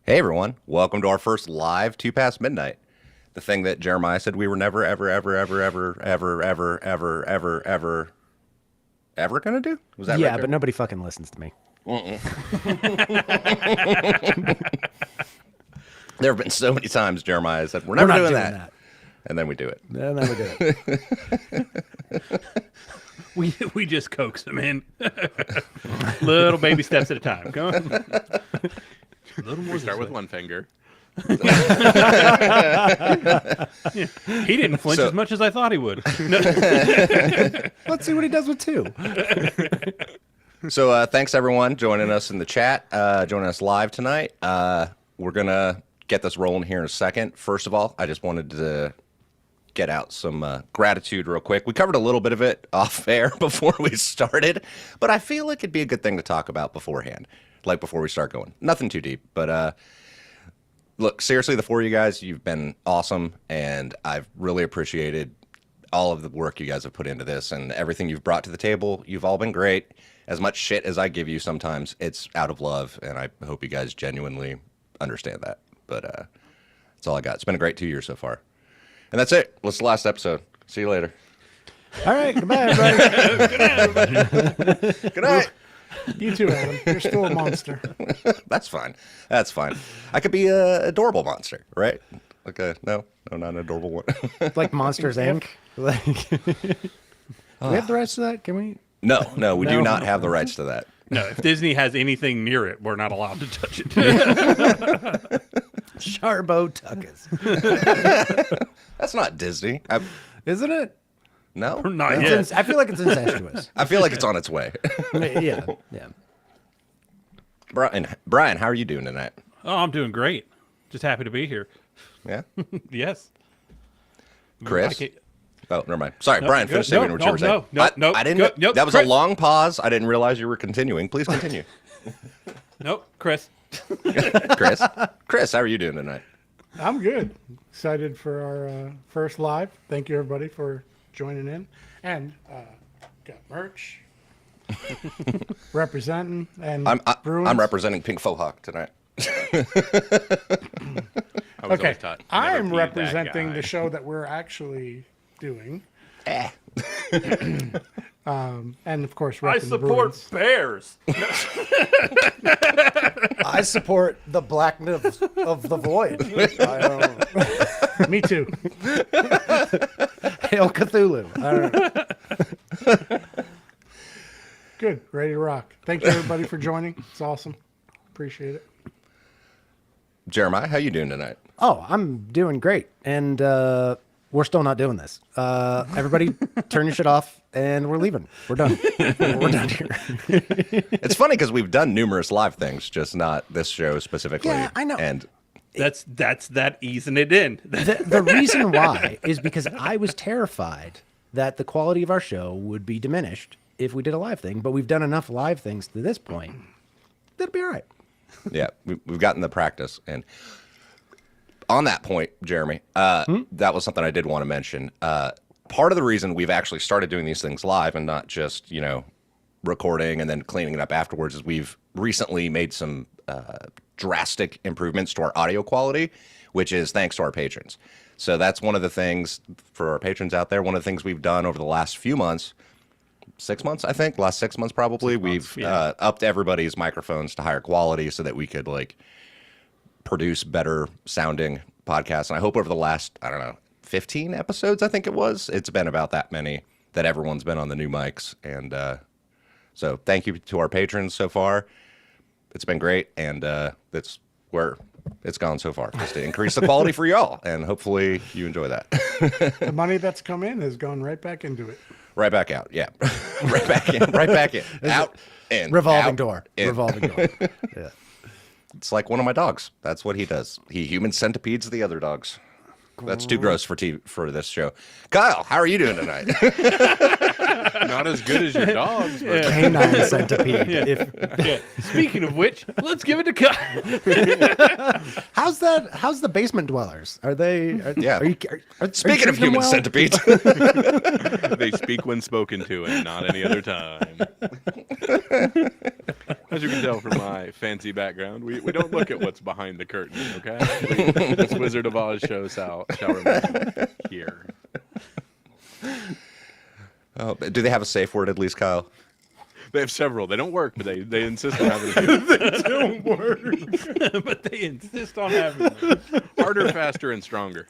Hey everyone, welcome to our first live 2 Past Midnight. The thing that Jeremiah said we were never, ever gonna do? Was that Yeah, right, but nobody fucking listens to me. There have been so many times Jeremiah said we're never not doing doing that. And then we do it. And then we do it. We just coax them in. Little baby steps at a time. Come on. A little more. We start with one finger. He didn't flinch as much as I thought he would. No. Let's see what he does with two. So thanks everyone joining us in the chat, joining us live tonight. We're going to get this rolling here in a second. First of all, I just wanted to get out some gratitude real quick. We covered a little bit of it off air before we started, but I feel like it'd be a good thing to talk about beforehand, like before we start going. Nothing too deep, but look, seriously, the four of you guys, you've been awesome, and I've really appreciated all of the work you guys have put into this and everything you've brought to the table. You've all been great. As much shit as I give you sometimes, it's out of love, and I hope you guys genuinely understand that. But that's all I got. It's been a great 2 years so far. And that's it. What's the last episode? See you later. All right, goodbye, everybody. Good night. You too, Adam. You're still a monster. That's fine. That's fine. I could be a adorable monster, right? Like no, not an adorable one. Like Monsters Inc. Like, do we have the rights to that? Can we? No, we do not have the rights to that. No, if Disney has anything near it, we're not allowed to touch it. Sharbo Tuckus. That's not Disney. Isn't it? No, Not It's yet. I feel like it's incestuous. I feel like it's on its way. Yeah. Brian, how are you doing tonight? Oh, I'm doing great. Just happy to be here. Yeah, Yes. Chris. Like it. Oh, never mind. Sorry, No, Brian. go- Finish saying what you were saying. no, I didn't. go- nope, that was a Chris. long pause. I didn't realize you were continuing. Please continue, Nope, Chris. Chris, how are you doing tonight? I'm good. Excited for our first live. Thank you, everybody, for joining in. And got merch. Representing. And Bruins. I'm representing Pink Faux Hawk tonight. I was Okay. always taught, never I'm be that representing guy. the show that we're actually doing. And, of course, I repping the support Bruins. bears. I support the blackness of the void. Me too. Hail Cthulhu. All right. Good. Ready to rock. Thank you, everybody, for joining. It's awesome. Appreciate it. Jeremiah, how you doing tonight? Oh, I'm doing great. And we're still not doing this. Everybody turn your shit off and we're leaving. We're done. We're done here. It's funny because we've done numerous live things, just not this show specifically. Yeah, I know. And That's that easing it in. The reason why is because I was terrified that the quality of our show would be diminished if we did a live thing, but we've done enough live things to this point. That'll be all right. yeah, we've gotten the practice. And on that point, Jeremy, that was something I did want to mention. Part of the reason we've actually started doing these things live and not just, recording and then cleaning it up afterwards is we've recently made some drastic improvements to our audio quality, which is thanks to our patrons. So that's one of the things for our patrons out there. One of the things we've done over the last few months, 6 months, I think, last 6 months probably, we've upped everybody's microphones to higher quality so that we could produce better sounding podcasts. And I hope over the last, 15 episodes, I think it was, it's been about that many that everyone's been on the new mics. And so thank you to our patrons so far. It's been great. And that's where it's gone so far, just to increase the quality for y'all. And hopefully you enjoy that. The money that's come in has gone right back into it. Right back out. Yeah. Right back in. Right back in. Out. In. Revolving out, door. in. Revolving door. Yeah. It's like one of my dogs. That's what he does. He human centipedes the other dogs. That's too gross for this show. Kyle, how are you doing tonight? Not as good as your dogs, but Canine centipede. Yeah. Speaking of which, let's give it to Kyle. How's the basement dwellers? Are they? Yeah. Are you Speaking of treating human them well? centipedes. they speak when spoken to and not any other time. I As you can tell from my fancy background, we don't look at what's behind the curtain, okay? This Wizard of Oz show shall remain here. Oh, do they have a safe word at least, Kyle? They have several. They don't work, but they insist on having a few. They don't work, but they insist on having them. Harder, faster, and stronger.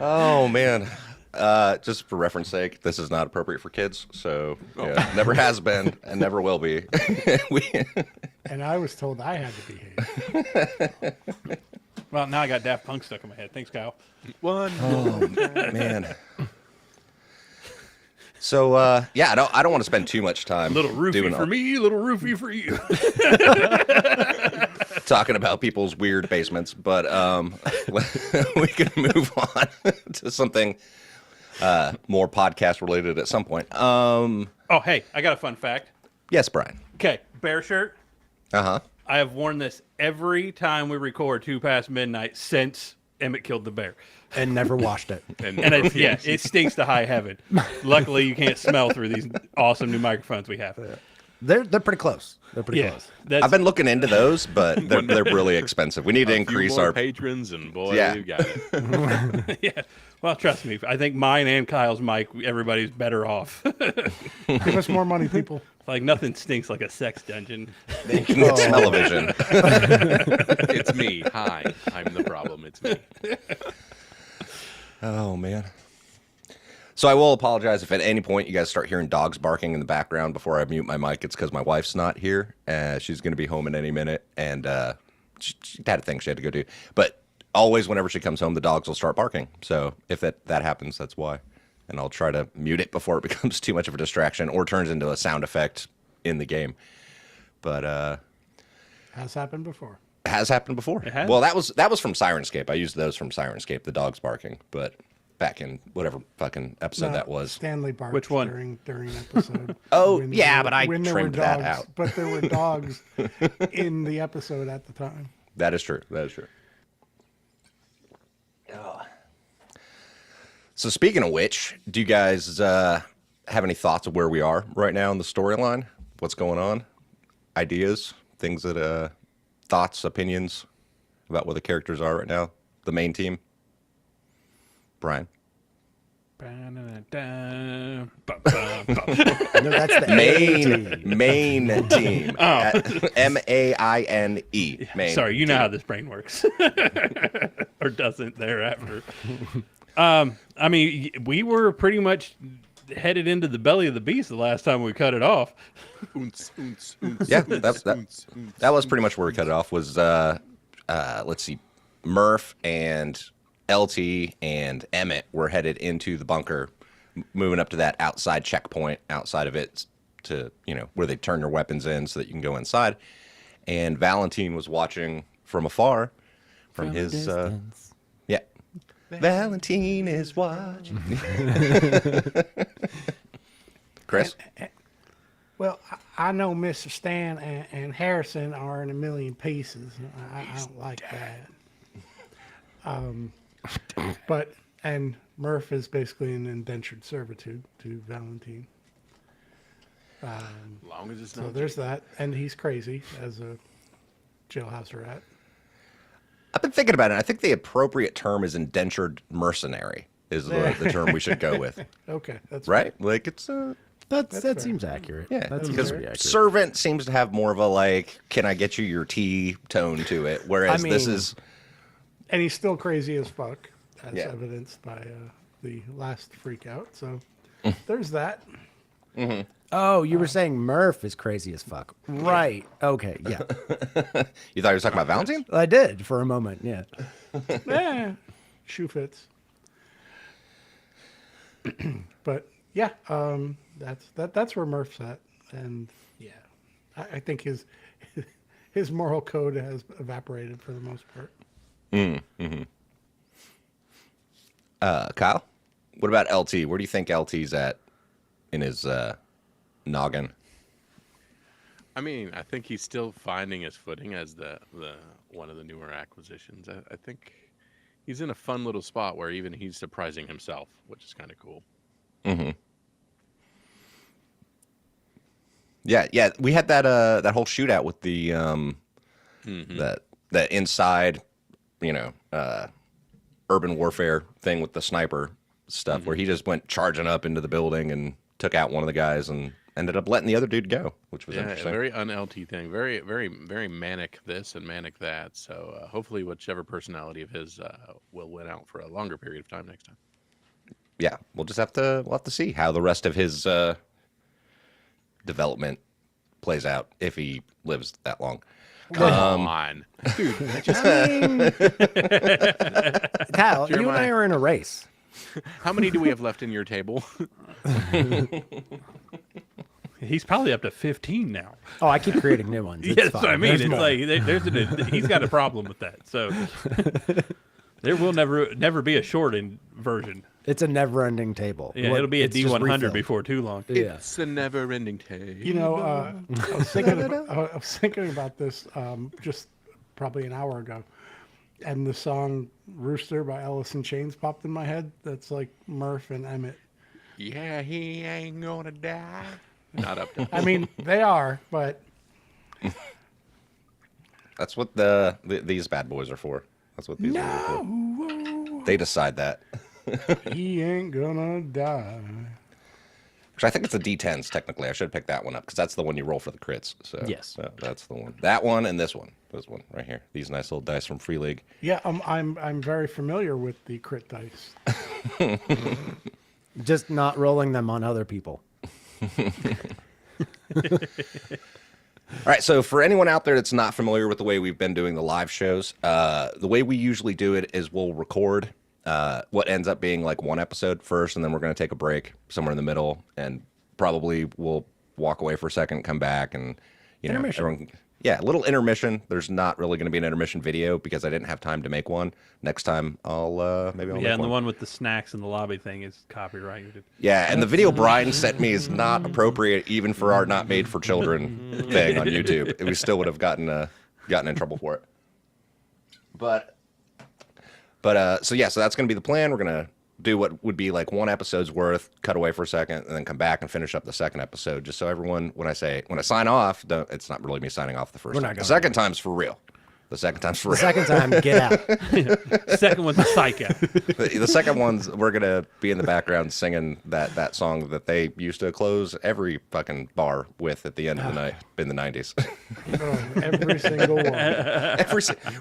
Oh man. Just for reference sake, this is not appropriate for kids, so yeah, never has been and never will be. And I was told I had to behave. Well, now I got Daft Punk stuck in my head. Thanks, Kyle. One. Oh man. So yeah, I don't want to spend too much time Little roofie doing for me, little roofie for you. talking about people's weird basements, but we can move on to something more podcast related at some point. Oh, hey, I got a fun fact. Yes, Brian. Okay, bear shirt. Uh-huh. I have worn this every time we record 2 past midnight since Emmett killed the bear. And never washed it. And it's, yeah, it stinks to high heaven. Luckily, you can't smell through these awesome new microphones we have. They're pretty close. They're pretty Yeah, close. that's, I've been looking into those, but they're really expensive. We need to A few increase more our patrons, and boy, Yeah. you got it. yeah. Well, trust me, I think mine and Kyle's mic, everybody's better off. Give us more money, people. Like nothing stinks like a sex dungeon. you can get smell-o-vision. It's me. Hi, I'm the problem. It's me. Oh man. So I will apologize if at any point you guys start hearing dogs barking in the background before I mute my mic. It's because my wife's not here. She's going to be home in any minute, and she had a thing she had to go do. But always, whenever she comes home, the dogs will start barking. So if that happens, that's why. And I'll try to mute it before it becomes too much of a distraction or turns into a sound effect in the game. But Has happened before. has happened before. It has? Well, that was from Sirenscape. I used those from Sirenscape, the dogs barking. But back in whatever fucking episode No, that was. Stanley barked Which one? during an episode. Oh, when yeah, there but I when there were trimmed that dogs, out. But there were dogs in the episode at the time. That is true. That is true. So speaking of which, do you guys have any thoughts of where we are right now in the storyline? What's going on? Ideas? Things that, thoughts, opinions about where the characters are right now? The main team? Brian? No, that's the Main team. M-A-I-N-E. Main. Sorry, you know team. how this brain works. Or doesn't thereafter. I mean, we were pretty much headed into the belly of the beast the last time we cut it off. Yeah, that was pretty much where we cut it off. Was let's see, Murph and LT and Emmett were headed into the bunker, moving up to that outside checkpoint outside of it to where they turn their weapons in so that you can go inside. And Valentine was watching from afar, from his yeah. Valentine is watching. Chris. Well, I know Mr. Stan and Harrison are in a million pieces. I don't like that. But Murph is basically an indentured servitude to Valentine. Long as it's So not. there's that, and he's crazy as a jailhouse rat. I've been thinking about it. I think the appropriate term is indentured mercenary is the term we should go with. Okay, that's Right? Like it's that fair. seems accurate. yeah, that seems because pretty accurate. servant seems to have more of a like, can I get you your tea tone to it, whereas this mean- is And he's still crazy as fuck, as Yeah. evidenced by the last freak out. So there's that. Oh, you were saying Murph is crazy as fuck. Right. Okay. Yeah. you thought you were talking about Valentine? I did for a moment. Yeah. Shoe fits. But yeah, that's where Murph's at, and yeah, I think his moral code has evaporated for the most part. Kyle, what about LT? Where do you think LT's at in his noggin? I mean, I think he's still finding his footing as the one of the newer acquisitions. I think he's in a fun little spot where even he's surprising himself, which is kind of cool. Yeah. We had that whole shootout with the that inside, urban warfare thing with the sniper stuff, where he just went charging up into the building and took out one of the guys and ended up letting the other dude go, which was Yeah, a interesting. very un-LT thing. Very, very, very manic this and manic that. So hopefully whichever personality of his will win out for a longer period of time next time. Yeah, we'll have to see how the rest of his development plays out if he lives that long. Come on. Dude, Kyle, you and Jeremiah. I are in a race. how many do we have left in your table? He's probably up to 15 now. Oh, I keep creating new ones. It's Yeah, that's what I fine. mean. There's It's more. like he's got a problem with that. So there will never be a shortened version. It's a never-ending table. Yeah, it'll be a It's just D100 refilled. before too long. Yeah. It's a never-ending tale. You know, I was thinking about this just probably an hour ago, and the song "Rooster" by Alice in Chains popped in my head. That's like Murph and Emmett. Yeah, he ain't gonna die. Not up to I mean, they are, but That's what these bad boys are for. That's what these are for. They decide that. he ain't gonna die. Which I think it's a D10s technically. I should pick that one up because that's the one you roll for the crits. So Yes. so that's the one. That one and this one right here. These nice little dice from Free League. Yeah, I'm very familiar with the crit dice. Just not rolling them on other people. All right, so for anyone out there that's not familiar with the way we've been doing the live shows, the way we usually do it is we'll record what ends up being like one episode first, and then we're going to take a break somewhere in the middle, and probably we'll walk away for a second, come back, and Intermission. everyone, a little intermission. There's not really going to be an intermission video because I didn't have time to make one. Next time, I'll make Yeah, and the one. one with the snacks in the lobby thing is copyrighted. Yeah, and the video Brian sent me is not appropriate even for our not made for children thing on YouTube. We still would have gotten in trouble for it. But so that's going to be the plan. We're going to do what would be like one episode's worth, cut away for a second, and then come back and finish up the second episode. Just so everyone, when I sign off, it's not really me signing off the first We're time. not The going second time's for real. The second time's for The real. second time, get out. Second one's a psych out. The second one's we're gonna be in the background singing that song that they used to close every fucking bar with at the end of the night in the 90s. Oh, every single one.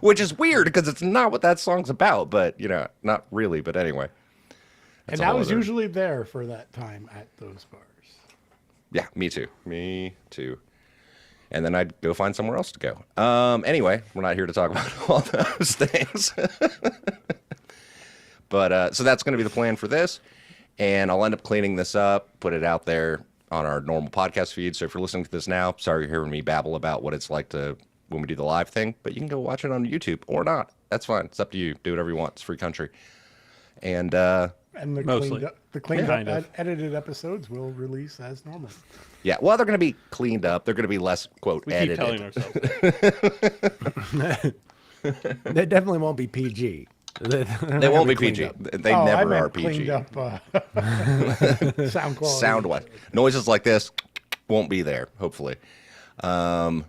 Which is weird because it's not what that song's about, but not really. But anyway, And a I whole was other- usually there for that time at those bars. Yeah, me too. And then I'd go find somewhere else to go. Anyway, we're not here to talk about all those things. But so that's going to be the plan for this. And I'll end up cleaning this up, put it out there on our normal podcast feed. So if you're listening to this now, sorry you're hearing me babble about what it's like when we do the live thing. But you can go watch it on YouTube or not. That's fine. It's up to you. Do whatever you want. It's free country. And And the Mostly. cleaned Kind up of. edited episodes will release as normal. yeah, well, they're going to be cleaned up. They're going to be less, quote, We keep edited. telling ourselves that. They definitely won't be PG. They won't be PG. They I never meant are PG. cleaned up sound quality. Sound wise, noises like this won't be there, hopefully. But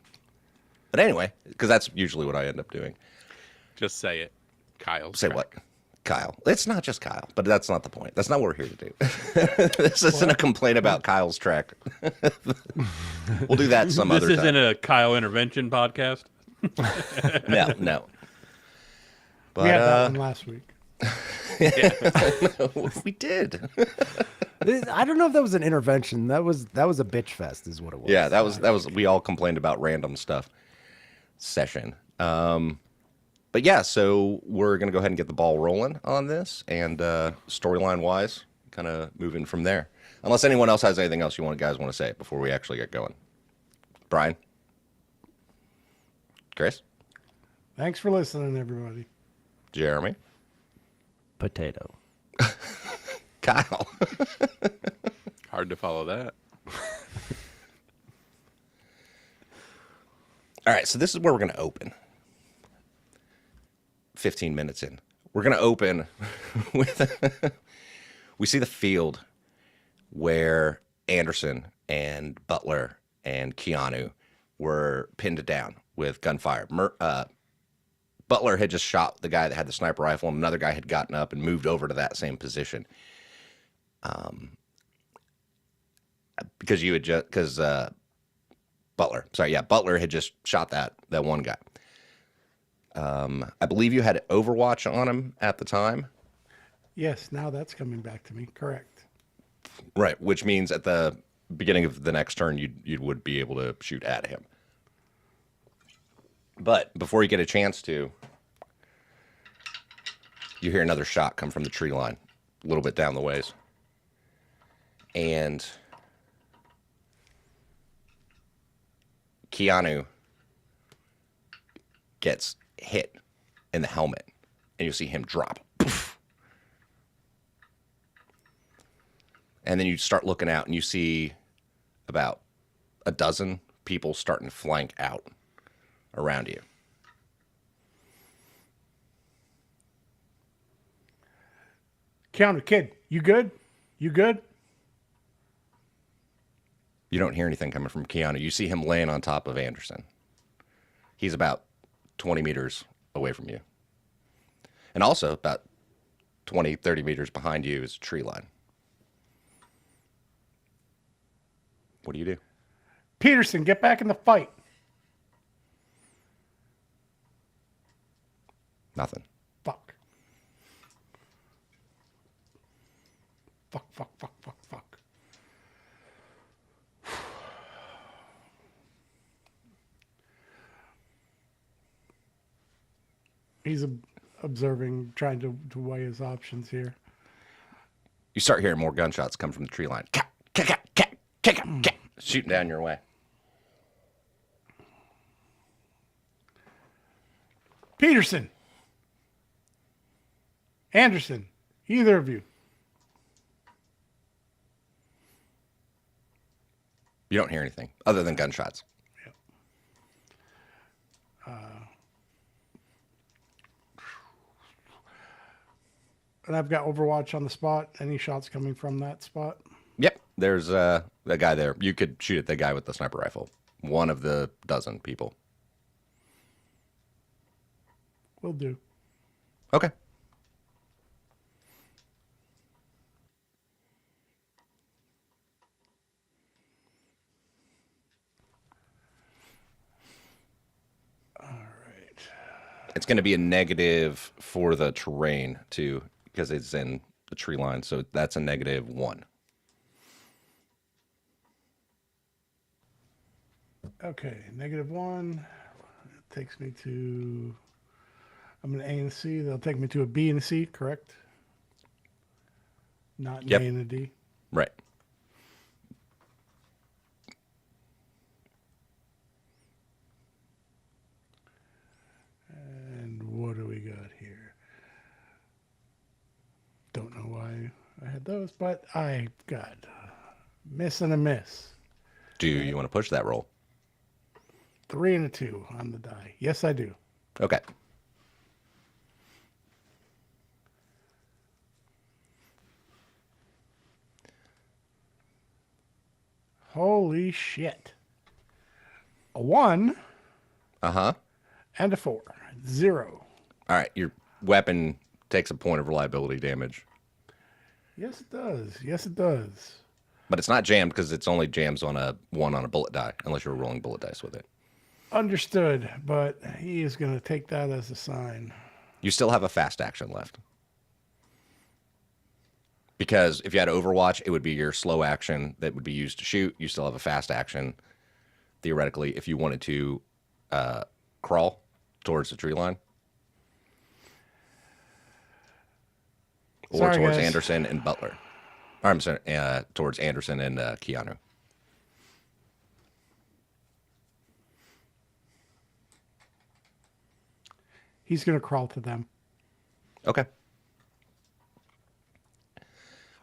anyway, because that's usually what I end up doing. Just say it. Kyle. Say what? Kyle. It's not just Kyle, but that's not the point. That's not what we're here to do. This isn't a complaint about Kyle's track. We'll do that some This other isn't time. a Kyle intervention podcast. No. But We had that one last week. we did. I don't know if that was an intervention. That was a bitch fest, is what it was. Yeah, that was. We all complained about random stuff. Session. But yeah, so we're gonna go ahead and get the ball rolling on this, and storyline wise, kind of moving from there. Unless anyone else has anything else guys want to say before we actually get going. Brian, Chris, Thanks for listening, everybody. Jeremy, Potato. Kyle. Hard to follow that. All right, so this is where we're gonna open. 15 minutes in, we're gonna open with we see the field where Anderson and Butler and Keanu were pinned down with gunfire. Butler had just shot the guy that had the sniper rifle, and another guy had gotten up and moved over to that same position. Because Butler had just shot that one guy. I believe you had Overwatch on him at the time. Yes, now that's coming back to me. Correct. Right, which means at the beginning of the next turn, you would be able to shoot at him. But before you get a chance to, you hear another shot come from the tree line, a little bit down the ways. And Keanu gets hit in the helmet, and you see him drop. Poof. And then you start looking out, and you see about a dozen people starting to flank out around you. Keanu, kid, you good? You good? You don't hear anything coming from Keanu. You see him laying on top of Anderson. He's about 20 meters away from you. And also about 20, 30 meters behind you is a tree line. What do you do? Peterson, get back in the fight. Nothing. Fuck. Fuck, fuck, fuck, fuck, fuck. He's observing, trying to weigh his options here. You start hearing more gunshots come from the tree line. Shooting down your way. Peterson. Anderson. Either of you. You don't hear anything other than gunshots. Yep. And I've got Overwatch on the spot. Any shots coming from that spot? Yep, there's a guy there. You could shoot at the guy with the sniper rifle. One of the dozen people. Will do. Okay. All right. It's going to be a negative for the terrain, too, because it's in the tree line. So that's a -1. Okay, -1. It takes me to... I'm an A and C. They'll take me to a B and a C, correct? Not an Yep. A and a D. Right. And what do we got here? Don't know why I had those, but I got a miss and a miss. Do you want to push that roll? 3 and a 2 on the die. Yes, I do. Okay. Holy shit. A 1 Uh-huh. and a 4. 0. All right, your weapon takes a point of reliability damage. Yes, it does. Yes, it does. But it's not jammed because it's only jams on a 1 on a bullet die, unless you're rolling bullet dice with it. Understood, but he is going to take that as a sign. You still have a fast action left. Because if you had Overwatch, it would be your slow action that would be used to shoot. You still have a fast action, theoretically, if you wanted to crawl towards the tree line. Or Sorry, towards guys. Anderson and Butler. Or, I'm sorry, towards Anderson and Keanu. He's going to crawl to them. Okay.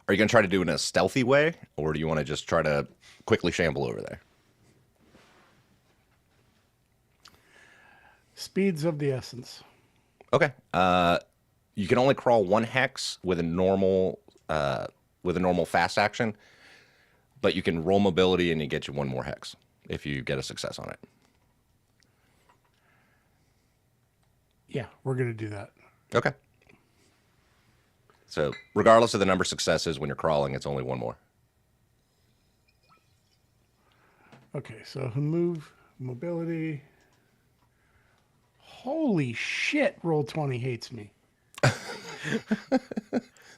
Are you going to try to do it in a stealthy way, or do you want to just try to quickly shamble over there? Speed's of the essence. Okay. You can only crawl 1 hex with a normal fast action, but you can roll mobility and it gets you 1 more hex if you get a success on it. Yeah, we're gonna do that. Okay. So regardless of the number of successes, when you're crawling, it's only one more. Okay, so move, mobility. Holy shit! Roll 20 hates me.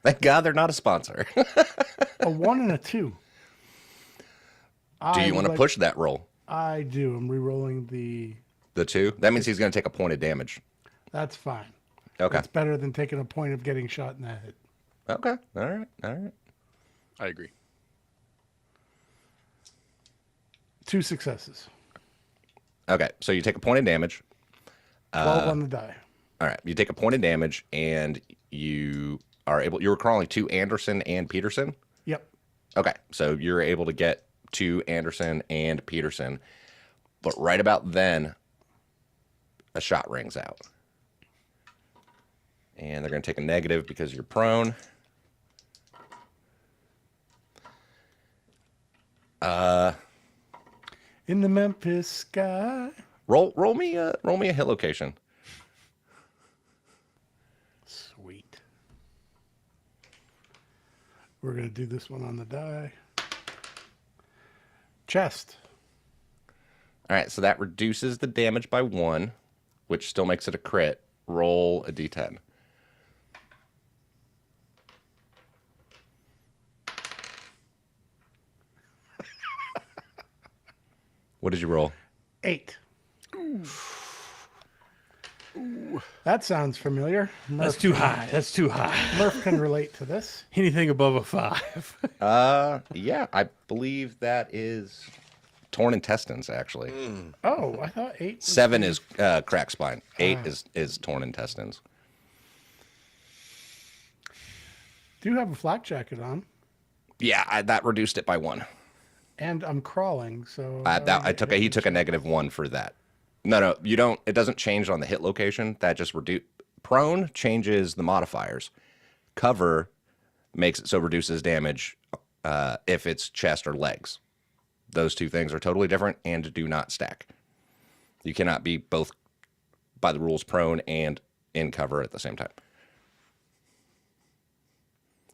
Thank God they're not a sponsor. A 1 and a 2. Do you want to push that roll? I do. I'm re-rolling the. The 2? That means he's going to take a point of damage. That's fine. Okay. That's better than taking a point of getting shot in the head. Okay. All right. All right. I agree. 2 successes. Okay. So you take a point of damage. 12 on the die. All right. You take a point of damage, and you were crawling to Anderson and Peterson. Yep. Okay. So you're able to get to Anderson and Peterson. But right about then, a shot rings out. And they're going to take a negative because you're prone. In the Memphis sky. Roll me a hit location. Sweet. We're going to do this one on the die. Chest. All right, so that reduces the damage by 1, which still makes it a crit. Roll a d10. What did you roll? 8. That sounds familiar. That's too high. That's too high. Murph can relate to this. Anything above a 5. Yeah, I believe that is torn intestines, actually. Oh, I thought 8. Was 7 is cracked spine. 8 is torn intestines. Do have a flak jacket on, Yeah, that reduced it by 1. and I'm crawling, so He took a -1 for that. No, you don't. It doesn't change on the hit location. That just prone changes the modifiers. Cover makes it so reduces damage if it's chest or legs. Those two things are totally different and do not stack. You cannot be both by the rules prone and in cover at the same time.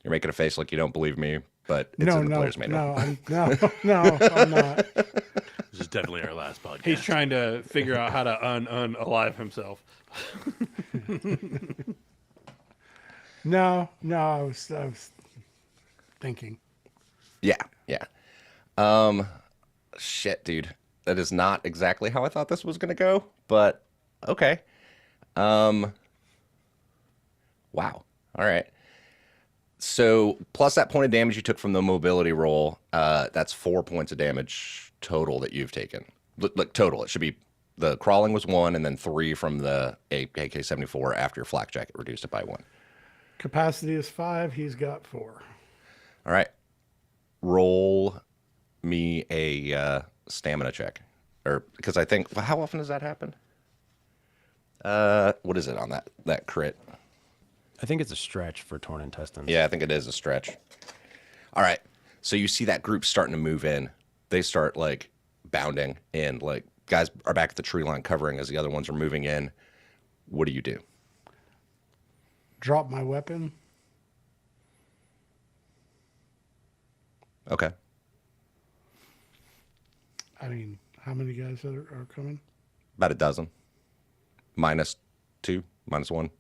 You're making a face like you don't believe me, but it's in the player's manual. I'm not. This is definitely our last podcast. He's trying to figure out how to unalive himself. No, I was thinking. Yeah. Shit, dude. That is not exactly how I thought this was going to go, but okay. Wow. All right. So plus that point of damage you took from the mobility roll, that's 4 points of damage total that you've taken. Look, total. It should be the crawling was 1, and then 3 from the AK-74 after your flak jacket reduced it by 1. Capacity is 5. He's got 4. All right. Roll me a stamina check, or because I think how often does that happen? What is it on that crit? I think it's a stretch for torn intestines. Yeah, I think it is a stretch. All right. So you see that group starting to move in. They start like bounding in. Like guys are back at the tree line covering as the other ones are moving in. What do you do? Drop my weapon. Okay. I mean, how many guys are coming? About a dozen. -2, -1.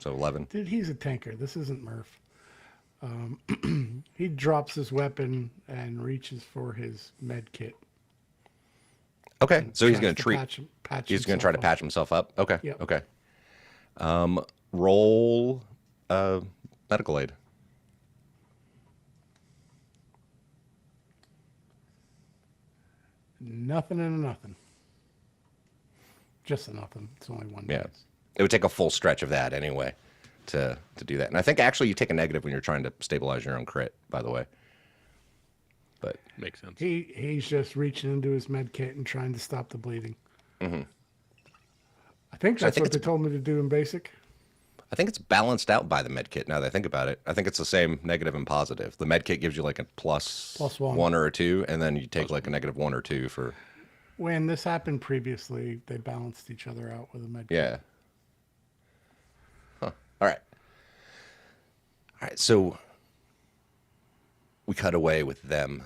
So 11. Dude, he's a tanker. This isn't Murph. He drops his weapon and reaches for his med kit. Okay. So he's going to Tries treat. patch He's going to try to himself up. patch himself up. Okay. Yep. Okay. Roll medical aid. Nothing and a nothing. Just a nothing. It's only one. Yeah. dice. It would take a full stretch of that anyway to do that. And I think actually you take a negative when you're trying to stabilize your own crit, by the way. But Makes sense. He's just reaching into his med kit and trying to stop the bleeding. Mm-hmm. I think So I that's think what they told me to do in basic. I think it's balanced out by the med kit now that I think about it. I think it's the same negative and positive. The med kit gives you like a plus one. 1 or a 2, and then you take like a negative 1 or 2 for. When this happened previously, they balanced each other out with a med kit. Yeah. Huh. All right. All right. So we cut away with them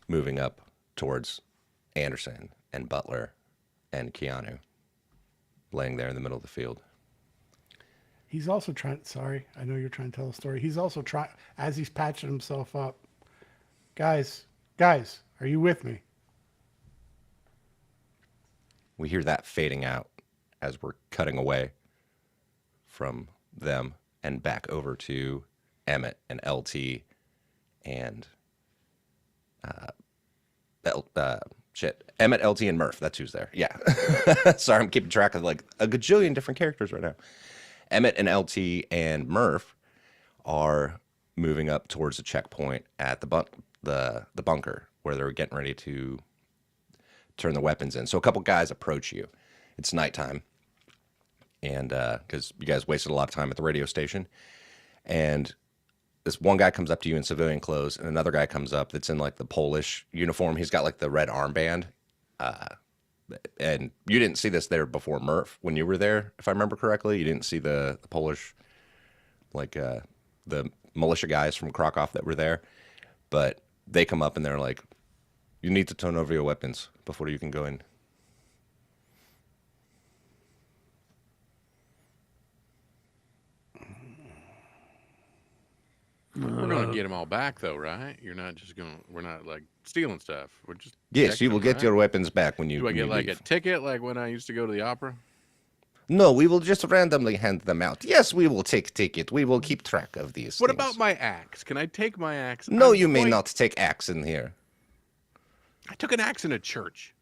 moving up towards Anderson and Butler and Keanu laying there in the middle of the field. He's also trying. Sorry, I know you're trying to tell a story. He's also trying, as he's patching himself up. Guys, are you with me? We hear that fading out as we're cutting away from them and back over to Emmett and LT and Emmett, LT, and Murph. That's who's there. Yeah. Sorry, I'm keeping track of like a gajillion different characters right now. Emmett and LT and Murph are moving up towards the checkpoint at the bunker where they're getting ready to turn the weapons in. So a couple guys approach you. It's nighttime, and because you guys wasted a lot of time at the radio station, and this one guy comes up to you in civilian clothes, and another guy comes up that's in like the Polish uniform. He's got like the red armband. And you didn't see this there before, Murph, when you were there, if I remember correctly. You didn't see the Polish, like the militia guys from Krakow that were there. But they come up and they're like, you need to turn over your weapons before you can go in. We're going to get them all back, though, right? You're not just going to, we're not like stealing stuff. We're just. Yes, you will them, get right? your weapons back when you Do I when get you like leave. a ticket like when I used to go to the opera? No, we will just randomly hand them out. Yes, we will take ticket. We will keep track of these What things. about my axe? Can I take my axe? No, I'm you may quite- not take axe in here. I took an axe in a church.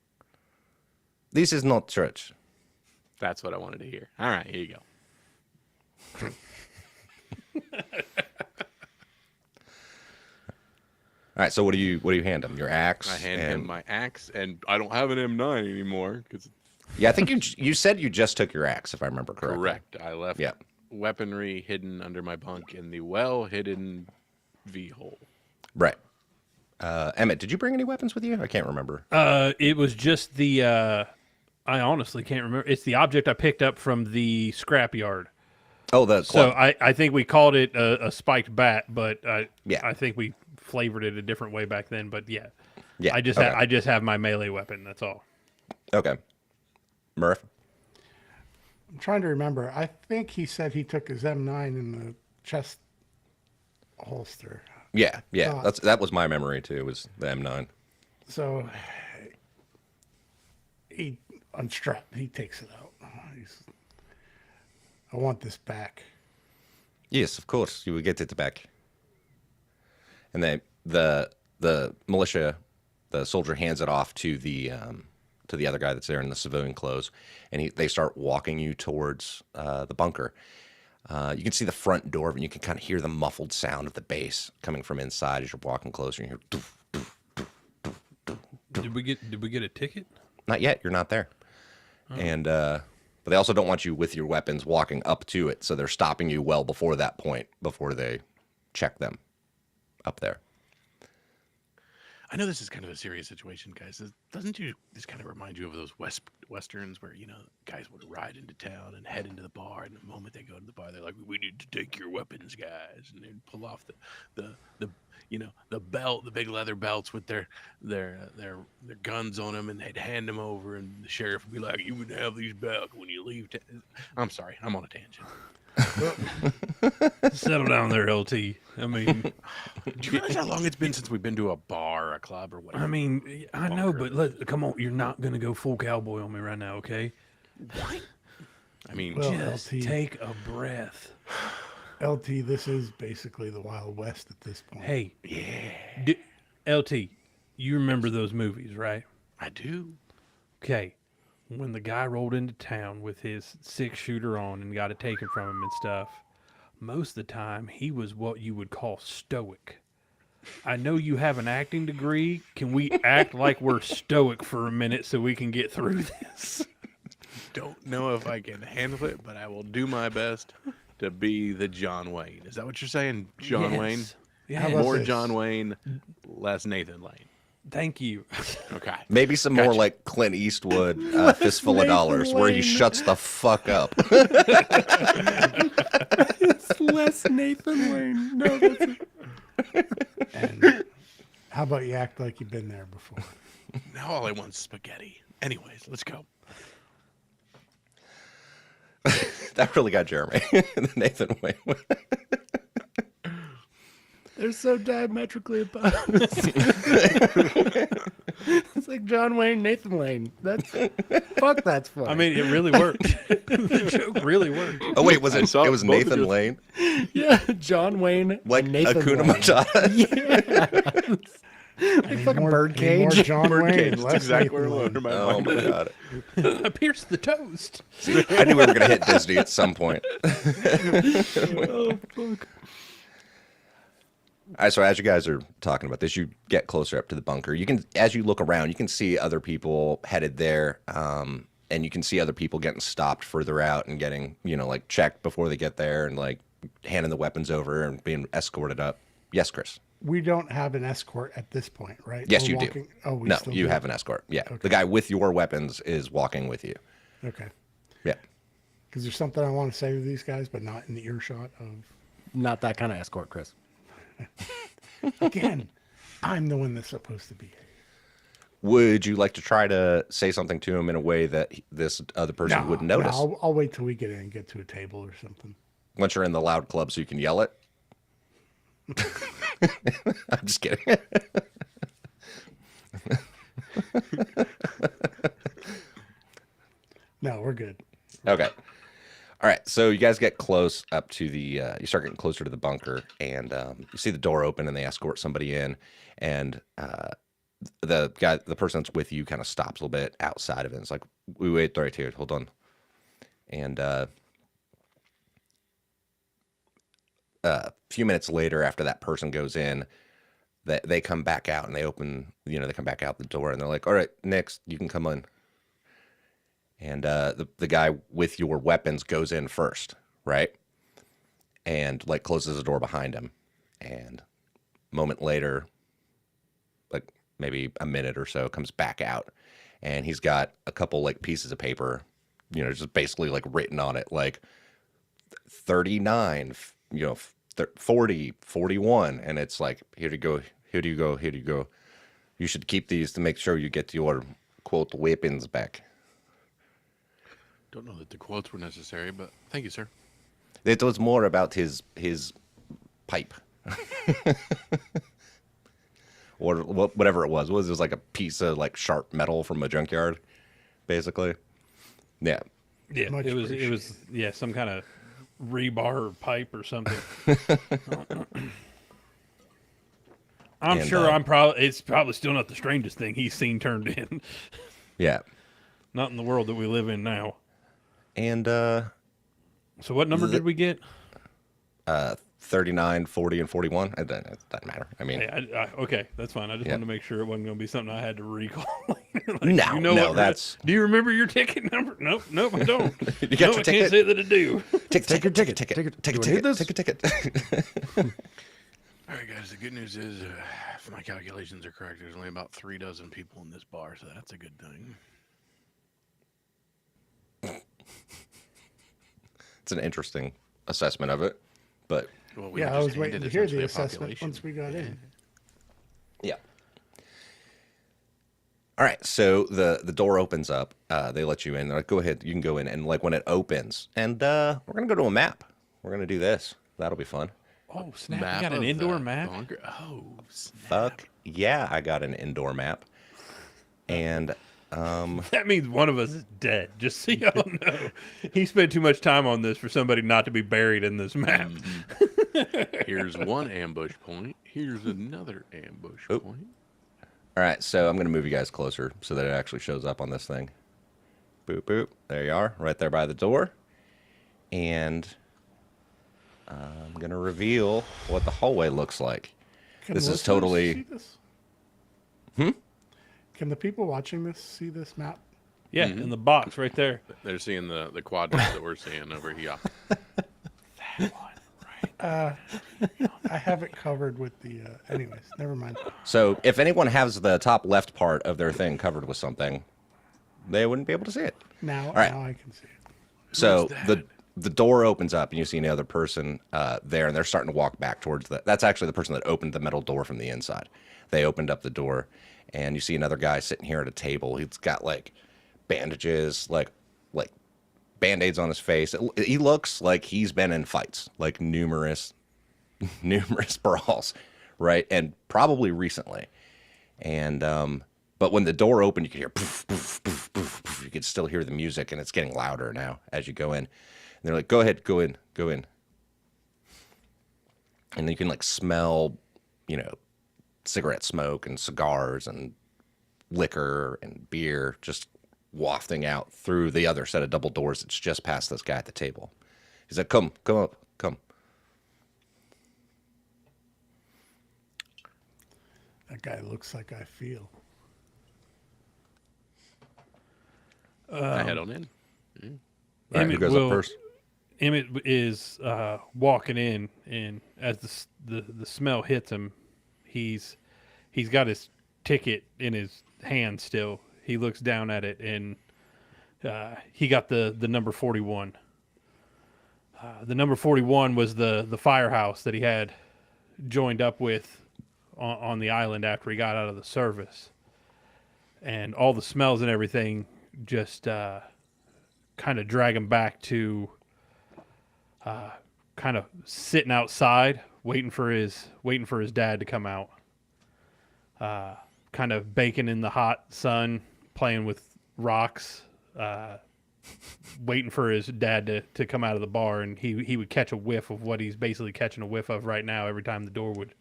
This is not church. That's what I wanted to hear. All right, here you go. All right, so what do you hand him? Your axe? I hand and- him my axe, and I don't have an M9 anymore because Yeah, I think you said you just took your axe, if I remember correctly. correct. I left Yeah. weaponry hidden under my bunk in the well-hidden V-hole. Right. Emmett, did you bring any weapons with you? I can't remember. It was just the. I honestly can't remember. It's the object I picked up from the scrapyard. Oh, the So club. I think we called it a spiked bat, but Yeah. I think we flavored it a different way back then. But yeah, Yeah, I just okay. I just have my melee weapon. That's all. Okay. Murph? I'm trying to remember. I think he said he took his M9 in the chest holster. Yeah. Oh. That was my memory, too, was the M9. So he he takes it out. I want this back. Yes, of course. You will get it back. And then the militia, the soldier hands it off to the other guy that's there in the civilian clothes, and they start walking you towards the bunker. You can see the front door, and you can kind of hear the muffled sound of the bass coming from inside as you're walking closer. And you hear, doof, doof. Did we get a ticket? Not yet. You're not there. And but they also don't want you with your weapons walking up to it, so they're stopping you well before that point, before they check them up there. I know this is kind of a serious situation, guys. Doesn't this kind of remind you of those westerns where, guys would ride into town and head into the bar, and the moment they go to the bar, they're like, "We need to take your weapons, guys," and they'd pull off the belt, the big leather belts with their guns on them, and they'd hand them over, and the sheriff would be like, "You can have these back when you leave." I'm sorry, I'm on a tangent. Settle down there, LT. I mean, Do you realize how long it's been since we've been to a bar, or a club, or whatever? I know, but come on, you're not gonna go full cowboy on me right now, okay? What? I mean, Well, Just LT. take a breath. LT, this is basically the Wild West at this point. Hey, LT, you remember those movies, right? I do. Okay, when the guy rolled into town with his 6-shooter on and got it taken from him and stuff, most of the time he was what you would call stoic. I know you have an acting degree. Can we act like we're stoic for a minute so we can get through this? Don't know if I can handle it, but I will do my best to be the John Wayne. Is that what you're saying, John Wayne? Yes. How Yeah. about More this? John Wayne, less Nathan Lane. Thank you. Okay. Maybe some more like Clint Eastwood, Fistful of Nathan Dollars, where he Lane. shuts the fuck up. It's less Nathan Lane. No, that's And how about you act like you've been there before? Now all I want is spaghetti. Anyways, let's go. That really got Jeremy. Nathan Wayne. They're so diametrically opposed. It's like John Wayne, Nathan Lane. That's funny. I mean, it really worked. The joke really worked. Oh wait, was I it? saw It was both of Nathan yours. Lane, yeah, John Wayne, like and Nathan Akuna Lane. Matata. Like fucking More birdcage. John Wayne, Birdcage, that's less exactly Nathan where Lane. my Oh mind my is. god! I pierced the toast. I knew we were gonna hit Disney at some point. Oh, fuck. All right, so as you guys are talking about this, you get closer up to the bunker. You can, as you look around, you can see other people headed there, and you can see other people getting stopped further out and getting, like checked before they get there, and like handing the weapons over and being escorted up. Yes, Chris. We don't have an escort at this point, right? Yes, We're you walking... do. Oh, we No, still you do? have an escort. Yeah, Okay. the guy with your weapons is walking with you. Okay. Yeah. Because there's something I want to say to these guys, but not in the earshot of... Not that kind of escort, Chris. Again, I'm the one that's supposed to be here. Would you like to try to say something to him in a way that this other person wouldn't notice? I'll wait till we get in and get to a table or something. Once you're in the loud club, so you can yell it. I'm just kidding. No, we're good. Okay. All right. So you guys get close up to the, you start getting closer to the bunker, and you see the door open, and they escort somebody in, and the person that's with you kind of stops a little bit outside of it. It's like, we wait right here. Hold on. And a few minutes later, after that person goes in, they come back out, and they open, they come back out the door, and they're like, all right, next, you can come in. And the guy with your weapons goes in first, right? And like closes the door behind him. And a moment later, like maybe a minute or so, comes back out, and he's got a couple like pieces of paper, just basically like written on it, like 39, 40, 41, and it's like, here you go, here you go, here you go. You should keep these to make sure you get your quote weapons back. Don't know that the quotes were necessary, but thank you, sir. It was more about his pipe, or whatever it was. It was like a piece of like sharp metal from a junkyard, basically. Yeah. Yeah, Much it was appreciated. some kind of rebar or pipe or something. I'm And, sure it's probably still not the strangest thing he's seen turned in. Yeah. Not in the world that we live in now. And So what number did we get? 39, 40, and 41. It doesn't matter. I mean, Hey, okay, that's fine. I just Yeah. wanted to make sure it wasn't going to be something I had to recall. Like, No, no, what, that's- Do you remember your ticket number? Nope, I don't. You got no, your I ticket? can't say that I do. take your ticket. Do Take a ticket. All right, guys. The good news is, if my calculations are correct, there's only about 3 dozen people in this bar, so that's a good thing. It's an interesting assessment of it, but Well, we Yeah, were I just was waiting handed to hear the essentially a assessment population. once we got in. yeah. All right, so the door opens up. They let you in. They're like, go ahead, you can go in. And like when it opens, and we're gonna go to a map. We're gonna do this. That'll be fun. Oh, snap. Map You got an of indoor the map? bunker? Oh, snap. Fuck yeah, I got an indoor map. And That means one of us is dead, just so y'all know. He spent too much time on this for somebody not to be buried in this map. Here's one ambush point. Here's another ambush Oop. point. all right, so I'm gonna move you guys closer so that it actually shows up on this thing. Boop boop. There you are, right there by the door. And I'm gonna reveal what the hallway looks like. Can This is listeners totally- see this? Can the people watching this see this map? Yeah, in the box right there. They're seeing the quadrant that we're seeing over here. I have it covered with the. Anyways, never mind. So if anyone has the top left part of their thing covered with something, they wouldn't be able to see it. Now, right. now I can see it. So that? the door opens up and you see another person there, and they're starting to walk back towards that's actually the person that opened the metal door from the inside. They opened up the door, and you see another guy sitting here at a table. He's got like bandages, like Band-Aids on his face. He looks like he's been in fights, like numerous brawls, right? And probably recently. And but when the door opened, you could hear poof, poof, poof, poof, poof. You could still hear the music, and it's getting louder now as you go in. And they're like, "Go ahead, go in." And you can like smell, cigarette smoke and cigars and liquor and beer just wafting out through the other set of double doors that's just past this guy at the table. He's like, come up, come. That guy looks like I feel. I head on in. All right, who Emmett goes up first? Emmett is walking in, and as the smell hits him, he's got his ticket in his hand still. He looks down at it, and he got the number 41. The number 41 was the firehouse that he had joined up with on the island after he got out of the service. And all the smells and everything just kind of drag him back to kind of sitting outside, waiting for his dad to come out. Kind of baking in the hot sun, playing with rocks, waiting for his dad to come out of the bar, and he would catch a whiff of what he's basically catching a whiff of right now every time the door would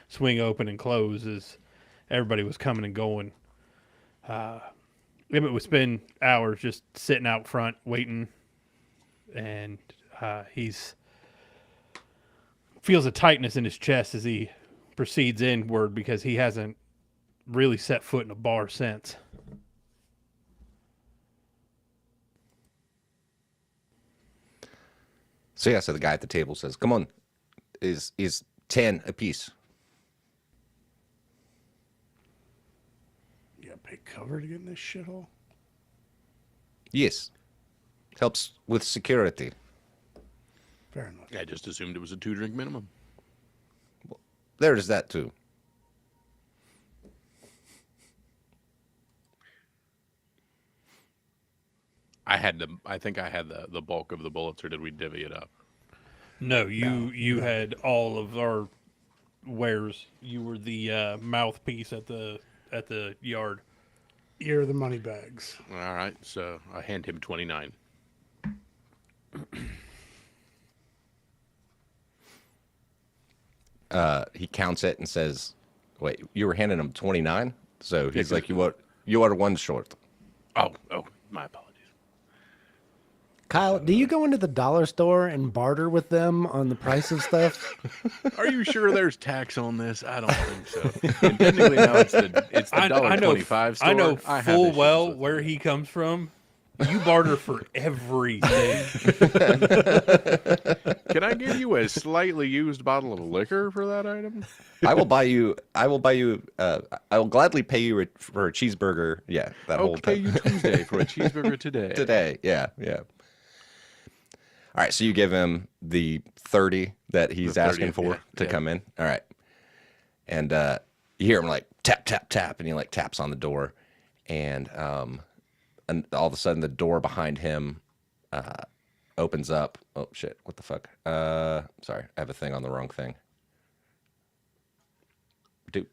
swing open and close as everybody was coming and going. Emmett would spend hours just sitting out front waiting, and he's feels a tightness in his chest as he proceeds inward because he hasn't really set foot in a bar since. So the guy at the table says, "Come on, is 10 apiece." You got to pay cover to get in this shithole? Yes, helps with security. Fair enough. I just assumed it was a 2-drink minimum. There's that too. I think I had the bulk of the bullets, or did we divvy it up? No, you had all of our wares. You were the mouthpiece at the yard. You're the money bags. All right, so I hand him 29. He counts it and says, "Wait, you were handing him 29?" So he's Yeah, like, "You are one short." Oh, my apologies. Kyle, do you go into the dollar store and barter with them on the price of stuff? Are you sure there's tax on this? I don't think so. And technically, now it's the $1.25 store. I know have full issues well with where it. he comes from. You barter for everything. Can I give you a slightly used bottle of liquor for that item? I will buy you. I will gladly pay you for a cheeseburger. Yeah, that whole Okay, time. you Tuesday for a cheeseburger today. Today. Yeah. All right, so you give him the 30 that he's The 30, asking for to yeah. come in. All right. And you hear him like tap, tap, tap, and he like taps on the door. And all of a sudden the door behind him opens up. Oh, shit. What the fuck? Sorry, I have a thing on the wrong thing. Doot.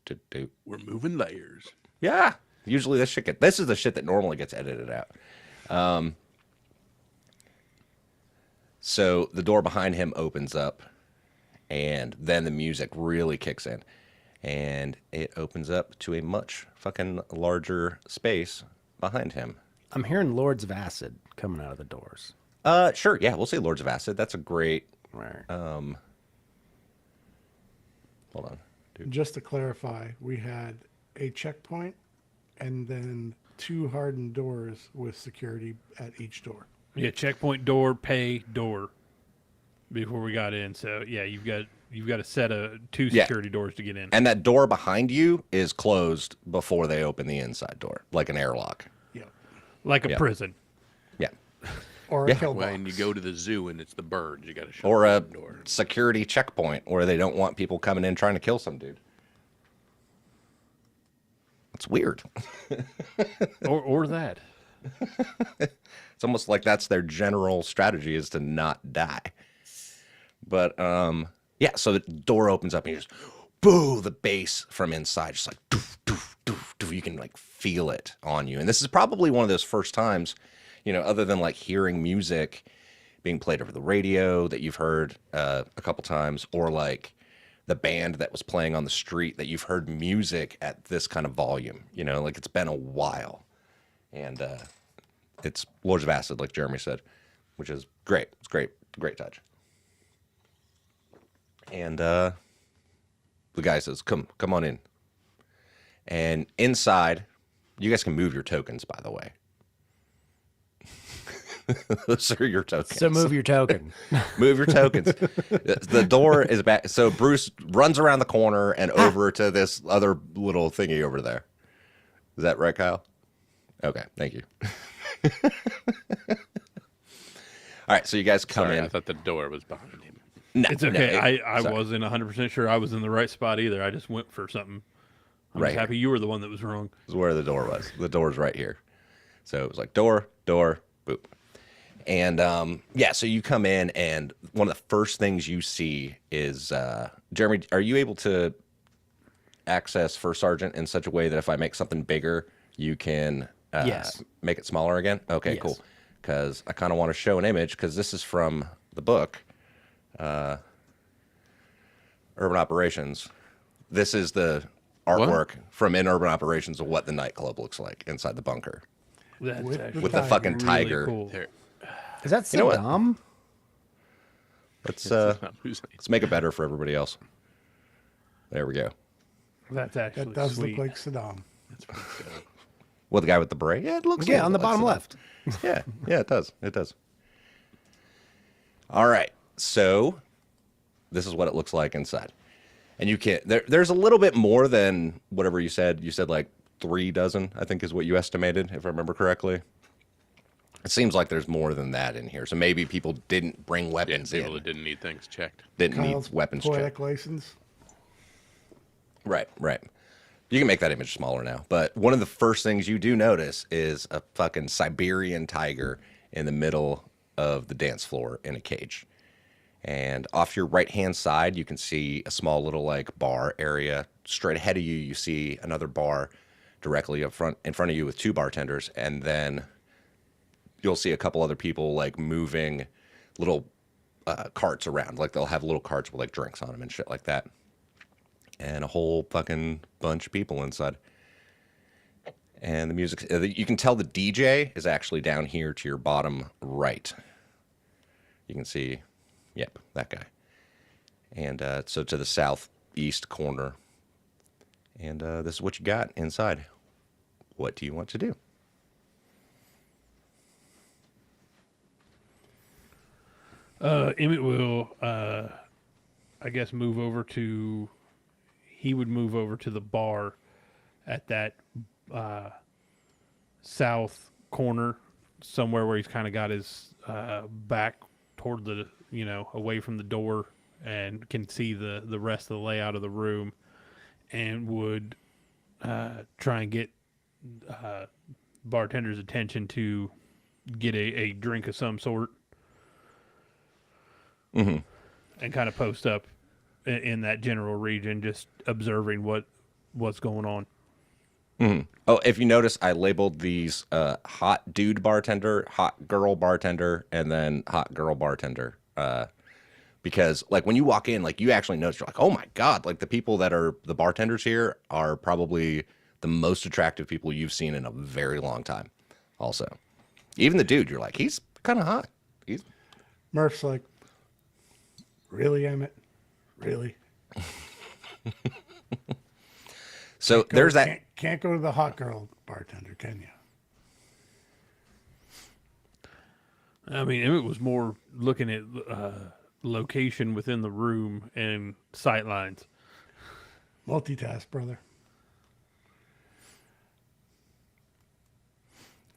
We're moving layers. Yeah. Usually this is the shit that normally gets edited out. So the door behind him opens up, and then the music really kicks in, and it opens up to a much fucking larger space behind him. I'm hearing Lords of Acid coming out of the doors. Sure, yeah, we'll say Lords of Acid. That's a great. Right. Hold on. Just to clarify, we had a checkpoint and then 2 hardened doors with security at each door. Yeah, checkpoint door, pay door. before we got in. So yeah, you've got a set of 2 Yeah. security doors to get in. And that door behind you is closed before they open the inside door, like an airlock. Yeah. Like a Yeah. prison. Yeah. Or a Yeah. kill When box. you go to the zoo and it's the birds, you got to shut Or the a door. security checkpoint where they don't want people coming in trying to kill some dude. It's weird. or that. It's almost like that's their general strategy is to not die. But yeah, so the door opens up and you just boo the bass from inside, just like doof, doof, doof, doof. You can like feel it on you. And this is probably one of those first times, you know, other than like hearing music being played over the radio that you've heard a couple times, or like the band that was playing on the street, that you've heard music at this kind of volume. You know, like it's been a while. And it's Lords of Acid, like Jeremy said, which is great. It's great. Great touch. And the guy says, come on in. And inside, you guys can move your tokens, by the way. Those are your tokens. So move your token. Move your tokens. The door is back. So Bruce runs around the corner and over to this other little thingy over there. Is that right, Kyle? Okay, thank you. All right, so you guys come Sorry, in. I thought the door was behind him. No, It's okay. no, I sorry. wasn't 100% sure I was in the right spot either. I just went for something. I'm Right just happy you were the one that was wrong. Is where the door was. The door's right here. So it was like door, boop. And yeah, so you come in, and one of the first things you see is Jeremy, are you able to access First Sergeant in such a way that if I make something bigger, you can Yes. make it smaller again? Okay, Yes. cool. Because I kind of want to show an image, because this is from the book, Urban Operations. This is the artwork from in Urban Operations of what the nightclub looks like inside the bunker. That's With the actually With the tiger. fucking really tiger. cool. There. Is that You know what? Saddam? Let's make it better for everybody else. There we go. That's actually That does sweet. look like Saddam. That's pretty good. Well, the guy with the beret? Yeah, it looks a Yeah, little on the bit like bottom Saddam. left. Yeah, it does. It does. All right. So this is what it looks like inside. And you can't, there's a little bit more than whatever you said. You said like 3 dozen, I think is what you estimated, if I remember correctly. It seems like there's more than that in here. So maybe people didn't bring Yeah, weapons people in. that didn't need things checked. Didn't Kyle's need weapons checked. poetic license. Right. You can make that image smaller now. But one of the first things you do notice is a fucking Siberian tiger in the middle of the dance floor in a cage. And off your right-hand side, you can see a small little like bar area. Straight ahead of you, you see another bar directly up front, in front of you with 2 bartenders. And then you'll see a couple other people like moving little carts around. Like they'll have little carts with like drinks on them and shit like that. And a whole fucking bunch of people inside. And the music, you can tell the DJ is actually down here to your bottom right. You can see, yep, that guy. And so to the southeast corner. And this is what you got inside. What do you want to do? Emmett will, I guess, move over to. He would move over to the bar at that south corner, somewhere where he's kind of got his back toward the, away from the door, and can see the rest of the layout of the room, and would try and get bartender's attention to get a drink of some sort. Mm-hmm. And kind of post up in that general region, just observing what's going on. Mm-hmm. Oh, if you notice, I labeled these hot dude bartender, hot girl bartender, and then hot girl bartender. Because like when you walk in, like you actually notice, you're like, oh my God, like the people that are the bartenders here are probably the most attractive people you've seen in a very long time. Also, even the dude, you're like, he's kind of hot. He's Murph's like, really, Emmett? Really? so there's that. Can't go to the hot girl bartender, can you? I mean, Emmett was more looking at location within the room and sight lines. Multitask, brother.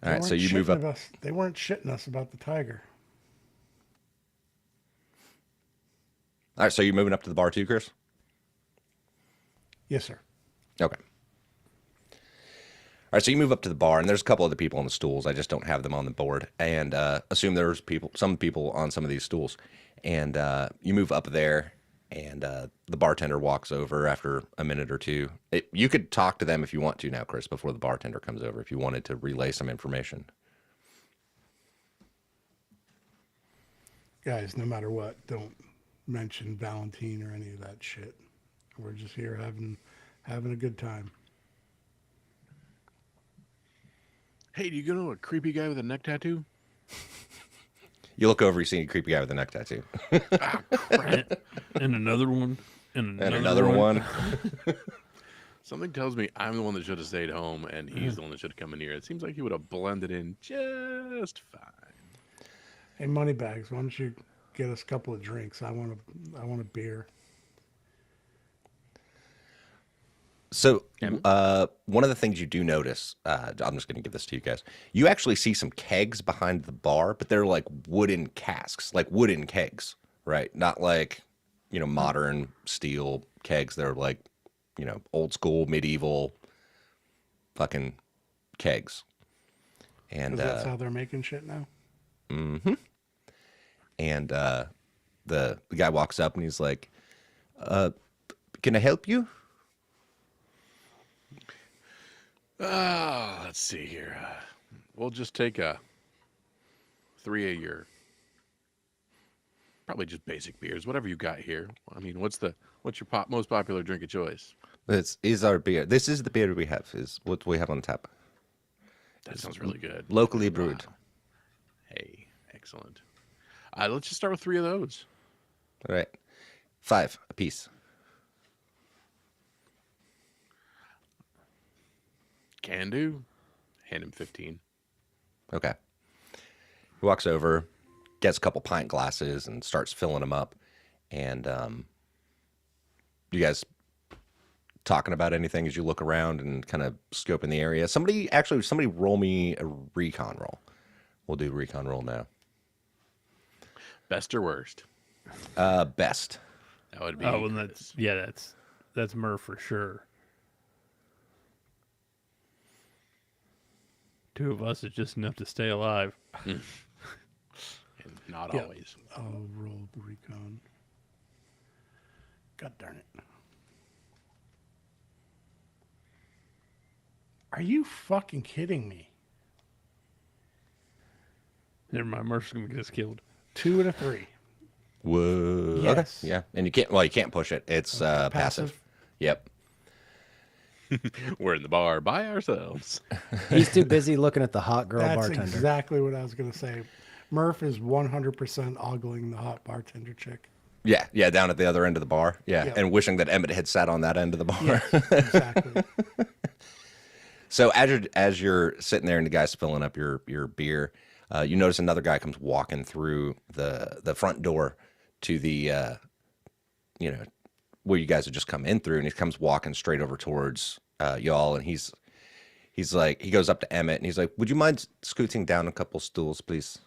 All right, so you move up. They weren't shitting us about the tiger. All right, so you're moving up to the bar too, Chris? Yes, sir. Okay. All right, so you move up to the bar, and there's a couple other people on the stools. I just don't have them on the board, and assume there's some people on some of these stools. And you move up there, and the bartender walks over after a minute or two. You could talk to them if you want to now, Chris, before the bartender comes over, if you wanted to relay some information. Guys, no matter what, don't mention Valentine or any of that shit. We're just here having a good time. Hey, do you know a creepy guy with a neck tattoo? You look over, you see a creepy guy with a neck tattoo. Ah, crap. And another one. And Another one. Something tells me I'm the one that should have stayed home, and he's the one that should have come in here. It seems like he would have blended in just fine. Hey, Moneybags, why don't you get us a couple of drinks? I want a beer. So one of the things you do notice, I'm just going to give this to you guys. You actually see some kegs behind the bar, but they're like wooden casks, like wooden kegs, right? Not like, modern steel kegs. They're like, old school, medieval fucking kegs. And 'Cause that's how they're making shit now. And the guy walks up and he's like, can I help you? Let's see here. We'll just take 3 of your, probably just basic beers, whatever you got here. I mean, what's your most popular drink of choice? This is our beer. This is the beer we have, is what we have on tap. That sounds really good. Locally brewed. Hey, excellent. Let's just start with 3 of those. All right. 5 apiece. Can do. Hand him 15. Okay. He walks over, gets a couple pint glasses, and starts filling them up. And you guys talking about anything as you look around and kind of scoping the area? Somebody roll me a recon roll. We'll do recon roll now. Best or worst? Best. That would be. Oh, and that's Murph for sure. 2 of us is just enough to stay alive. And not Yeah. always. I'll roll the recon. God darn it. Are you fucking kidding me? Never mind, Murph's gonna get us killed. 2 and a 3. Whoa. Yes. Okay. Yeah. And you can't push it. It's passive. Yep. We're in the bar by ourselves. He's too busy looking at the hot girl That's bartender. exactly what I was going to say. Murph is 100% ogling the hot bartender chick. Yeah. Yeah. Down at the other end of the bar. Yeah. Yep. And wishing that Emmett had sat on that end of the bar. Yeah, exactly. So as you're sitting there and the guy's filling up your beer, you notice another guy comes walking through the front door to the where you guys have just come in through, and he comes walking straight over towards y'all, and he's like, he goes up to Emmett and he's like, would you mind scooting down a couple stools, please?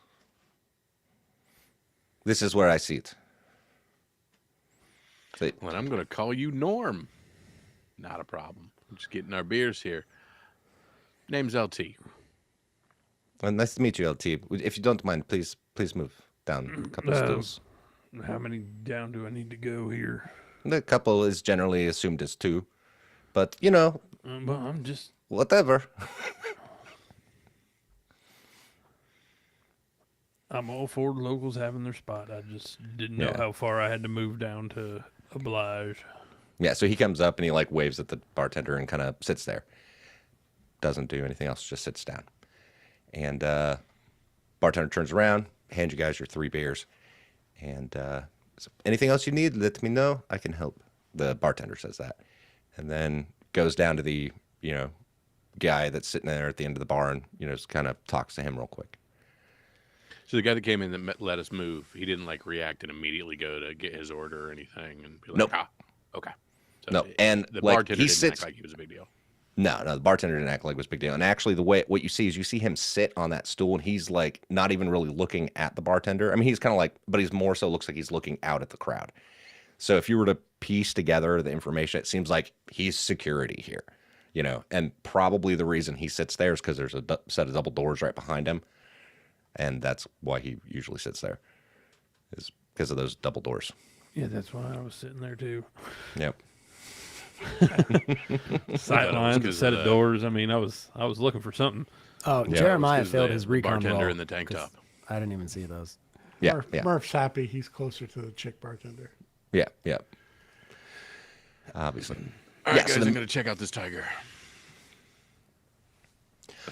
This is where I sit. So, Well, I'm going to call you Norm. Not a problem. We're just getting our beers here. Name's LT. well, nice to meet you, LT. If you don't mind, please move down a couple stools. How many down do I need to go here? The couple is generally assumed as 2, but Well, I'm just. whatever. I'm all for the locals having their spot. I just didn't know Yeah. how far I had to move down to oblige. Yeah, so he comes up and he like waves at the bartender and kind of sits there. Doesn't do anything else, just sits down. And bartender turns around, hands you guys your 3 beers. And so anything else you need, let me know. I can help. The bartender says that. And then goes down to the, guy that's sitting there at the end of the bar and, just kind of talks to him real quick. So the guy that came in that let us move, he didn't like react and immediately go to get his order or anything and be like, Nope. Okay. So No, and the like bartender he didn't sits. act like he was a big deal. No, the bartender didn't act like it was a big deal. And actually, the way what you see is you see him sit on that stool, and he's like not even really looking at the bartender. I mean, he's kind of like, but he's more so looks like he's looking out at the crowd. So if you were to piece together the information, it seems like he's security here, and probably the reason he sits there is because there's a set of double doors right behind him, and that's why he usually sits there, is because of those double doors. Yeah, that's why I was sitting there too. Yep. Sight lines, a 'cause set of of the- doors. I mean, I was looking for something. Oh, Yeah. Jeremiah 'Cause failed the- his the recon bartender roll in the tank 'cause top. I didn't even see those. Yeah. Yeah. Murph's happy. He's closer to the chick bartender. Yeah. Yeah. Obviously. All right, Yeah, so guys, the- I'm going to check out this tiger.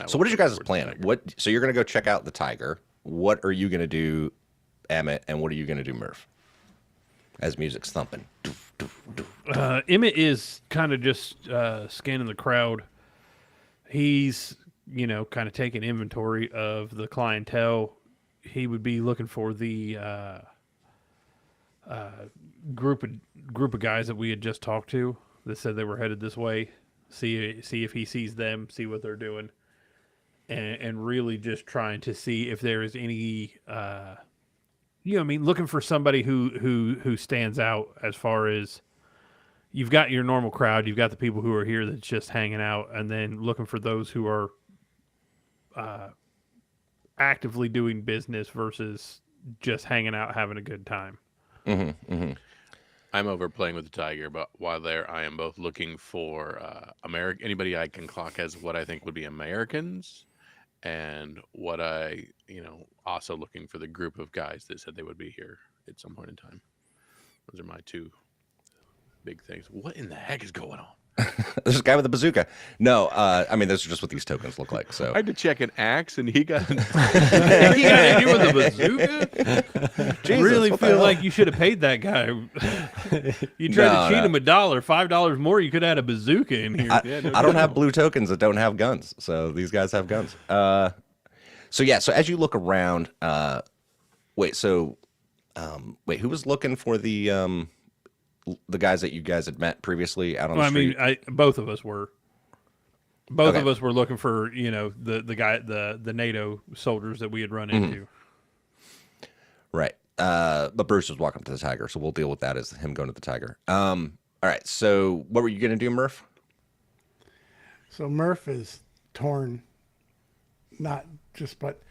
So what is your guys' plan? So you're going to go check out the tiger. What are you going to do, Emmett, and what are you going to do, Murph? As music's thumping. Emmett is kind of just scanning the crowd. He's, kind of taking inventory of the clientele. He would be looking for the group of guys that we had just talked to that said they were headed this way. See if he sees them, see what they're doing, and really just trying to see if there is any. Looking for somebody who stands out as far as you've got your normal crowd, you've got the people who are here that's just hanging out, and then looking for those who are actively doing business versus just hanging out, having a good time. I'm over playing with the tiger, but while there, I am both looking for anybody I can clock as what I think would be Americans, and what I, also looking for the group of guys that said they would be here at some point in time. Those are my two big things. What in the heck is going on? There's a guy with a bazooka. No, I mean, those are just what these tokens look like. So I had to check an axe, and he got. You got you with a bazooka? Jesus, Really what the feel hell? like you should have paid that guy. You tried No, to cheat no. him $1, $5 more. You could have had a bazooka in here. I don't have blue tokens that don't have guns. So these guys have guns. So as you look around, wait, who was looking for the guys that you guys had met previously out on the street? Both of us were. Both Okay. of us were looking for the guy the NATO soldiers that we had run into. Right. But Bruce was walking up to the tiger, so we'll deal with that as him going to the tiger. All right. So what were you going to do, Murph? So Murph is torn, not just, but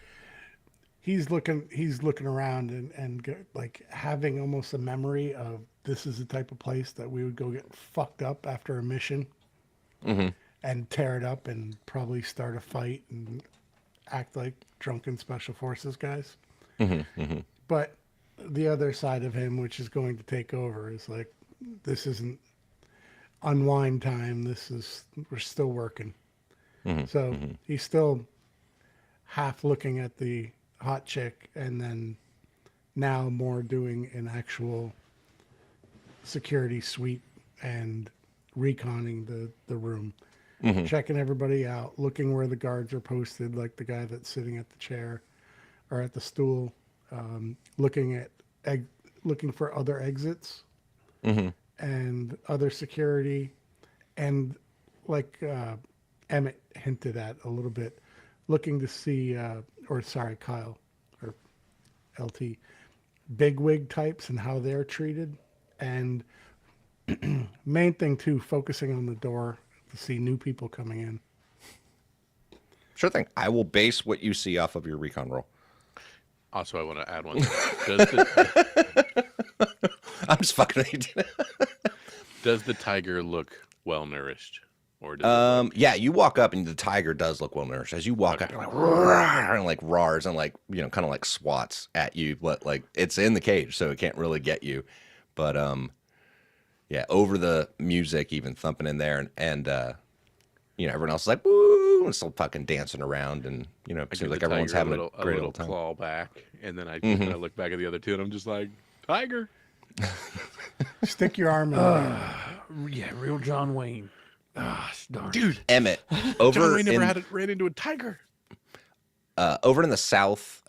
he's looking around and like having almost a memory of this is the type of place that we would go get fucked up after a mission and tear it up and probably start a fight and act like drunken special forces guys. But the other side of him, which is going to take over, is like, this isn't unwind time. We're still working. So he's still half looking at the hot chick and then now more doing an actual security sweep and reconning the room, checking everybody out, looking where the guards are posted, like the guy that's sitting at the chair or at the stool, looking for other exits and other security, and like Emmett hinted at a little bit, looking to see, Kyle or LT, bigwig types and how they're treated, and main thing too, focusing on the door to see new people coming in. Sure thing. I will base what you see off of your recon roll. Also, I want to add one thing. I'm just fucking with you. Does the tiger look well nourished, or does Yeah, you walk up and the tiger does look well nourished. As you walk up, you're like, "Roar," and like roars and like, kind of like swats at you, but like it's in the cage, so it can't really get you. But yeah, over the music, even thumping in there, and everyone else is like, woo, and still fucking dancing around, and it I seems give like the everyone's tiger having a great little old time. claw back, and then I look back at the other two, and I'm just like, tiger. Stick your arm in there. Yeah, real John Wayne. Ah, darn. Dude, Emmett, over John Wayne in, never ran into a tiger. Over in the south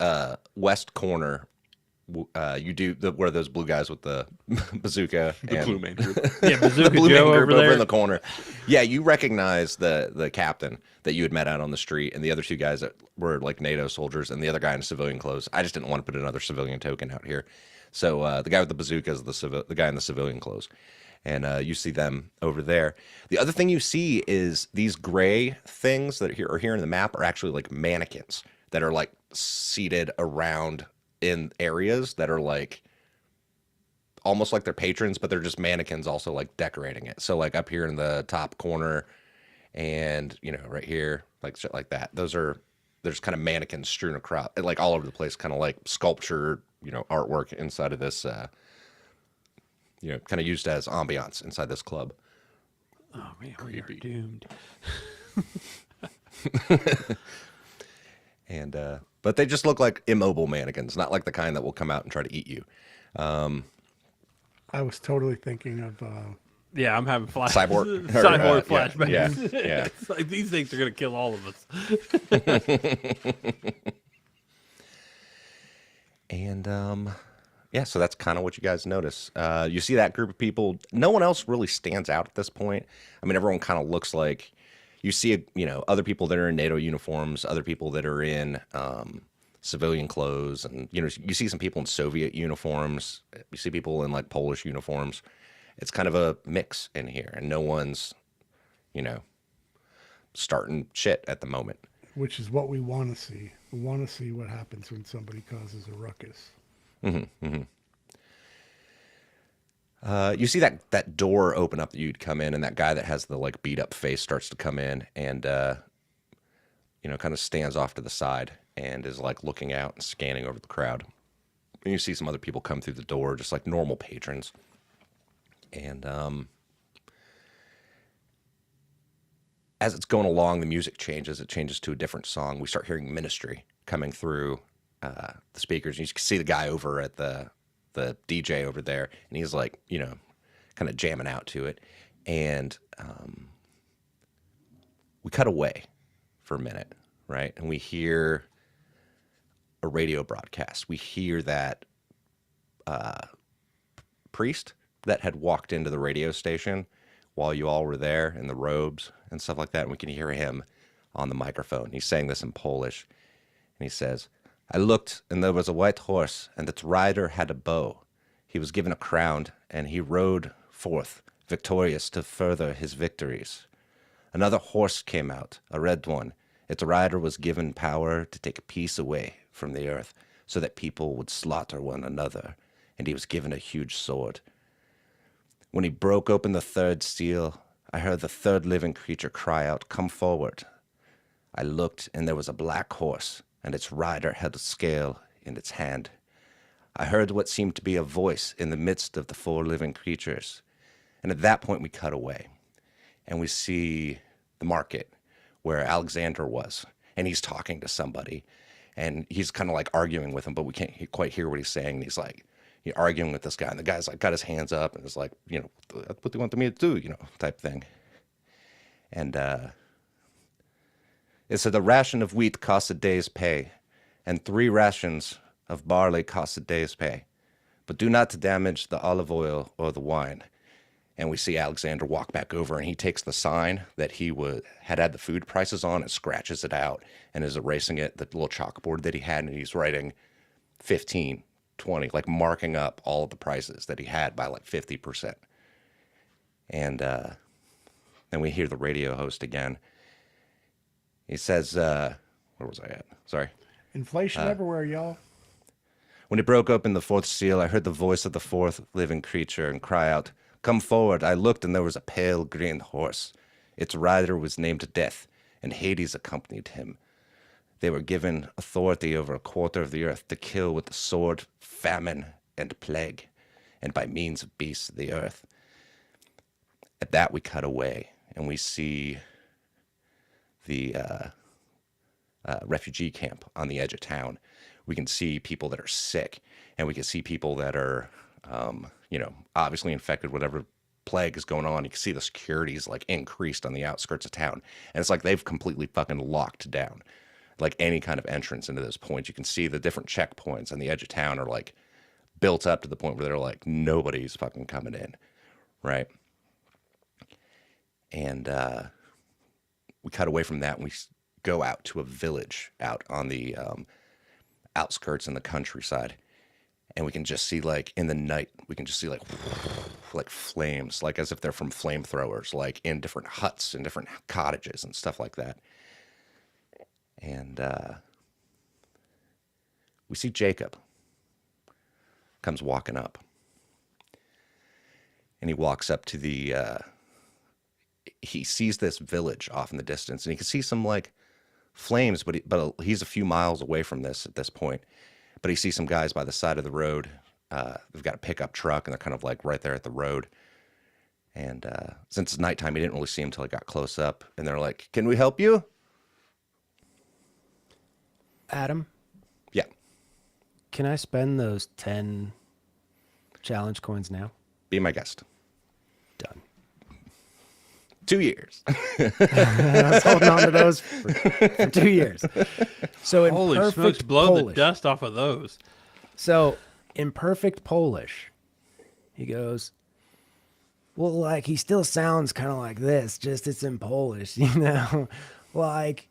west corner, you do where those blue guys with the bazooka, The and Blue Man Group. Yeah, the Bazooka blue Joe man group over there. in the corner. Yeah, you recognize the captain that you had met out on the street, and the other two guys that were like NATO soldiers, and the other guy in civilian clothes. I just didn't want to put another civilian token out here, so the guy with the bazooka is the guy in the civilian clothes, and you see them over there. The other thing you see is these gray things that are here in the map are actually like mannequins that are like seated around in areas that are like almost like they're patrons, but they're just mannequins also like decorating it. So like up here in the top corner and right here, like shit like that. There's kind of mannequins strewn across like all over the place, kind of like sculpture, artwork inside of this kind of used as ambiance inside this club. Oh man, we are doomed. And but they just look like immobile mannequins, not like the kind that will come out and try to eat you. I was totally thinking of Yeah, I'm having Cyborg. cyborg Yeah, flashbacks. yeah. It's like these things are gonna kill all of us. And yeah, so that's kind of what you guys notice. You see that group of people. No one else really stands out at this point. I mean, everyone kind of looks like you see, other people that are in NATO uniforms, other people that are in civilian clothes, and you see some people in Soviet uniforms. You see people in like Polish uniforms. It's kind of a mix in here, and no one's, starting shit at the moment. which is what we want to see. We want to see what happens when somebody causes a ruckus. You see that door open up that you'd come in, and that guy that has the like beat up face starts to come in, and kind of stands off to the side and is like looking out and scanning over the crowd. And you see some other people come through the door, just like normal patrons. And as it's going along, the music changes. It changes to a different song. We start hearing Ministry coming through the speakers. And you can see the guy over at the DJ over there, and he's like, kind of jamming out to it. And we cut away for a minute, right? And we hear a radio broadcast. We hear that priest that had walked into the radio station while you all were there in the robes and stuff like that. And we can hear him on the microphone. He's saying this in Polish. And he says, "I looked, and there was a white horse, and its rider had a bow. He was given a crown, and he rode forth victorious to further his victories. Another horse came out, a red one. Its rider was given power to take peace away from the earth, so that people would slaughter one another, and he was given a huge sword. When he broke open the third seal, I heard the third living creature cry out, 'Come forward.' I looked, and there was a black horse, and its rider held a scale in its hand. I heard what seemed to be a voice in the midst of the four living creatures. And at that point, we cut away, and we see the market where Alexander was, and he's talking to somebody, and he's kind of like arguing with him, but we can't quite hear what he's saying. And he's like, arguing with this guy, and the guy's like got his hands up and is like, what do you want me to do, type thing. And it said, "A ration of wheat costs a day's pay, and 3 rations of barley costs a day's pay. But do not damage the olive oil or the wine." And we see Alexander walk back over, and he takes the sign that he had the food prices on and scratches it out and is erasing it, the little chalkboard that he had, and he's writing 15, 20, like marking up all of the prices that he had by like 50%. And then we hear the radio host again. He says, where was I at? Sorry. Inflation everywhere, y'all. "When he broke open the 4th seal, I heard the voice of the 4th living creature and cry out, 'Come forward.' I looked, and there was a pale green horse. Its rider was named Death, and Hades accompanied him. They were given authority over a quarter of the earth to kill with the sword, famine, and plague, and by means of beasts of the earth." At that, we cut away, and we see the refugee camp on the edge of town. We can see people that are sick, and we can see people that are, obviously infected, whatever plague is going on. You can see the security's like increased on the outskirts of town, and it's like they've completely fucking locked down. like any kind of entrance into those points. You can see the different checkpoints on the edge of town are like built up to the point where they're like, nobody's fucking coming in, right? And we cut away from that and we go out to a village out on the outskirts in the countryside. And we can just see, like, in the night, we can just see, like flames, like as if they're from flamethrowers, like in different huts and different cottages and stuff like that. And we see Jacob comes walking up. And he walks up to the, he sees this village off in the distance. And he can see some, like, flames, but he's a few miles away from this at this point. But he sees some guys by the side of the road. They've got a pickup truck, and they're kind of like right there at the road. And since it's nighttime, he didn't really see him until he got close up. And they're like, "Can we help you?" Adam, Yeah. can I spend those 10 challenge coins now? Be my guest. Done. 2 years. I was holding on to those for 2 years. So in Holy perfect smokes, blow Polish, the dust off of those. So in perfect Polish, he goes, well, like, he still sounds kind of like this, just it's in Polish, you know? Like,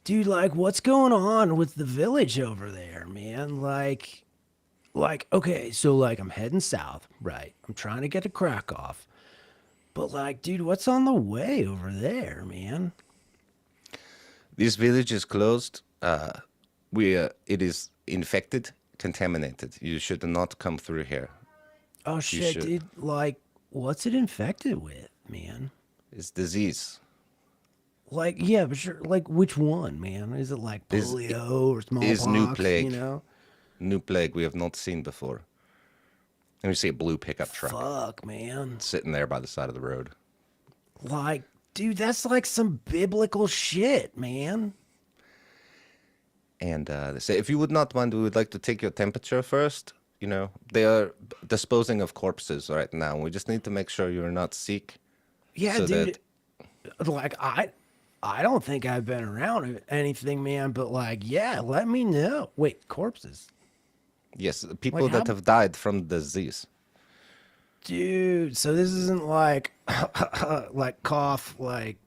dude, like, what's going on with the village over there, man? Like, okay, so, like, I'm heading south, right? I'm trying to get to Krakow. But, like, dude, what's on the way over there, man? This village is closed. It is infected, contaminated. You should not come through here. Oh, shit, should. dude. Like, what's it infected with, man? It's disease. Like, yeah, but sure. Like, which one, man? Is it like Is- polio or smallpox? is new plague. You know? New plague we have not seen before. And we see a blue pickup truck Fuck, man. sitting there by the side of the road. Like, dude, that's like some biblical shit, man. And they say, if you would not mind, we would like to take your temperature first. You know, they are disposing of corpses right now. We just need to make sure you're not sick. Yeah, So dude. Like, I don't think I've been around anything, man. But like, yeah, let me know. Wait, corpses, Yes, people Like, that how- have died from disease. dude. So this isn't like, like cough, like.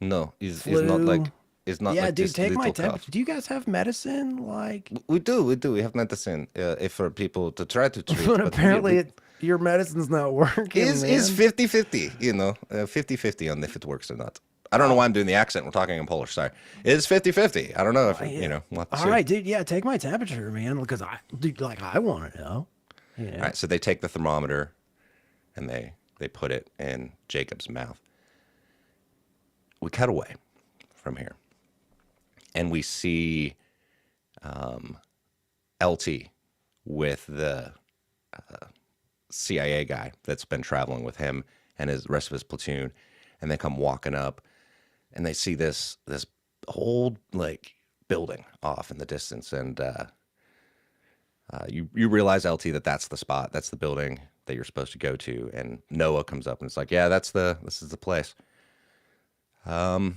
No, is Flu. not like Yeah, like dude, this take my little temperature. cough. Do you guys have medicine? Like, We do. We have medicine if for people to try to treat. but but apparently your medicine's not working. is man. 50-50, you know, 50-50 on if it works or not. I don't know why I'm doing the accent. We're talking in Polish. Sorry. It is 50-50. I don't know if, you know. We'll have to All see. right, dude. Yeah, take my temperature, man, because I want to know. Yeah. All right, so they take the thermometer and they put it in Jacob's mouth. We cut away from here, and we see LT with the CIA guy that's been traveling with him and the rest of his platoon, and they come walking up, and they see this old, like, building off in the distance, and you realize, LT, that's the spot, that's the building that you're supposed to go to. And Noah comes up and it's like, yeah, this is the place. And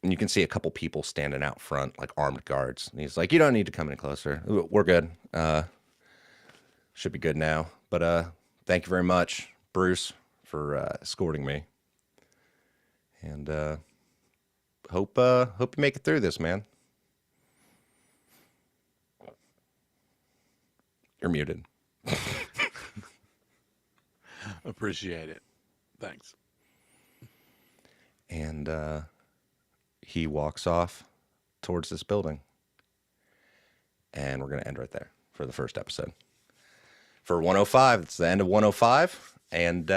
you can see a couple people standing out front, like armed guards. And he's like, you don't need to come any closer. We're good. Should be good now. But thank you very much, Bruce, for escorting me. And hope you make it through this, man. You're muted. Appreciate it. Thanks. And he walks off towards this building. And we're going to end right there for the first episode. For 105, it's the end of 105. And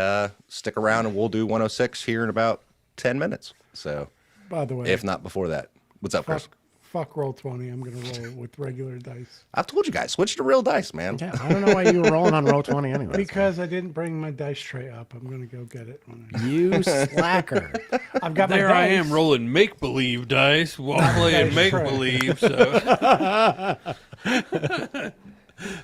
stick around and we'll do 106 here in about 10 minutes. So, By the way, if not before that. What's up, Chris? fuck roll 20. I'm gonna roll with regular dice I've told you guys, switch to real dice, man. Yeah, I don't know why you were rolling on roll 20 anyway. because I didn't bring my dice tray up. I'm gonna go get it when I. You slacker. I've got There my I dice. am rolling make believe dice while playing make believe. So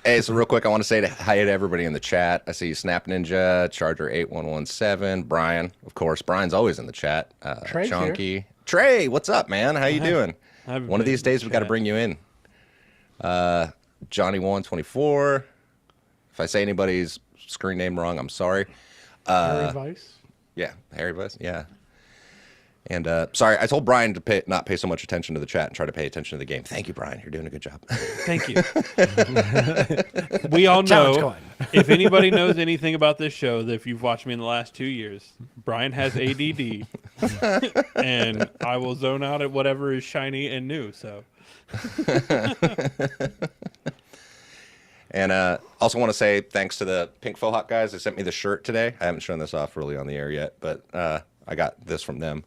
Hey, so real quick, I want to say hi to everybody in the chat. I see you, Snap Ninja, Charger8117, Brian, of course. Brian's always in the chat. Trey's Chonky. Trey, what's up, man? How you doing? One of these days we got to bring you in. Johnny124. If I say anybody's screen name wrong, I'm sorry. Harry Vice. Yeah, Harry Vice. Yeah. And sorry, I told Brian to not pay so much attention to the chat and try to pay attention to the game. Thank you, Brian. You're doing a good job. Thank you. We all know, if anybody knows anything about this show, that if you've watched me in the last 2 years, Brian has ADD, and I will zone out at whatever is shiny and new. So, and also want to say thanks to the Pink Faux Hawk guys. They sent me the shirt today. I haven't shown this off really on the air yet, but I got this from them.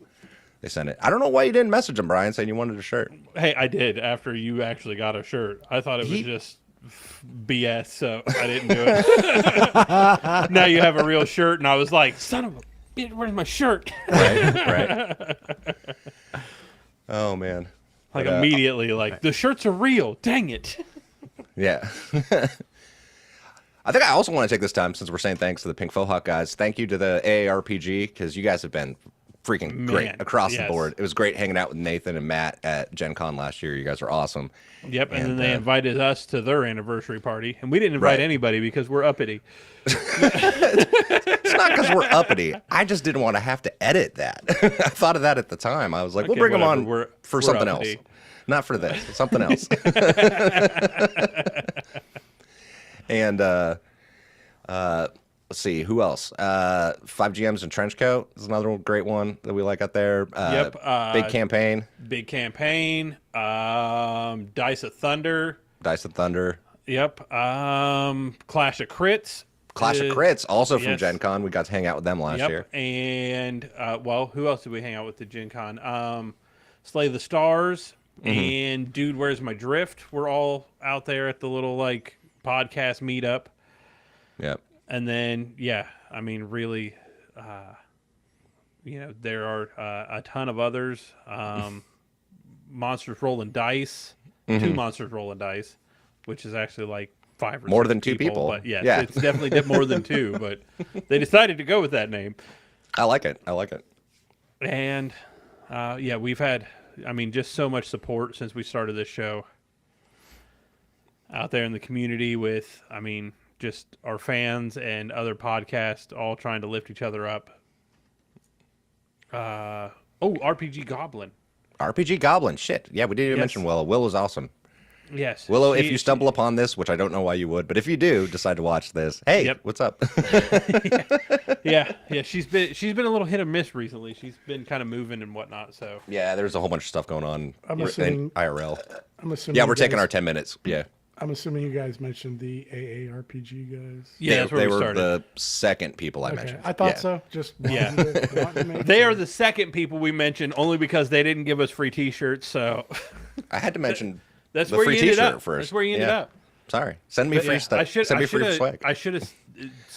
They sent it. I don't know why you didn't message them, Brian, saying you wanted a shirt. hey, I did after you actually got a shirt. I thought it was just BS, so I didn't do it. Now you have a real shirt, and I was like, son of a bitch, where's my shirt? Right. Oh, man. Like But, immediately, like, the shirts are real. Dang it. Yeah. I think I also want to take this time, since we're saying thanks to the Pink Faux Hawk guys, thank you to the AARPG, because you guys have been freaking great across the board. It was great hanging out with Nathan and Matt at Gen Con last year. You guys are awesome. Yep, and then they invited us to their anniversary party, and we didn't invite anybody because we're uppity. It's not because we're uppity. I just didn't want to have to edit that. I thought of that at the time. I was like, we'll bring them on for something else. Not for this, something else. And let's see, who else? 5GMs and Trenchcoat is another great one that we like out there. Big Campaign. Big Campaign. Dice of Thunder. Yep. Clash of Crits. Clash of Crits, also from Gen Con. We got to hang out with them last year. And, well, who else did we hang out with at Gen Con? Slay the Stars and Dude, Where's My Drift? We're all out there at the little, like, podcast meetup. Yep. And then, I mean, really, there are a ton of others. Monsters Rolling Dice, 2 Monsters Rolling Dice, which is actually like 5 or more 6 than 2 people. But it's definitely more than 2. But they decided to go with that name. I like it. And we've had, I mean, just so much support since we started this show out there in the community with, I mean, just our fans and other podcasts all trying to lift each other up. RPG Goblin. RPG Goblin, shit. Yeah, we didn't even mention Willow. Willow's awesome. Yes. Willow, if you stumble upon this, which I don't know why you would, but if you do decide to watch this, hey, what's up? yeah. She's been a little hit or miss recently. She's been kind of moving and whatnot. So yeah, there's a whole bunch of stuff going on in IRL. I'm assuming. Yeah, we're taking our 10 minutes. Yeah. I'm assuming you guys mentioned the AARPG guys. Yeah, that's where they we were started. The second people I mentioned. I thought so. Just they are the second people we mentioned only because they didn't give us free T-shirts. So I had to mention that's the where free you ended T-shirt up. first. That's where you ended up. Sorry, send me free stuff. Send me free swag. I should have.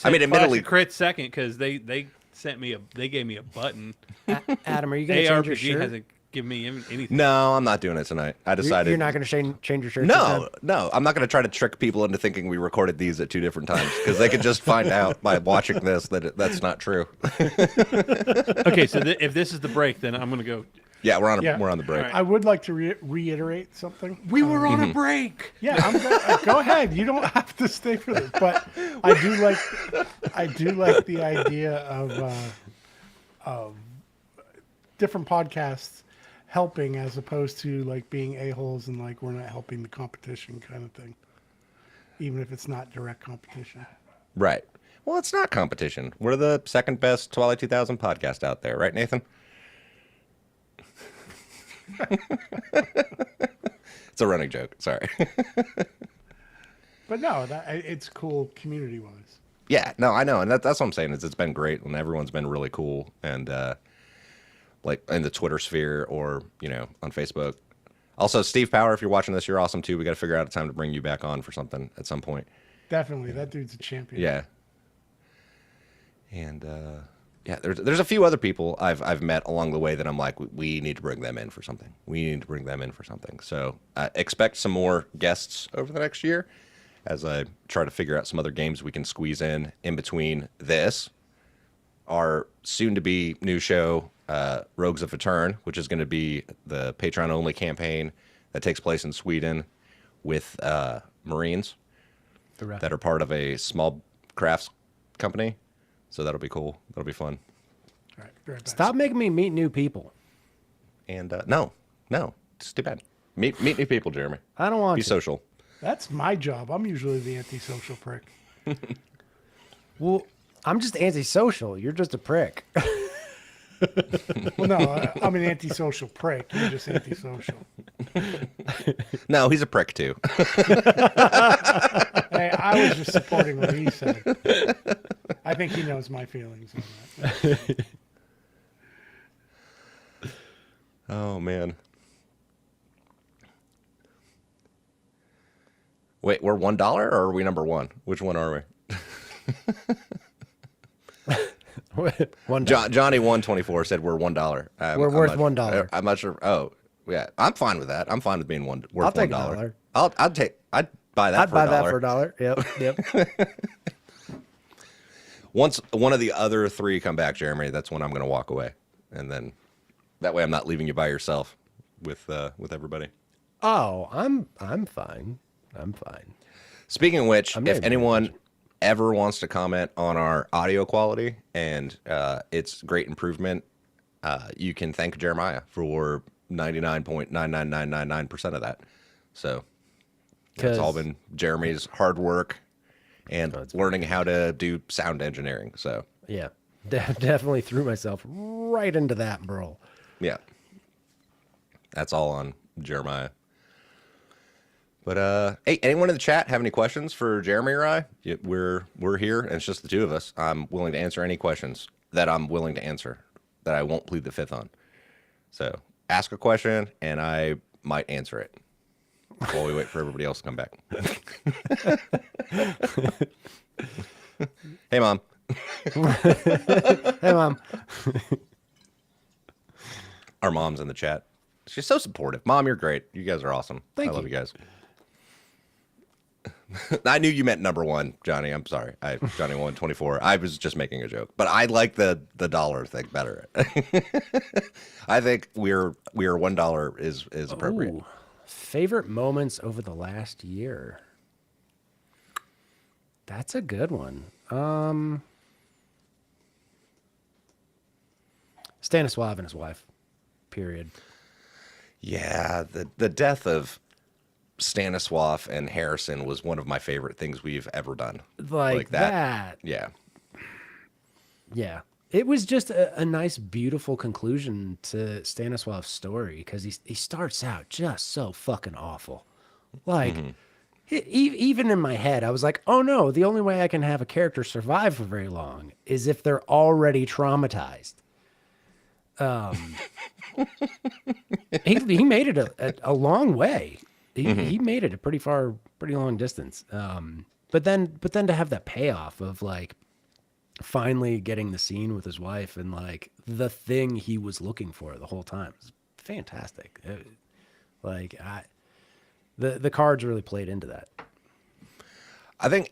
I mean, admittedly, Crit second because they sent me they gave me a button. Adam, are you going to change your ARPG shirt? hasn't given me anything. No, I'm not doing it tonight. I decided you're not going to change your shirt. No, I'm not going to try to trick people into thinking we recorded these at 2 different times because they could just find out by watching this that that's not true. Okay, so if this is the break, then I'm going to go. Yeah, we're on the break. Right. I would like to reiterate something. We were on a break. Yeah, go ahead. You don't have to stay for this, but I do like the idea of different podcasts helping as opposed to like being a-holes and like we're not helping the competition kind of thing, even if it's not direct competition. Right. Well, it's not competition. We're the second best Twilight 2000 podcast out there, right, Nathan? It's a running joke. Sorry. But no, it's cool community-wise. Yeah, no, I know, and that's what I'm saying is it's been great, and everyone's been really cool, and like in the Twitter sphere or on Facebook. Also, Steve Power, if you're watching this, you're awesome too. We got to figure out a time to bring you back on for something at some point. Definitely, that dude's a champion. Yeah. And there's a few other people I've met along the way that I'm like, we need to bring them in for something. So expect some more guests over the next year as I try to figure out some other games we can squeeze in between this, our soon-to-be new show, Rogues of Return, which is going to be the Patreon only campaign that takes place in Sweden with Marines that are part of a small crafts company. So that'll be cool. That'll be fun. All right, be right back. Stop making me meet new people. And no, it's too bad. Meet new people, Jeremy. I don't want Be to. social. That's my job. I'm usually the antisocial prick. Well, I'm just antisocial. You're just a prick. Well, no, I'm an antisocial prick. You're just antisocial. No, he's a prick too. Hey, I was just supporting what he said. I think he knows my feelings on that. Oh man. Wait, we're $1 or are we number one? Which one are we? Johnny 124 said we're $1. We're worth $1. I'm not sure. Oh, yeah. I'm fine with that. I'm fine with being worth I'll take $1. $1. I'd buy that I'd for buy $1. that for $1. Yep. Once one of the other three come back, Jeremy, that's when I'm going to walk away, and then that way I'm not leaving you by yourself with everybody. Oh, I'm fine. I'm fine. Speaking of which, I'm not if even anyone ever wants to comment on our audio quality and its great improvement, you can thank Jeremiah for 99.99999% of that. So it's all been Jeremy's hard work and learning how to do sound engineering. So Yeah, definitely threw myself right into that, bro. yeah, that's all on Jeremiah. But hey, anyone in the chat have any questions for Jeremy or I? We're here, and it's just the two of us. I'm willing to answer any questions that I'm willing to answer that I won't plead the fifth on. So ask a question, and I might answer it while we wait for everybody else to come back. Hey, Mom. Hey, Mom. Our mom's in the chat. She's so supportive. Mom, you're great. You guys are awesome. Thank I love you. you guys. I knew you meant number one, Johnny. I'm sorry. Johnny 124. I was just making a joke, but I like the dollar thing better. I think we're $1 is appropriate. Ooh, favorite moments over the last year. That's a good one. Stanislav and his wife. Period. Yeah, the death of Stanislav and Harrison was one of my favorite things we've ever done. Like that. Yeah. Yeah. It was just a nice, beautiful conclusion to Stanislav's story because he starts out just so fucking awful. Like, even in my head, I was like, oh no, the only way I can have a character survive for very long is if they're already traumatized. He made it a long way. He made it a pretty long distance. But then to have that payoff of like finally getting the scene with his wife and like the thing he was looking for the whole time is fantastic. The cards really played into that. I think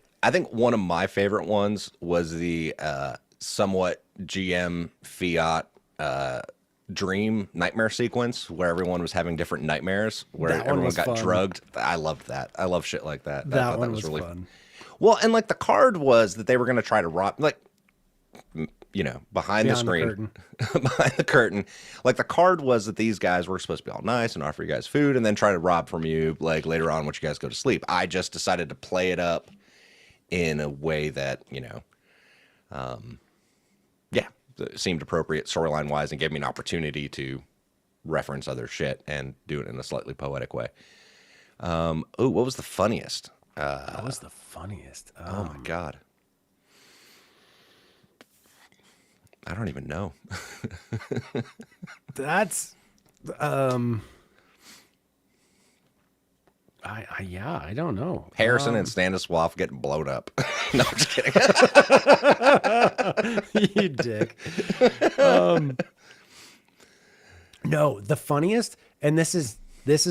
one of my favorite ones was the somewhat GM Fiat dream nightmare sequence where everyone was having different nightmares where That one everyone was got fun. drugged. I loved that. I love shit like that. I That thought one was fun. Well, and like the card was that they were going to try to rob, like, you know, behind the Behind the screen, curtain. behind the curtain. Like the card was that these guys were supposed to be all nice and offer you guys food and then try to rob from you like later on once you guys go to sleep. I just decided to play it up in a way that, you know, yeah, seemed appropriate storyline wise and gave me an opportunity to reference other shit and do it in a slightly poetic way. Oh, what was the funniest? That was the funniest. Oh my God. I don't even know. That's I don't know. Harrison and Stanislav getting blown up. No, I'm just kidding. You dick. No, the funniest, and this is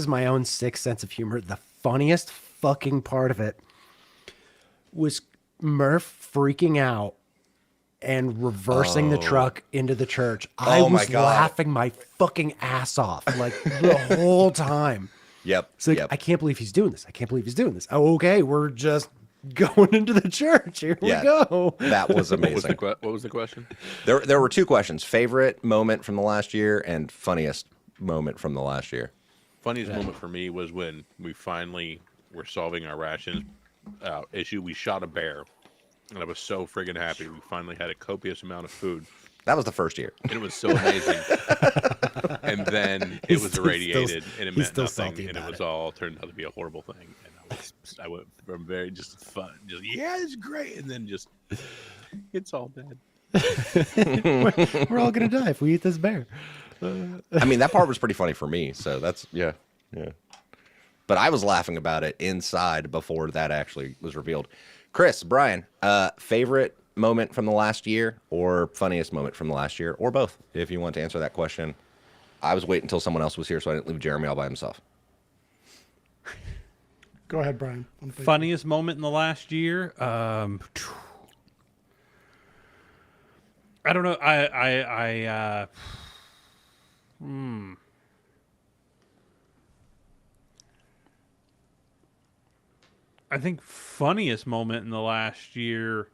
my own sick sense of humor. The funniest fucking part of it was Murph freaking out and reversing the truck into the church. I Oh, my was God. laughing my fucking ass off like the whole time. Yep. It's like, yep. I can't believe he's doing this. I can't believe he's doing this. Oh, okay, we're just going into the church. Here we go. That was amazing. What was the question? There were two questions: favorite moment from the last year and funniest moment from the last year. Funniest moment for me was when we finally were solving our rations issue. We shot a bear, and I was so friggin' happy. We finally had a copious amount of food, That was the first year. and it was so amazing. And then it was irradiated, and it he's meant still nothing, salty and it about was it. all turned out to be a horrible thing. And I went from very just fun, just yeah, it's great, and then just it's all bad. We're all gonna die if we eat this bear. I mean, that part was pretty funny for me. So that's yeah. But I was laughing about it inside before that actually was revealed. Chris, Brian, favorite moment from the last year or funniest moment from the last year, or both, if you want to answer that question. I was waiting until someone else was here, so I didn't leave Jeremy all by himself. Go ahead, Brian. I'm thinking. Funniest moment in the last year. I don't know. I think funniest moment in the last year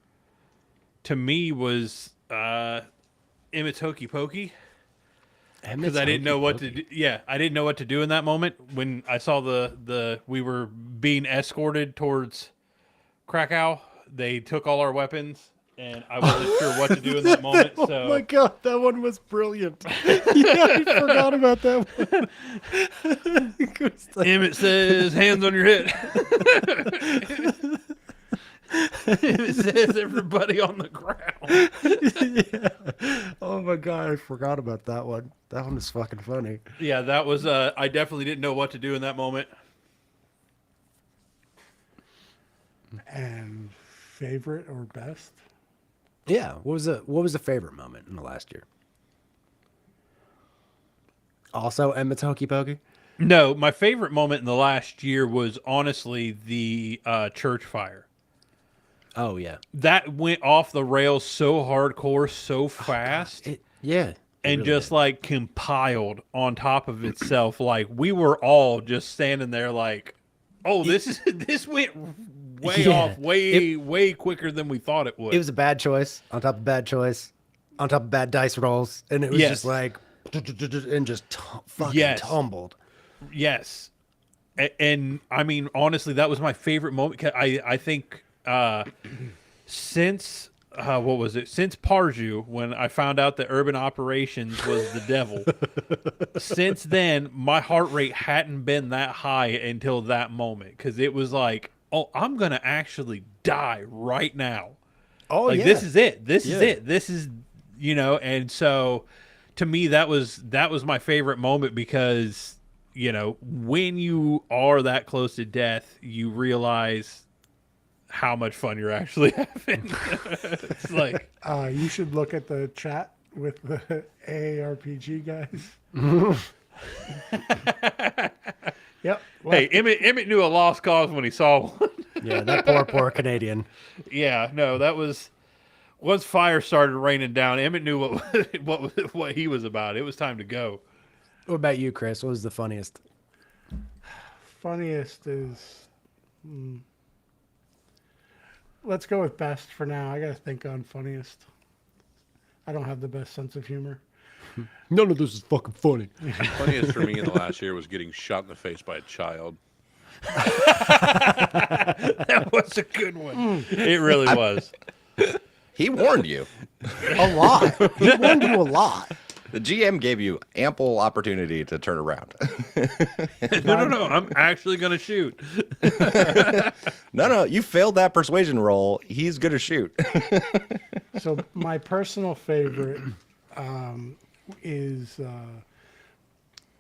to me was Emmett's Hokey Pokey, because I didn't know what to do. Yeah, I didn't know what to do in that moment when I saw the we were being escorted towards Krakow. They took all our weapons, and I wasn't sure what to do in that moment. So Oh my god, that one was brilliant. Yeah, I forgot about that one. It's like, Emmett says, "Hands on your head." Emmett says, "Everybody on the ground." yeah. Oh my god, I forgot about that one. That one was fucking funny. Yeah, that was. I definitely didn't know what to do in that moment. And favorite or best? Yeah, what was the favorite moment in the last year? Also, Emmett's Hokey Pokey. No, my favorite moment in the last year was honestly the church fire. Oh yeah, That went off the rails so hardcore, so fast, it and really just did. like compiled on top of itself. Like we were all just standing there, like, "Oh, this went way Yeah. off, way quicker than we thought it would." It was a bad choice on top of bad choice on top of bad dice rolls, and it was Yes. just like and just fucking Yes. tumbled. Yes, and I mean honestly, that was my favorite moment. 'Cause I think since what was it? Since Parju, when I found out that Urban Operations was the devil, since then my heart rate hadn't been that high until that moment, because it was like, oh, I'm gonna actually die right now. Oh Like yeah, this is it. This is Yeah. it. This is, and so to me that was my favorite moment, because when you are that close to death, you realize how much fun you're actually having. It's like, You should look at the chat with the AARPG guys. Yep. Well, hey, Emmett knew a lost cause when he saw one. yeah. That poor Canadian. Yeah, no, that was once fire started raining down. Emmett knew what he was about. It was time to go. What about you, Chris? What was the funniest? funniest is. Let's go with best for now. I got to think on funniest. I don't have the best sense of humor. None of this is fucking funny. Funniest for me in the last year was getting shot in the face by a child. That was a good one. It really was. He warned you. A lot. He warned you a lot. The GM gave you ample opportunity to turn around. No. I'm actually going to shoot. No, you failed that persuasion roll. He's going to shoot. So my personal favorite is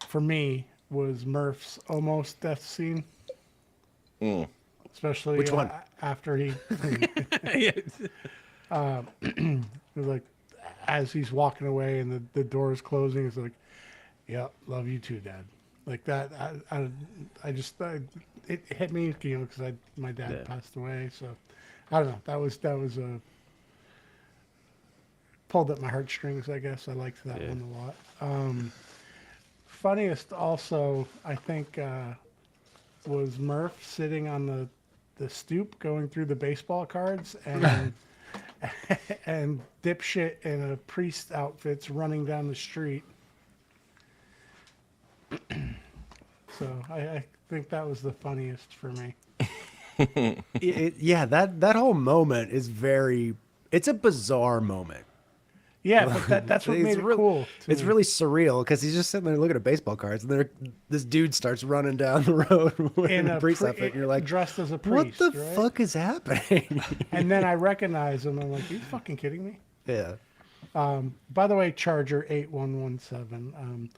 for me was Murph's almost death scene. Especially Which one? After he it was like as he's walking away and the door is closing, it's like, "Yep, love you too, Dad." Like that. It hit me, because my dad passed away. So I don't know. That was pulled at my heartstrings, I guess. I liked that one a lot. Funniest also, I think, was Murph sitting on the stoop going through the baseball cards and and dipshit in a priest outfits running down the street. So I think that was the funniest for me. Yeah, that whole moment is it's a bizarre moment. Yeah, but that's what made it cool. It's really surreal because he's just sitting there looking at baseball cards, and this dude starts running down the road in a priest outfit, and you're like, dressed as a priest. What the right? fuck is happening? And then I recognize him. I'm like, are you fucking kidding me? Yeah. By the way, Charger 8117.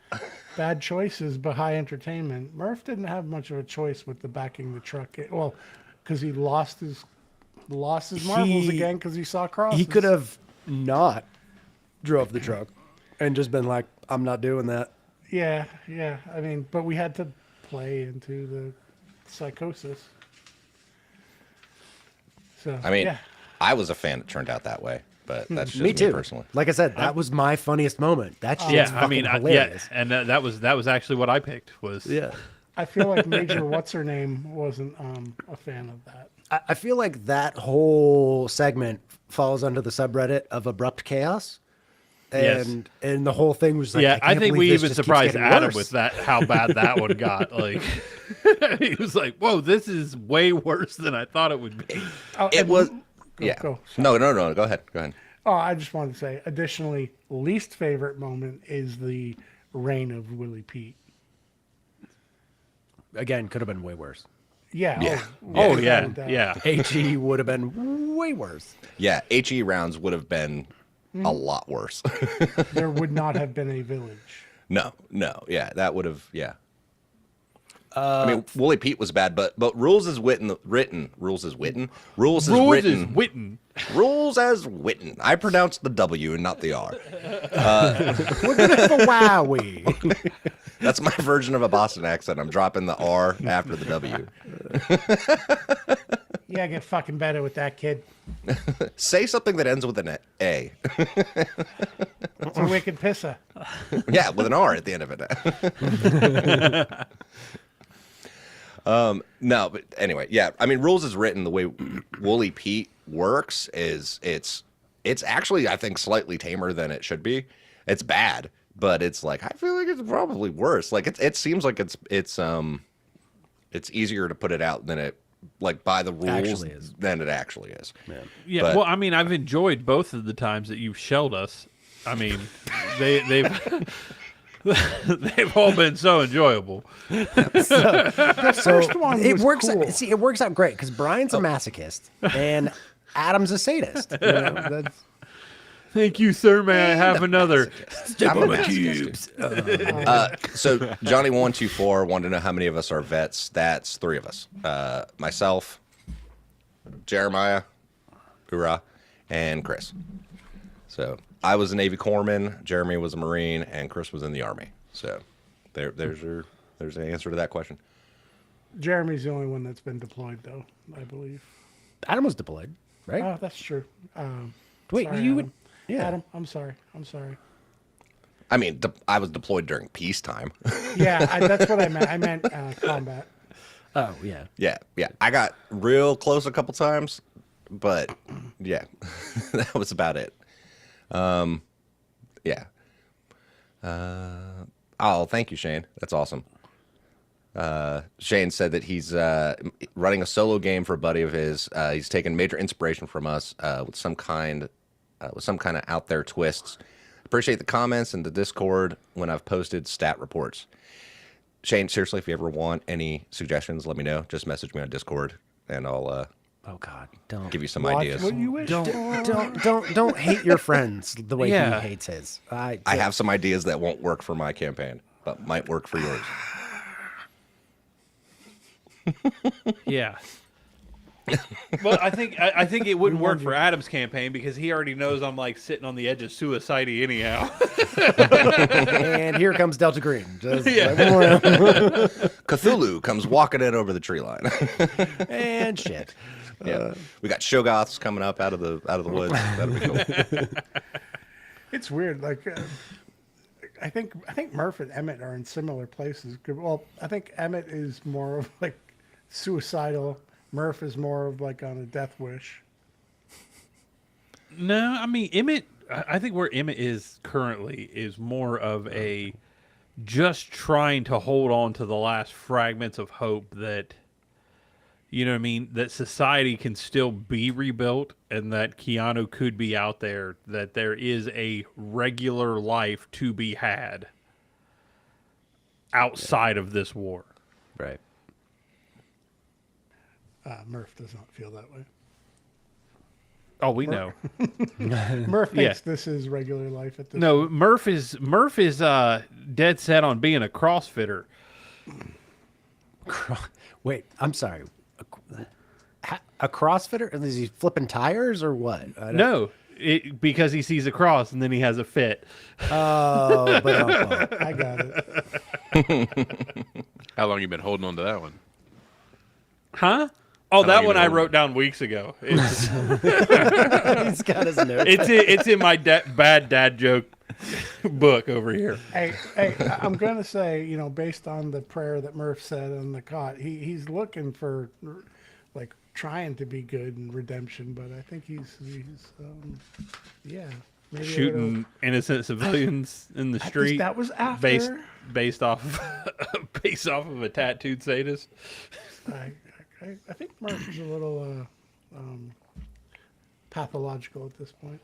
Bad choices, but high entertainment. Murph didn't have much of a choice with the backing the truck. Well, because he lost his marbles again because he saw crosses. He could have not drove the truck and just been like, I'm not doing that. Yeah. I mean, but we had to play into the psychosis. So I mean, yeah. I was a fan. It turned out that way, but that's just Me too. personally. Like I said, that was my funniest moment. That shit's Yeah, fucking I mean, hilarious. and that was actually what I picked. Was I feel like Major What's Her Name wasn't a fan of that. I feel like that whole segment falls under the subreddit of abrupt chaos. And the whole thing was like, I think we even surprised Adam worse. with that, how bad that one got. Like, he was like, "Whoa, this is way worse than I thought it would be." It was. Go. No. Go ahead. Oh, I just wanted to say, additionally, least favorite moment is the reign of Willie Pete. Again, could have been way worse. Yeah. Oh without yeah. doubt. HE would have been way worse. Yeah, HE rounds would have been a lot worse. There would not have been a village. No, yeah, that would have, yeah. I mean, Wooly Pete was bad, but rules as written. Rules as written. Rules as Rules written. is Witten. Rules as written. I pronounced the W and not the R. We're gonna have a wowie. That's my version of a Boston accent. I'm dropping the R after the W. Yeah, get fucking better with that, kid. Say something that ends with an A. It's a wicked pisser. Yeah, with an R at the end of it. No, but anyway, yeah. I mean, rules is written the way Wooly Pete works is it's actually, I think, slightly tamer than it should be. It's bad, but it's like, I feel like it's probably worse. Like it seems like it's easier to put it out than it, like, by the rules Actually is. than it actually is. Yeah. But- Well, I mean, I've enjoyed both of the times that you've shelled us. I mean, they've they've all been so enjoyable. First one It was works. cool. See, it works out great because Brian's a masochist and Adam's a sadist. You know, that's Thank you, sir. May I have another? I'm a masochist. So Johnny124 wanted to know how many of us are vets. That's 3 of us. Myself, Jeremiah, Ura, and Chris. So I was a Navy corpsman, Jeremy was a Marine, and Chris was in the Army. So there's an answer to that question. Jeremy's the only one that's been deployed, though, I believe. Adam was deployed, right? Oh, that's true. Wait, sorry, you Adam. would? Yeah. Adam, I'm sorry. I mean, I was deployed during peacetime. Yeah, that's what I meant. I meant combat. Oh yeah. Yeah. I got real close a couple times, but yeah, that was about it. Yeah. Oh, thank you, Shane. That's awesome. Shane said that he's running a solo game for a buddy of his. He's taken major inspiration from us with some kind of out there twists. Appreciate the comments and the Discord when I've posted stat reports. Shane, seriously, if you ever want any suggestions, let me know. Just message me on Discord, and I'll Oh God, don't give you some Watch ideas. what you wish for. don't hate your friends the way Yeah. he hates his. I have some ideas that won't work for my campaign, but might work for yours. Yeah. Well, I think it wouldn't work for Adam's campaign because he already knows I'm like sitting on the edge of suicide anyhow. And here comes Delta Green. Just Cthulhu comes walking in over the tree line. and shit. Yeah, we got Shoggoths coming up out of the woods. That'll be cool. It's weird. Like, I think Murph and Emmett are in similar places. Well, I think Emmett is more of like suicidal. Murph is more of like on a death wish. No, I mean Emmett. I think where Emmett is currently is more of a just trying to hold on to the last fragments of hope that, you know what I mean, that society can still be rebuilt and that Keanu could be out there, that there is a regular life to be had outside of this war. Right. Murph does not feel that way. Oh, we know. Murph Yeah. thinks this is regular life at this No, point. Murph is dead set on being a CrossFitter. Wait, I'm sorry. A CrossFitter? Is he flipping tires or what? I don't- No, because he sees a cross and then he has a fit. Oh, but I got it. How long you been holding on to that one? Huh? Oh, How that long you one been I holding wrote down weeks ago. It's he's got his notes. it's in my bad dad joke book over here. Hey, I'm gonna say, based on the prayer that Murph said on the cot, he's looking for, like, trying to be good and redemption, but I think he's yeah, maybe Shooting innocent civilians in the I think street that was after. based off of a tattooed sadist. I think Murph is a little pathological at this point.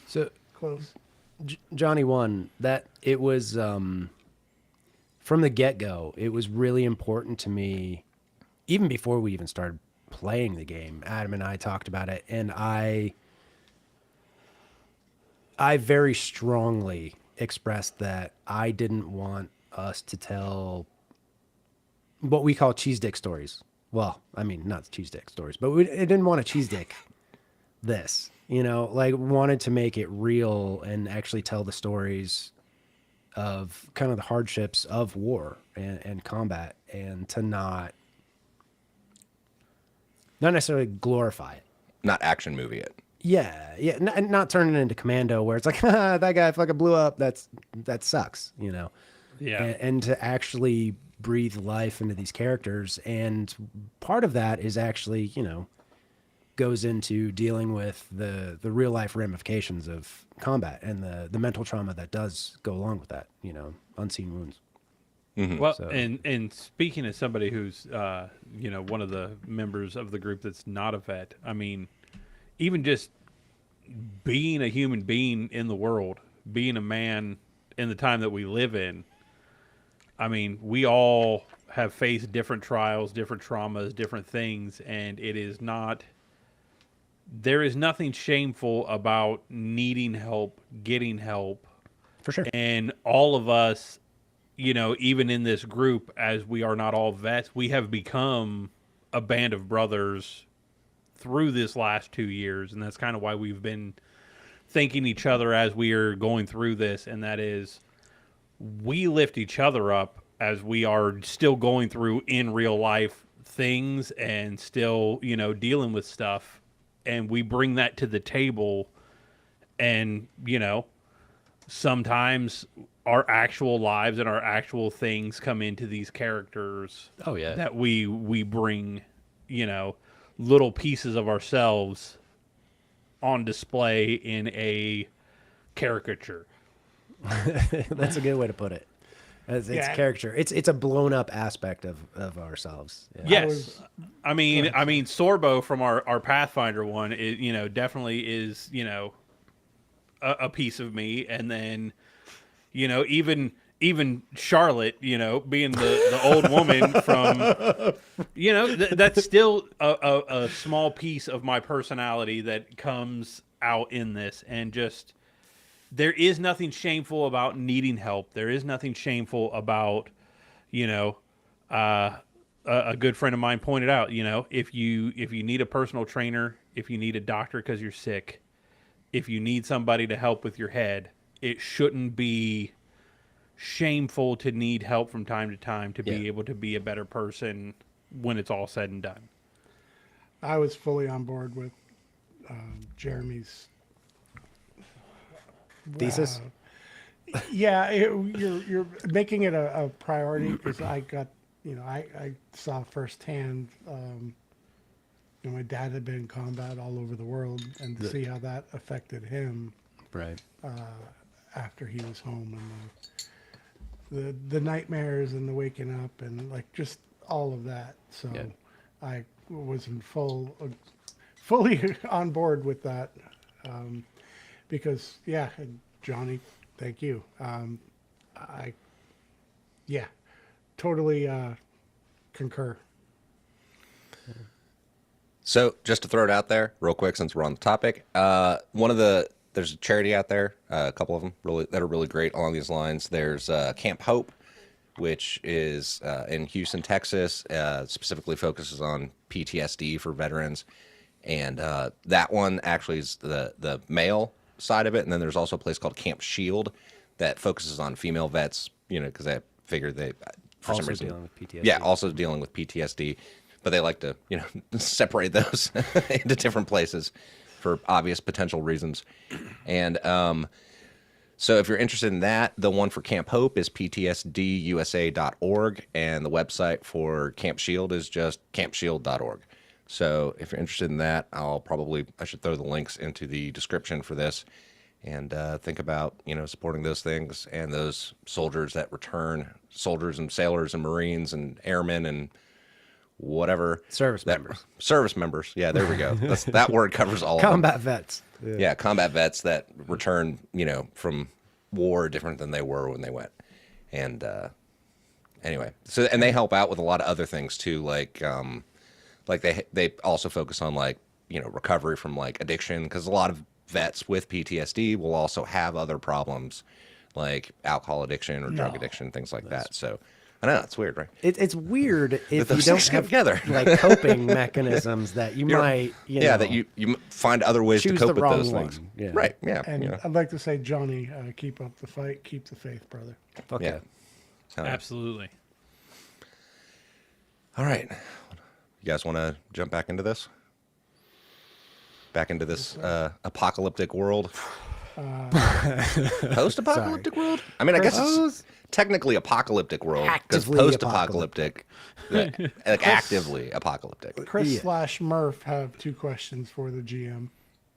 So, Close. Johnny one, that it was from the get-go, it was really important to me, even before we even started playing the game. Adam and I talked about it, and I very strongly expressed that I didn't want us to tell what we call cheese dick stories. Well, I mean, not cheese dick stories, but I didn't want to cheese dick this, like wanted to make it real and actually tell the stories of kind of the hardships of war and combat, and to not necessarily glorify it. Not action movie it. Yeah, not turning it into Commando where it's like, that guy fucking blew up. That sucks, Yeah. and to actually breathe life into these characters. And part of that is actually, goes into dealing with the real life ramifications of combat and the mental trauma that does go along with that, unseen wounds. Well, So- and speaking as somebody who's one of the members of the group that's not a vet, I mean, even just being a human being in the world, being a man in the time that we live in, I mean, we all have faced different trials, different traumas, different things, and there is nothing shameful about needing help, getting help, For sure. and all of us, even in this group, as we are not all vets, we have become a band of brothers through this last 2 years. And that's kind of why we've been thanking each other as we are going through this. And that is, we lift each other up as we are still going through in real life things and still, dealing with stuff. And we bring that to the table. And, sometimes our actual lives and our actual things come into these characters. Oh, yeah. That we bring, little pieces of ourselves on display in a caricature. That's a good way to put it. It's Yeah. character. It's a blown up aspect of ourselves. Yeah. Yes. I mean, Sorbo from our Pathfinder one, definitely is, a piece of me. And then, even Charlotte, being the old woman from, that's still a small piece of my personality that comes out in this. And just, there is nothing shameful about needing help. There is nothing shameful about, a good friend of mine pointed out, if you need a personal trainer, if you need a doctor because you're sick, if you need somebody to help with your head, it shouldn't be shameful to need help from time to time to be able to be a better person when it's all said and done. I was fully on board with Jeremy's thesis? Yeah, you're making it a priority because I got, I saw firsthand, my dad had been in combat all over the world, and to see how that affected him Right. after he was home, and the nightmares and the waking up and like just all of that. So Yeah. I was in fully on board with that, because Johnny, thank you. I totally concur. So just to throw it out there real quick, since we're on the topic, there's a charity out there, a couple of them that are really great along these lines. There's Camp Hope, which is in Houston, Texas, specifically focuses on PTSD for veterans. And that one actually is the male side of it. And then there's also a place called Camp Shield that focuses on female vets, because I figured they, for some Also reason, dealing with PTSD. yeah, also dealing with PTSD. But they like to, separate those into different places for obvious potential reasons. And so if you're interested in that, the one for Camp Hope is ptsdusa.org, and the website for Camp Shield is just campshield.org. So if you're interested in that, I should throw the links into the description for this, and think about, supporting those things and those soldiers that return, soldiers and sailors and Marines and airmen and whatever. Service members. Service members. Yeah, there we go. That word covers all of them. Combat vets. Yeah, combat vets that return, from war different than they were when they went. And anyway, and they help out with a lot of other things too, like they also focus on recovery from addiction, because a lot of vets with PTSD will also have other problems like alcohol addiction or drug addiction, things like that. So I know it's weird, right? It's weird if those you don't things come have together. coping mechanisms that you might, that you find other ways to choose cope the with those wrong things. one. Yeah. Right? Yeah. And I'd like to say, Johnny, keep up the fight, keep the faith, brother. Fuck Yeah. yeah. Absolutely. All right. You guys want to jump back into this? Back into this apocalyptic world? Post-apocalyptic world? I mean, I guess it's technically apocalyptic world, because Actively post-apocalyptic, actively apocalyptic. Chris / Murph have 2 questions for the GM.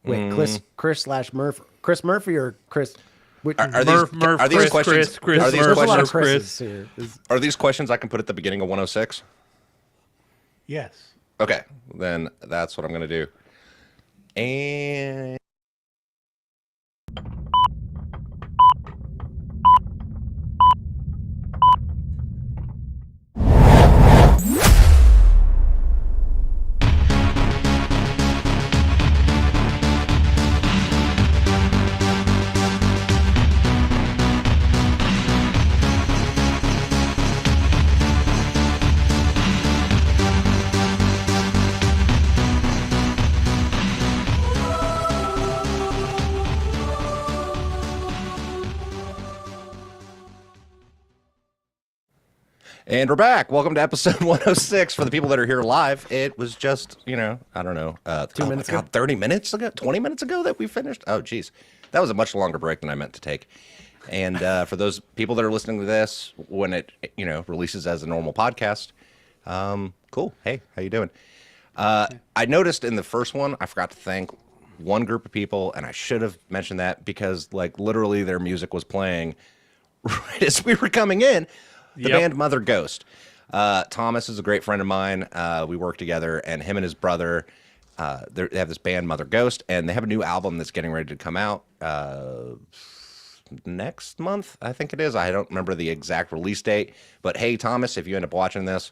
Wait, Chris / Murph. Chris Murphy or Chris? Which, Are Murph, these Chris, questions? Chris, are these Murph, there's a lot of questions? Chris. Chris's here. Are these questions I can put at the beginning of 106? Yes. Okay, then that's what I'm going to do. And And we're back. Welcome to episode 106. For the people that are here live, it was just, I don't know, 2 minutes ago? 30 minutes ago, 20 minutes ago that we finished. Oh, geez. That was a much longer break than I meant to take. And for those people that are listening to this, when it, releases as a normal podcast, cool. Hey, how you doing? I noticed in the first one, I forgot to thank one group of people, and I should have mentioned that because, literally their music was playing right as we were coming in. The band Mother Ghost. Thomas is a great friend of mine. We work together, and him and his brother, they have this band Mother Ghost, and they have a new album that's getting ready to come out next month, I think it is. I don't remember the exact release date, but hey, Thomas, if you end up watching this,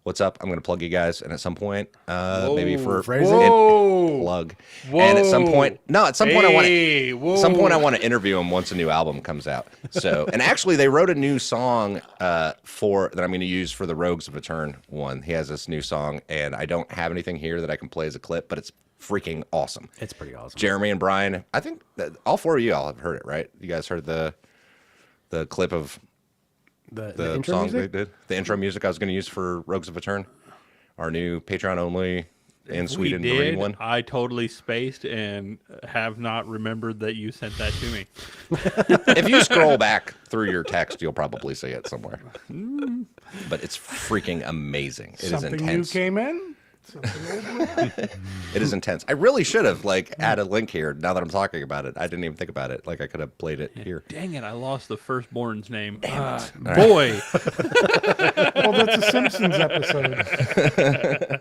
what's up? I'm going to plug you guys, and at some point, maybe for plug. Whoa. And at some point, Hey, I want to interview him once a new album comes out. So, and actually, they wrote a new song that I'm going to use for the Rogues of Return one. He has this new song, and I don't have anything here that I can play as a clip, but it's freaking awesome. It's pretty awesome. Jeremy and Brian, I think that all 4 of you all have heard it, right? You guys heard the clip of The intro song music? they did, the intro music I was going to use for Rogues of Return, our new Patreon only in If Sweden, we the Marine did, one? I totally spaced and have not remembered that you sent that to me. If you scroll back through your text, you'll probably see it somewhere. But it's freaking amazing. It is Something new intense. came in. Something old went out. It is intense. I really should have add a link here. Now that I'm talking about it, I didn't even think about it. Like I could have played it here. Dang it, I lost the firstborn's name. Boy. Well, that's a Simpsons episode.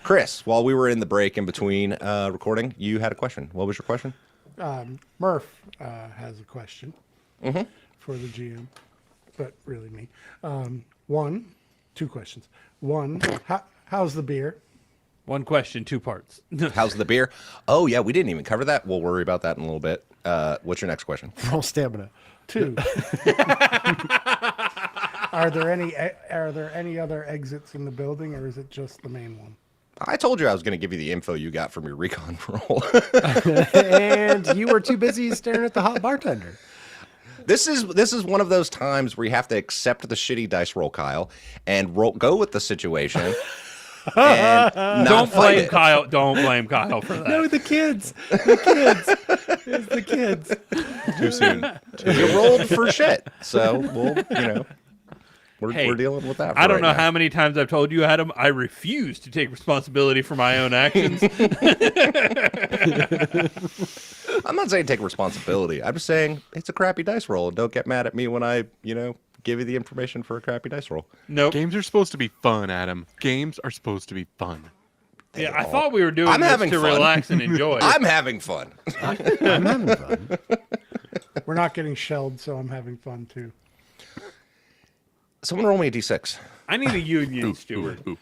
Chris, while we were in the break in between recording, you had a question. What was your question? Murph has a question for the GM, but really me. Two questions. One, how's the beer? One question, two parts. How's the beer? Oh, yeah, we didn't even cover that. We'll worry about that in a little bit. What's your next question? Roll stamina. Two. Are there any other exits in the building, or is it just the main one? I told you I was going to give you the info you got from your recon roll. And you were too busy staring at the hot bartender. This is one of those times where you have to accept the shitty dice roll, Kyle, and go with the situation. And not Don't fight blame it. Kyle. Don't blame Kyle for that. No, the kids. The kids. It's the kids. Too soon. You rolled for shit, so we're dealing with that. I don't right know now. how many times I've told you, Adam, I refuse to take responsibility for my own actions. I'm not saying take responsibility. I'm just saying it's a crappy dice roll, and don't get mad at me when I give you the information for a crappy dice roll. Nope. Games are supposed to be fun, Adam. Games are supposed to be fun. Yeah, I thought we were doing I'm this having to fun. relax and enjoy. I'm having fun. I'm having fun. We're not getting shelled, so I'm having fun too. Someone roll me a d6. I need a union steward. Ooh.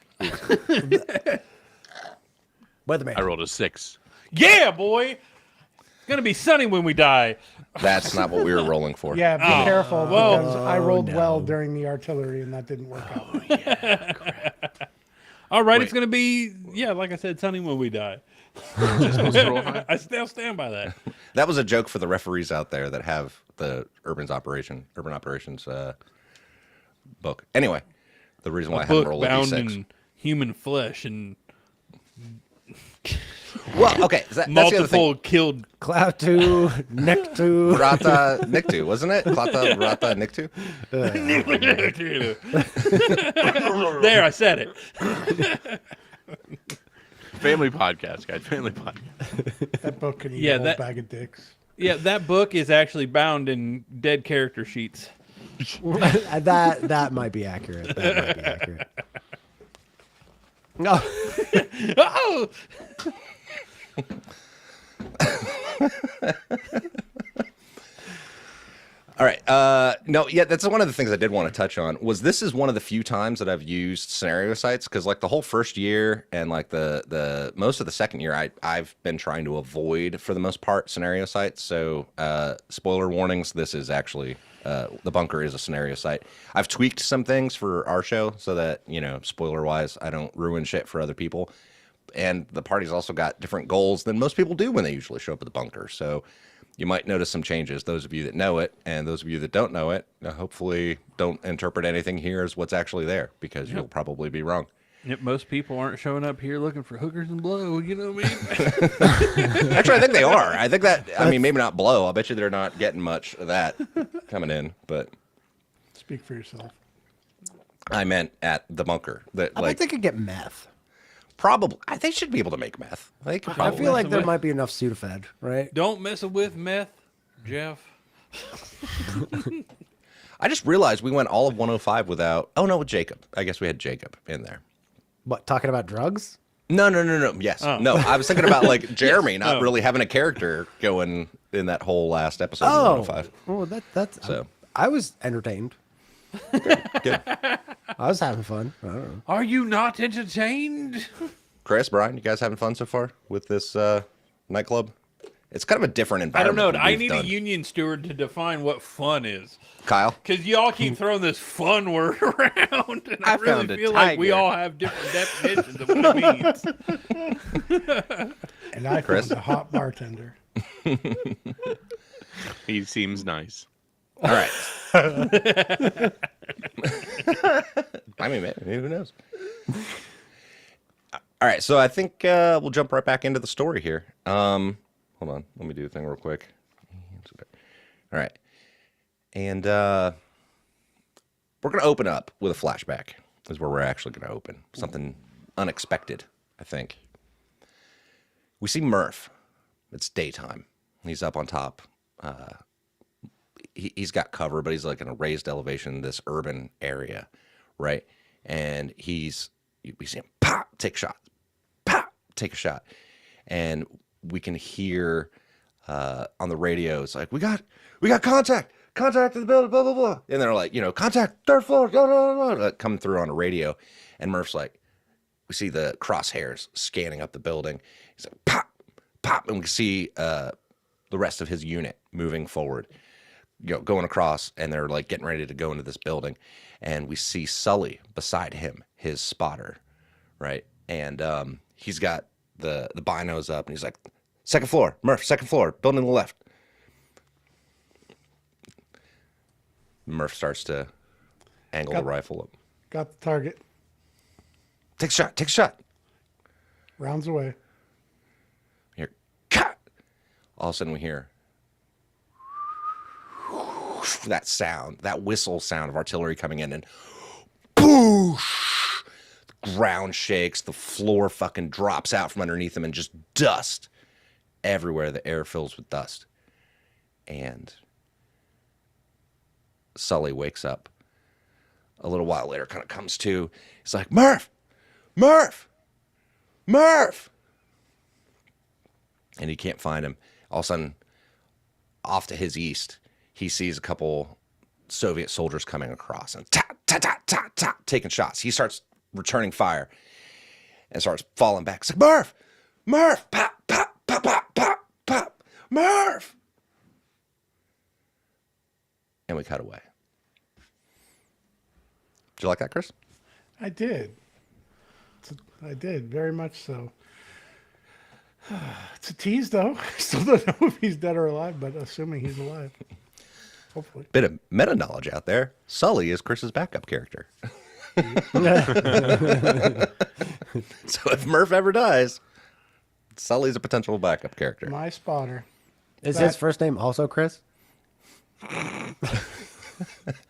Weatherman. I rolled a 6. Yeah, boy. It's going to be sunny when we die. That's not what we were rolling for. Yeah, be careful whoa. because I rolled well during the artillery and that didn't work out. All right, Wait. it's going to be, like I said, sunny when we die. Just supposed to roll high? I still stand by that. That was a joke for the referees out there that have the urban operations book. Anyway, the reason why I haven't Book rolled a bound d6. in human flesh and Well, okay, that's the other thing. multiple killed. Klaatu, Nektu. Rata Niktu, wasn't it? Klata Rata Niktu? There, I said it. Family podcast, guys. Family podcast. That book can eat Yeah, a whole that- bag of dicks. Yeah, that book is actually bound in dead character sheets. That might be accurate. That might be accurate. No. Oh! All right. That's one of the things I did want to touch on. This is one of the few times that I've used scenario sites because the whole first year and the most of the second year, I've been trying to avoid for the most part scenario sites. So spoiler warnings. This is actually the bunker is a scenario site. I've tweaked some things for our show so that spoiler wise, I don't ruin shit for other people. And the party's also got different goals than most people do when they usually show up at the bunker. So you might notice some changes. Those of you that know it and those of you that don't know it, hopefully don't interpret anything here as what's actually there because you'll probably be wrong. Yep, most people aren't showing up here looking for hookers and blow, you know what I mean? Actually, I think they are. I think that, maybe not blow. I'll bet you they're not getting much of that coming in. But Speak for yourself. I meant at the bunker. That I bet they could get meth. probably they should be able to make meth. They could I probably. feel like there with- might be enough Sudafed, right? Don't mess with meth, Jeff. I just realized we went all of 105 without. Oh no, with Jacob. I guess we had Jacob in there. What, talking about drugs? No. Yes. Oh. No, I was thinking about Jeremy not Oh. really having a character going in that whole last episode of Oh, 105. well, that's So. I was entertained. Good. I was having fun. I don't know. Are you not entertained? Chris, Brian, you guys having fun so far with this nightclub? It's kind of a different I environment. don't know. than I we've need done. a union steward to define what fun is. Kyle? Because y'all keep throwing this fun word around, and I, I really found a feel like we tiger. all have different definitions of what it means. And I Chris? found a hot bartender. He seems nice. All right. Maybe, who knows? All right, so I think we'll jump right back into the story here. Hold on, let me do a thing real quick. All right, and we're gonna open up with a flashback. Is where we're actually gonna open something unexpected. I think we see Murph. It's daytime. He's up on top. He's got cover, but he's like in a raised elevation in this urban area, right? And we see him pop, take a shot, pop, take a shot, and we can hear on the radio, it's like, we got contact to the building, blah blah blah, and they're like, contact third floor, go, go, go, coming through on the radio, and Murph's like, we see the crosshairs scanning up the building. He's like, pop, pop, and we can see the rest of his unit moving forward, going across, and they're like getting ready to go into this building, and we see Sully beside him, his spotter, right? And he's got the binos up, and he's like, second floor, Murph, second floor, building to the left. Murph starts to angle the rifle up. Got the target. Take a shot. Rounds away. Here, cut. All of a sudden we hear that sound, that whistle sound of artillery coming in, and boosh! The ground shakes, the floor fucking drops out from underneath them, and just dust everywhere. The air fills with dust. And Sully wakes up a little while later, kind of comes to. He's like, Murph! And he can't find him. All of a sudden, off to his east, he sees a couple Soviet soldiers coming across and taking shots. He starts returning fire and starts falling back. It's like, Murph, pop, pop, pop, pop, pop, pop, Murph. And we cut away. Did you like that, Chris? I did. I did, very much so. It's a tease, though. I still don't know if he's dead or alive, but assuming he's alive. Hopefully. Bit of meta knowledge out there. Sully is Chris's backup character. So if Murph ever dies, Sully's a potential backup character. My spotter. Is his first name also Chris?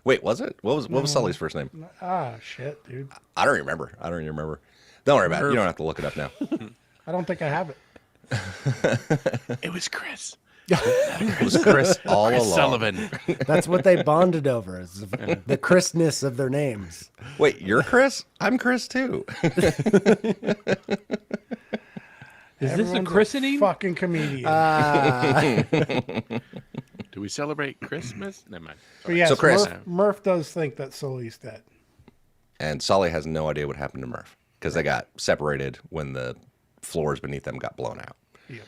Wait, was it? What was Sully's first name? Ah, shit, dude. I don't remember. Don't worry about it. You don't have to look it up now. I don't think I have it. It was Chris. It was Chris all Chris along. Sullivan. That's what they bonded over, is the Chrisness of their names. Wait, you're Chris? I'm Chris too. Is this a Everyone's christening? Fucking comedian. Do we celebrate Christmas? Never mind. but yes, So, Chris- Murph does think that Sully's dead. And Sully has no idea what happened to Murph because they got separated when the floors beneath them got blown out. Yep.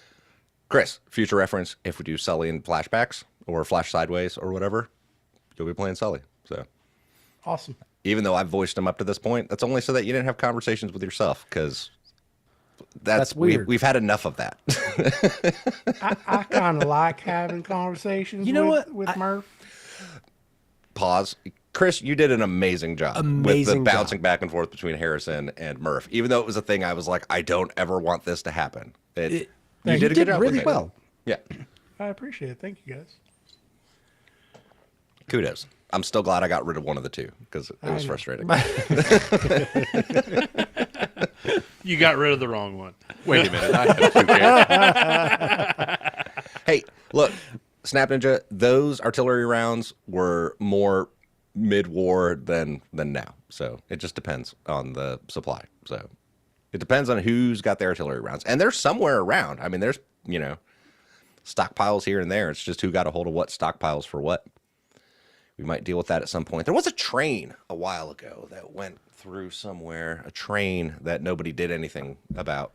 Chris, future reference, if we do Sully in flashbacks or flash sideways or whatever, you'll be playing Sully. So Awesome. even though I've voiced him up to this point, that's only so that you didn't have conversations with yourself because that's weird. We've had enough of that. I kind of like having conversations You know with, what? with Murph. Pause. Chris, you did an amazing job with the Amazing job. bouncing back and forth between Harrison and Murph. Even though it was a thing I was like, I don't ever want this to happen. You You did a good job with really it. well. Yeah. I appreciate it. Thank you, guys. Kudos. I'm still glad I got rid of one of the two because it was know. frustrating. You got rid of the wrong one. Wait a minute. I have two characters. Hey, look, Snap Ninja, those artillery rounds were more mid-war than now. So it just depends on the supply. So it depends on who's got the artillery rounds. And they're somewhere around. I mean, there's, stockpiles here and there. It's just who got a hold of what stockpiles for what. We might deal with that at some point. There was a train a while ago that went through somewhere, a train that nobody did anything about.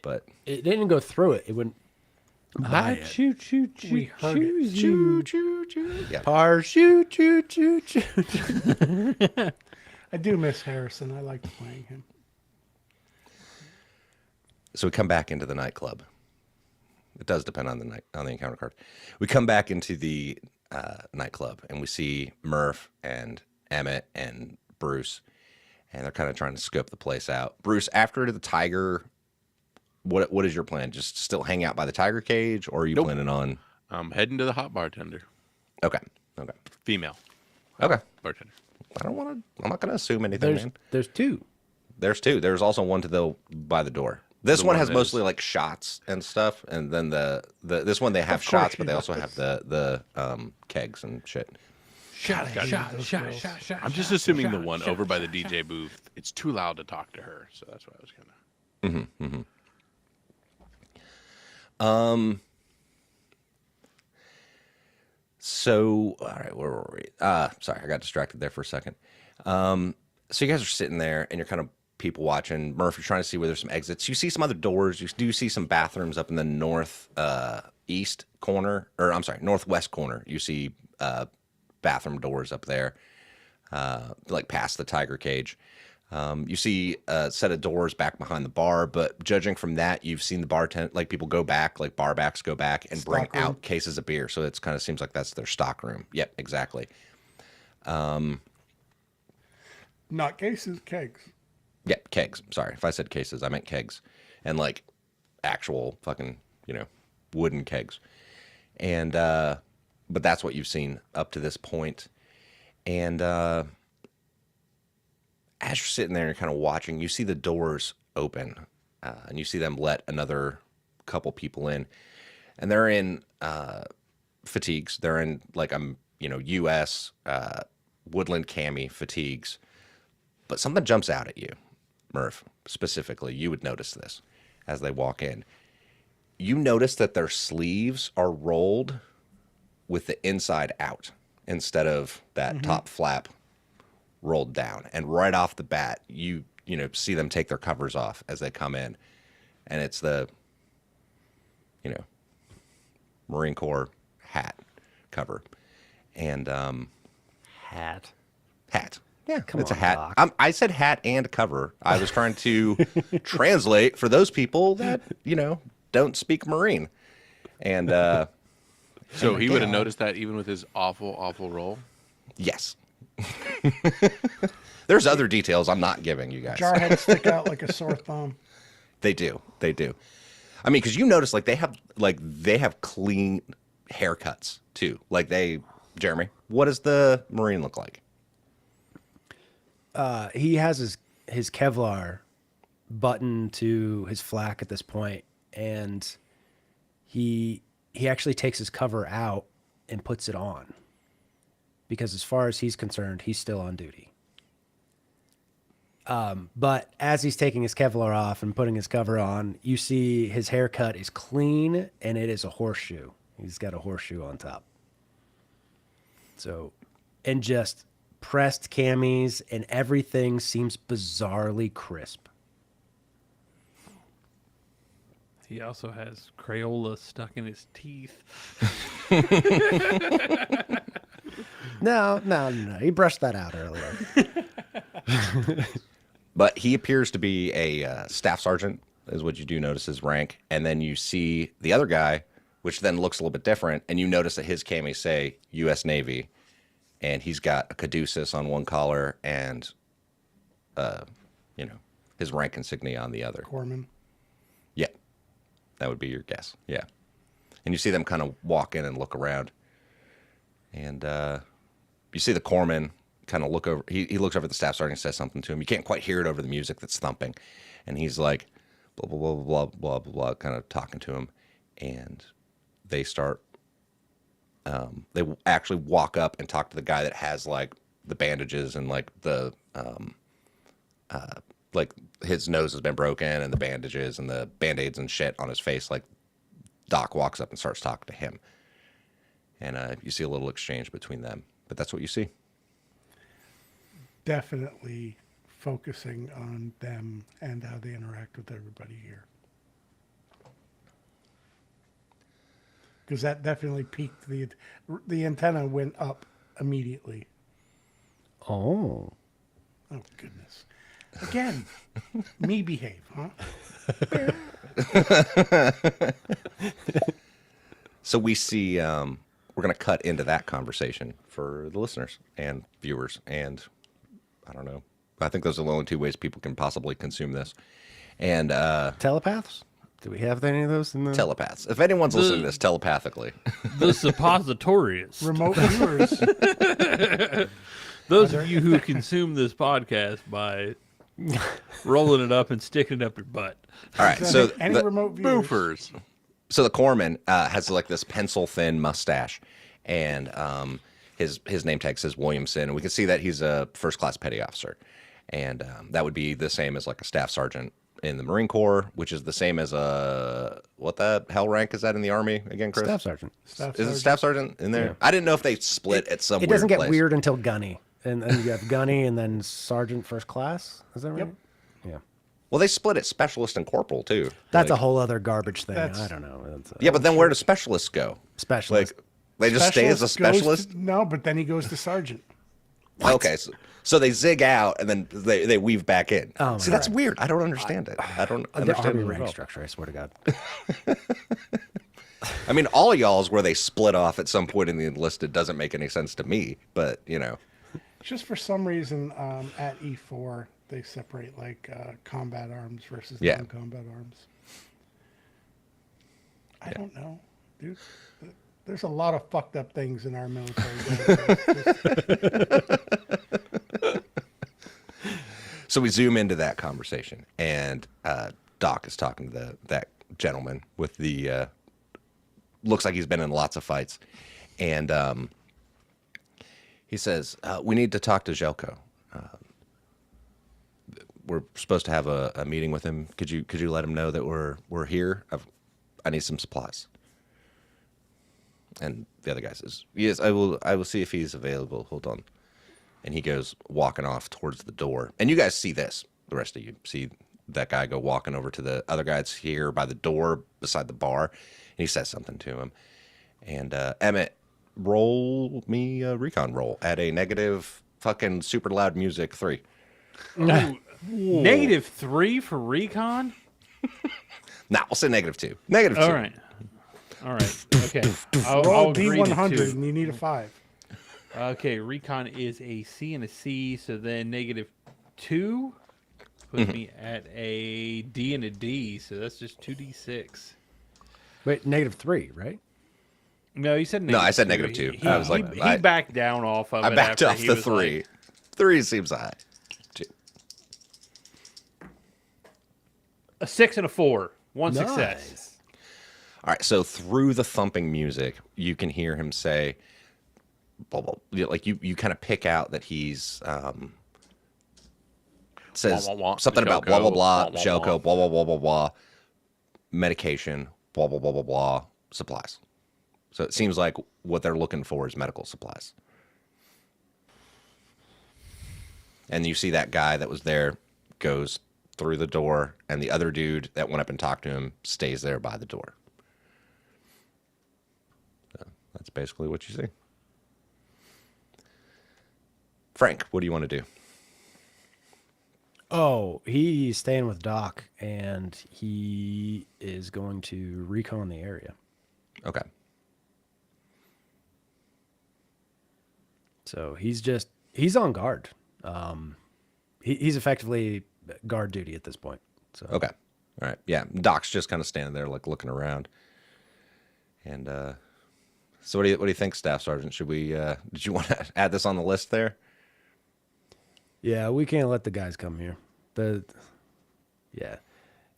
But It didn't go through it. It went by choo choo choo We heard it. choo choo choo. Yeah. par choo choo choo choo. I do miss Harrison. I liked playing him. So we come back into the nightclub. It does depend on the encounter card. We come back into the nightclub and we see Murph and Emmett and Bruce, and they're kind of trying to scope the place out. Bruce, after the tiger, what is your plan? Just still hang out by the tiger cage, or are you Nope. planning on? I'm heading to the hot bartender. Okay. Female. Okay. Bartender. I don't want to. I'm not going to assume anything, man. There's two. There's two. There's also one by the door. This The one one has that mostly is- like shots and stuff, and then this one they have Of course shots, he but they also does. have the kegs and shit. Shot, Got shot, those shot, girls. shot, shot. I'm just shot, assuming the shot, one shot, over by the shot, DJ booth, it's too loud to talk to her, so that's why I was kind of. So, all right, where were we? Sorry, I got distracted there for a second. So you guys are sitting there and you're kind of people watching. Murph, you're trying to see where there's some exits. You see some other doors. You do see some bathrooms up in the northwest corner. You see bathroom doors up there, like past the tiger cage. You see a set of doors back behind the bar, but judging from that, you've seen the bartender, like people go back, like bar backs go back and bring Stock room. out cases of beer. So it kind of seems like that's their stock room. Yep, exactly. Not cases, kegs. Yep, kegs. Sorry, if I said cases, I meant kegs, and like actual fucking wooden kegs. And but that's what you've seen up to this point. And as you're sitting there and kind of watching, you see the doors open, and you see them let another couple people in, and they're in fatigues. They're in like U.S. Woodland cami fatigues. But something jumps out at you, Murph, specifically. You would notice this as they walk in. You notice that their sleeves are rolled with the inside out instead of that top flap rolled down. And right off the bat, you see them take their covers off as they come in. And it's the, Marine Corps hat cover. And Hat. hat. Yeah, Come it's on, a hat. Doc. I said hat and cover. I was trying to translate for those people that don't speak Marine. And So he would have noticed that even with his awful, awful roll. yes, there's other details I'm not giving you guys. Jarheads stick out like a sore thumb. They do. I mean, because you notice they have clean haircuts too. Jeremy, what does the Marine look like? He has his Kevlar button to his flak at this point, and he actually takes his cover out and puts it on, because as far as he's concerned, he's still on duty. But as he's taking his Kevlar off and putting his cover on, you see his haircut is clean, and it is a horseshoe. He's got a horseshoe on top. So, and just pressed camis, and everything seems bizarrely crisp. He also has Crayola stuck in his teeth. No. He brushed that out earlier. But he appears to be a staff sergeant, is what you do notice his rank. And then you see the other guy, which then looks a little bit different, and you notice that his camis say U.S. Navy, and he's got a caduceus on one collar and, his rank insignia on the other. Corpsman. Yeah, that would be your guess. Yeah, and you see them kind of walk in and look around, and you see the corpsman kind of look over. He looks over at the staff sergeant and says something to him. You can't quite hear it over the music that's thumping, and he's like, blah blah blah blah blah blah blah, kind of talking to him, and they start. They actually walk up and talk to the guy that has like the bandages and like the like his nose has been broken and the bandages and the band-aids and shit on his face. Like Doc walks up and starts talking to him, and you see a little exchange between them. But that's what you see. Definitely focusing on them and how they interact with everybody here. Because that definitely piqued the antenna went up immediately. Oh. Oh goodness! Again, me behave, huh? So we see we're going to cut into that conversation for the listeners and viewers and I don't know, I think those are the only two ways people can possibly consume this. And Telepaths? Do we have any of those in the telepaths. If anyone's listening to this telepathically, The suppositories. Remote viewers. Those of you who consume this podcast by rolling it up and sticking it up your butt. all right. So Any the, remote viewers. Boofers. so the corpsman has like this pencil thin mustache, and his name tag says Williamson, and we can see that he's a first class petty officer, and that would be the same as like a staff sergeant in the Marine Corps, which is the same as a what the hell rank is that in the Army again, Chris? staff sergeant? Is it staff sergeant in there? Yeah. I didn't know if they split at some. It weird doesn't get place. weird until gunny. And then you have gunny and then sergeant first class. Is that right? Yep. Yeah. Well, they split it specialist and corporal too. That's a Like- whole other garbage thing. That's- I don't know. That's Yeah, but then where do specialists go? specialist. Like they just stay as a Specialist goes specialist. to- no, but then he goes to sergeant. Okay, so they zig out and then they weave back in. Oh, See, my that's weird. I don't understand it. I don't the understand army it at rank all. structure, I swear to God. I mean, all of y'all's where they split off at some point in the enlisted doesn't make any sense to me. But you know, Just for some reason, at E4, they separate like combat arms versus Yeah. non-combat arms. I don't know, dude. There's a lot of fucked up things in our military. so we zoom into that conversation, and Doc is talking to that gentleman with the looks like he's been in lots of fights, and he says we need to talk to Jelko. We're supposed to have a meeting with him. Could you let him know that we're here? I need some supplies. And the other guy says, "Yes, I will see if he's available. Hold on." And he goes walking off towards the door. And you guys see this. The rest of you see that guy go walking over to the other guy that's here by the door beside the bar. And he says something to him. And Emmett, roll me a recon roll at a negative fucking super loud music 3. -3 for recon? Nah, we'll say -2. -2. All right. All right. Okay. I'll Roll agree to D100 2. and you need a 5. Okay, recon is a C and a C, so then -2 puts me at a D and a D, so that's just 2d6. Wait, -3, right? No, you said No, I said -2. -2. I was like, he backed down off of I it. backed after off he the was 3. like, 3 seems high. 2. a 6 and a 4. One success. Nice. All right, so through the thumping music, you can hear him say, blah, blah, like you kind of pick out that he's says Wah, wah, wah, something about blah blah Jelko, blah, wah, wah, Jelko, wah. blah blah blah blah blah, medication, blah blah blah blah blah, supplies. So it seems like what they're looking for is medical supplies. And you see that guy that was there goes through the door, and the other dude that went up and talked to him stays there by the door. So that's basically what you see. Frank, what do you want to do? Oh, he's staying with Doc, and he is going to recon the area. Okay. So he's on guard. He's effectively guard duty at this point. So Okay. All right. Yeah. Doc's just kind of standing there, like looking around. And so, what do you think, Staff Sergeant? Should we? Did you want to add this on the list there? yeah, we can't let the guys come here. Yeah,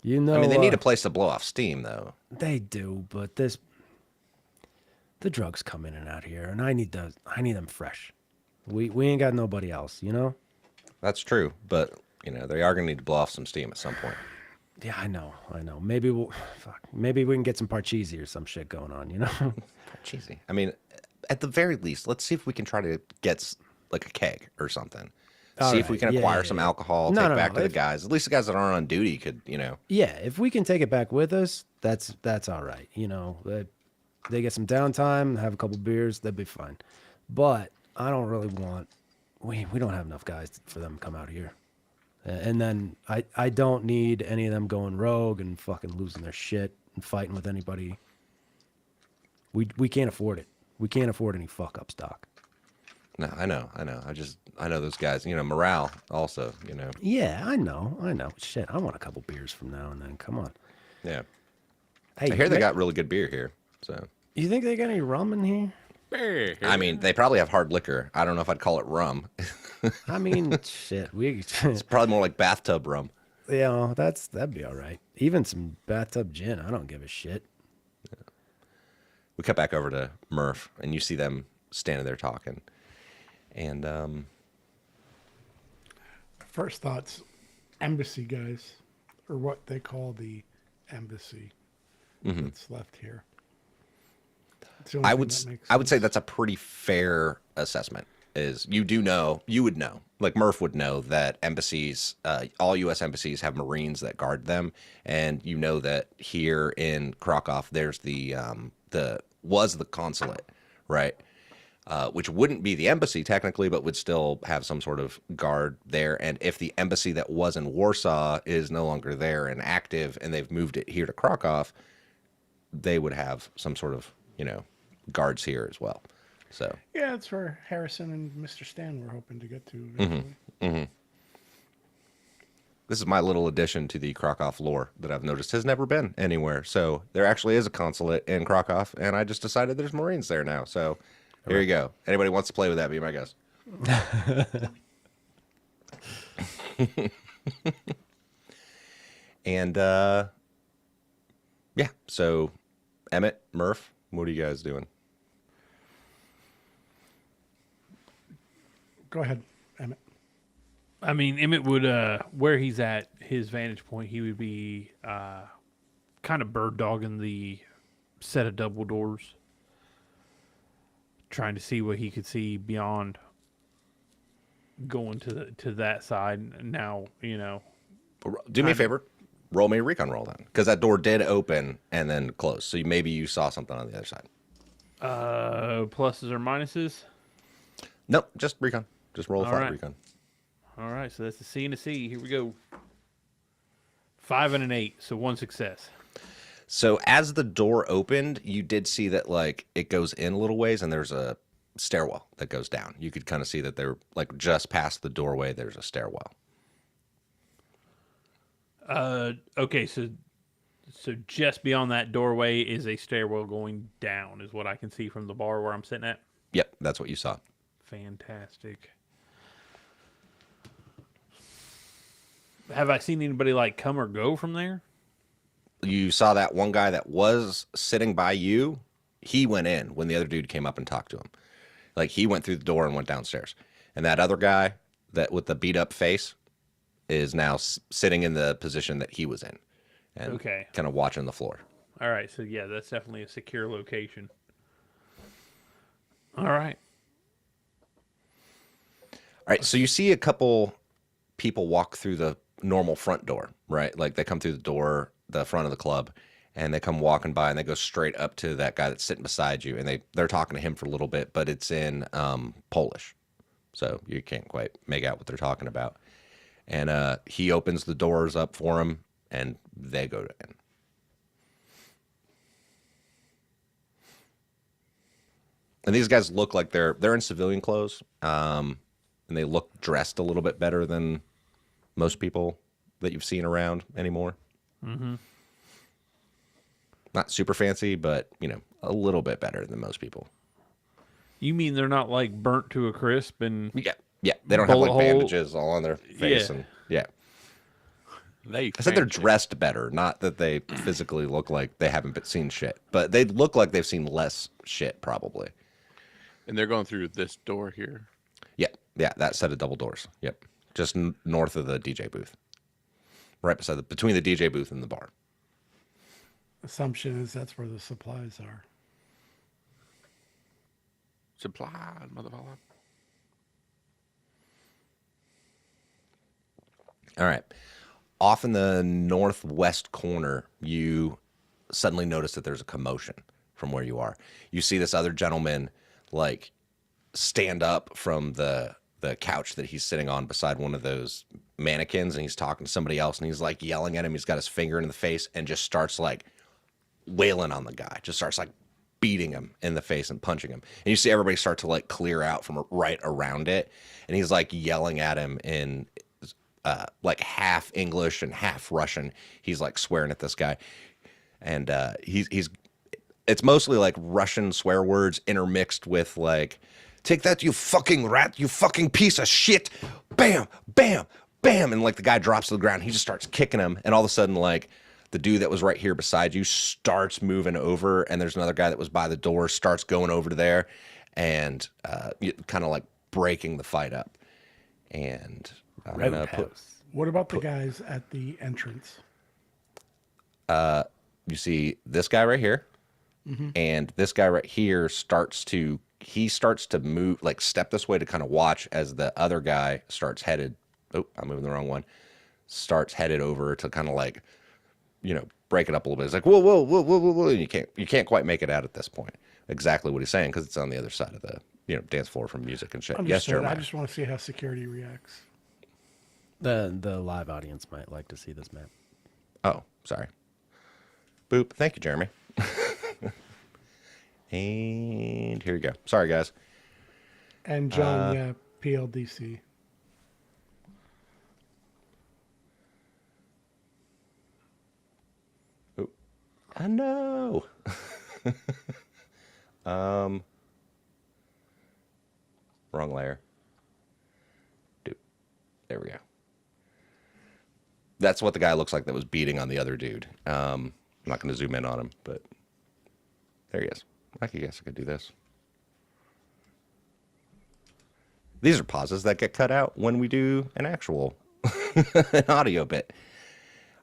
you know. I mean, they need a place to blow off steam, though. They do, but the drugs come in and out here, and I need them fresh. We ain't got nobody else, you know. That's true, but they are going to need to blow off some steam at some point. Yeah, I know. Maybe maybe we can get some parcheesi or some shit going on, you know. Cheesy. I mean, at the very least, let's see if we can try to get like a keg or something. All See if we right. can Yeah, acquire yeah, some yeah. alcohol, No, take no, back no. to the guys. At least the guys that aren't on duty could, Yeah, if we can take it back with us, that's all right. They get some downtime, have a couple beers, that'd be fine. But I don't really want. We don't have enough guys for them to come out here, and then I don't need any of them going rogue and fucking losing their shit and fighting with anybody. We can't afford it. We can't afford any fuck ups, Doc. No, I know. I know those guys. Morale also. Yeah, I know. Shit, I want a couple beers from now and then. Come on. Yeah. Hey, I hear they got really good beer here. So. You think they got any rum in here? I mean, they probably have hard liquor. I don't know if I'd call it rum. I mean, shit, It's probably more like bathtub rum. that'd be all right. Even some bathtub gin. I don't give a shit. We cut back over to Murph, and you see them standing there talking. And First thoughts, embassy guys, or what they call the embassy that's left here. It's the only I thing would that makes I would say sense. that's a pretty fair assessment. Is you would know, like Murph would know that embassies, all U.S. embassies have Marines that guard them, and you know that here in Krakow there's the consulate, right? Which wouldn't be the embassy technically, but would still have some sort of guard there. And if the embassy that was in Warsaw is no longer there and active, and they've moved it here to Krakow, they would have some sort of guards here as well. So Yeah, that's where Harrison and Mr. Stan were hoping to get to eventually. this is my little addition to the Krakow lore that I've noticed has never been anywhere. So there actually is a consulate in Krakow, and I just decided there's Marines there now. So here you go. Anybody wants to play with that, be my guest. And yeah, so Emmett, Murph, what are you guys doing? Go ahead, Emmett. I mean, Emmett would, where he's at, his vantage point, he would be kind of bird dogging the set of double doors, trying to see what he could see beyond going to that side. Now, Do me a favor. Roll me a recon roll then, because that door did open and then close. So maybe you saw something on the other side. pluses or minuses. Nope, just recon. Just roll a All flat right. recon. All right, so that's a C and a C. Here we go. 5 and an 8, so 1 success. So as the door opened, you did see that like it goes in a little ways, and there's a stairwell that goes down. You could kind of see that they're like just past the doorway. There's a stairwell. Okay, so just beyond that doorway is a stairwell going down, is what I can see from the bar where I'm sitting at. Yep, that's what you saw. Fantastic. Have I seen anybody like come or go from there? You saw that one guy that was sitting by you. He went in when the other dude came up and talked to him. Like he went through the door and went downstairs. And that other guy that with the beat up face is now sitting in the position that he was in, and Okay. kind of watching the floor. All right, so yeah, that's definitely a secure location. All right. All right, so you see a couple people walk through the normal front door, right? Like they come through the door, the front of the club, and they come walking by and they go straight up to that guy that's sitting beside you, and they're talking to him for a little bit, but it's in Polish, so you can't quite make out what they're talking about. And he opens the doors up for him, and they go in. And these guys look like they're in civilian clothes, and they look dressed a little bit better than most people that you've seen around anymore. Mm-hmm. Not super fancy, but a little bit better than most people. You mean they're not like burnt to a crisp and Yeah. They don't have Bullet like hole. bandages all on their face, Yeah. and yeah. They I said they're fancy. dressed better, not that they physically look like they haven't seen shit, but they look like they've seen less shit probably. And they're going through this door here. Yeah, that set of double doors. Yep, just north of the DJ booth, right beside between the DJ booth and the bar. Assumption is that's where the supplies are. Supply, motherfucker. All right. Off in the northwest corner, you suddenly notice that there's a commotion from where you are. You see this other gentleman like stand up from the couch that he's sitting on beside one of those mannequins, and he's talking to somebody else, and he's like yelling at him. He's got his finger in the face and just starts like wailing on the guy. Just starts like beating him in the face and punching him. And you see everybody start to like clear out from right around it. And he's like yelling at him in like half English and half Russian. He's like swearing at this guy. And it's mostly like Russian swear words intermixed with like, take that, you fucking rat, you fucking piece of shit. Bam, bam, bam. And like the guy drops to the ground. He just starts kicking him. And all of a sudden, like the dude that was right here beside you starts moving over. And there's another guy that was by the door, starts going over to there and kind of like breaking the fight up. And I'm going to put. What about the guys at the entrance? You see this guy right here. And this guy right here starts to move, like step this way to kind of watch as the other guy starts headed. Oh, I'm moving the wrong one. Starts headed over to kind of like, break it up a little bit. It's like, whoa, whoa, whoa, whoa, whoa, whoa. And you can't quite make it out at this point. Exactly what he's saying, because it's on the other side of the, dance floor from music and shit. Yes, Jeremiah. I just want to see how security reacts. The live audience might like to see this map. Oh, sorry. Boop. Thank you, Jeremy. And here we go. Sorry, guys. And John, yeah, PLDC. Oh, I know. Wrong layer. Dude, there we go. That's what the guy looks like that was beating on the other dude. I'm not going to zoom in on him, but there he is. I guess I could do this. These are pauses that get cut out when we do an actual an audio bit.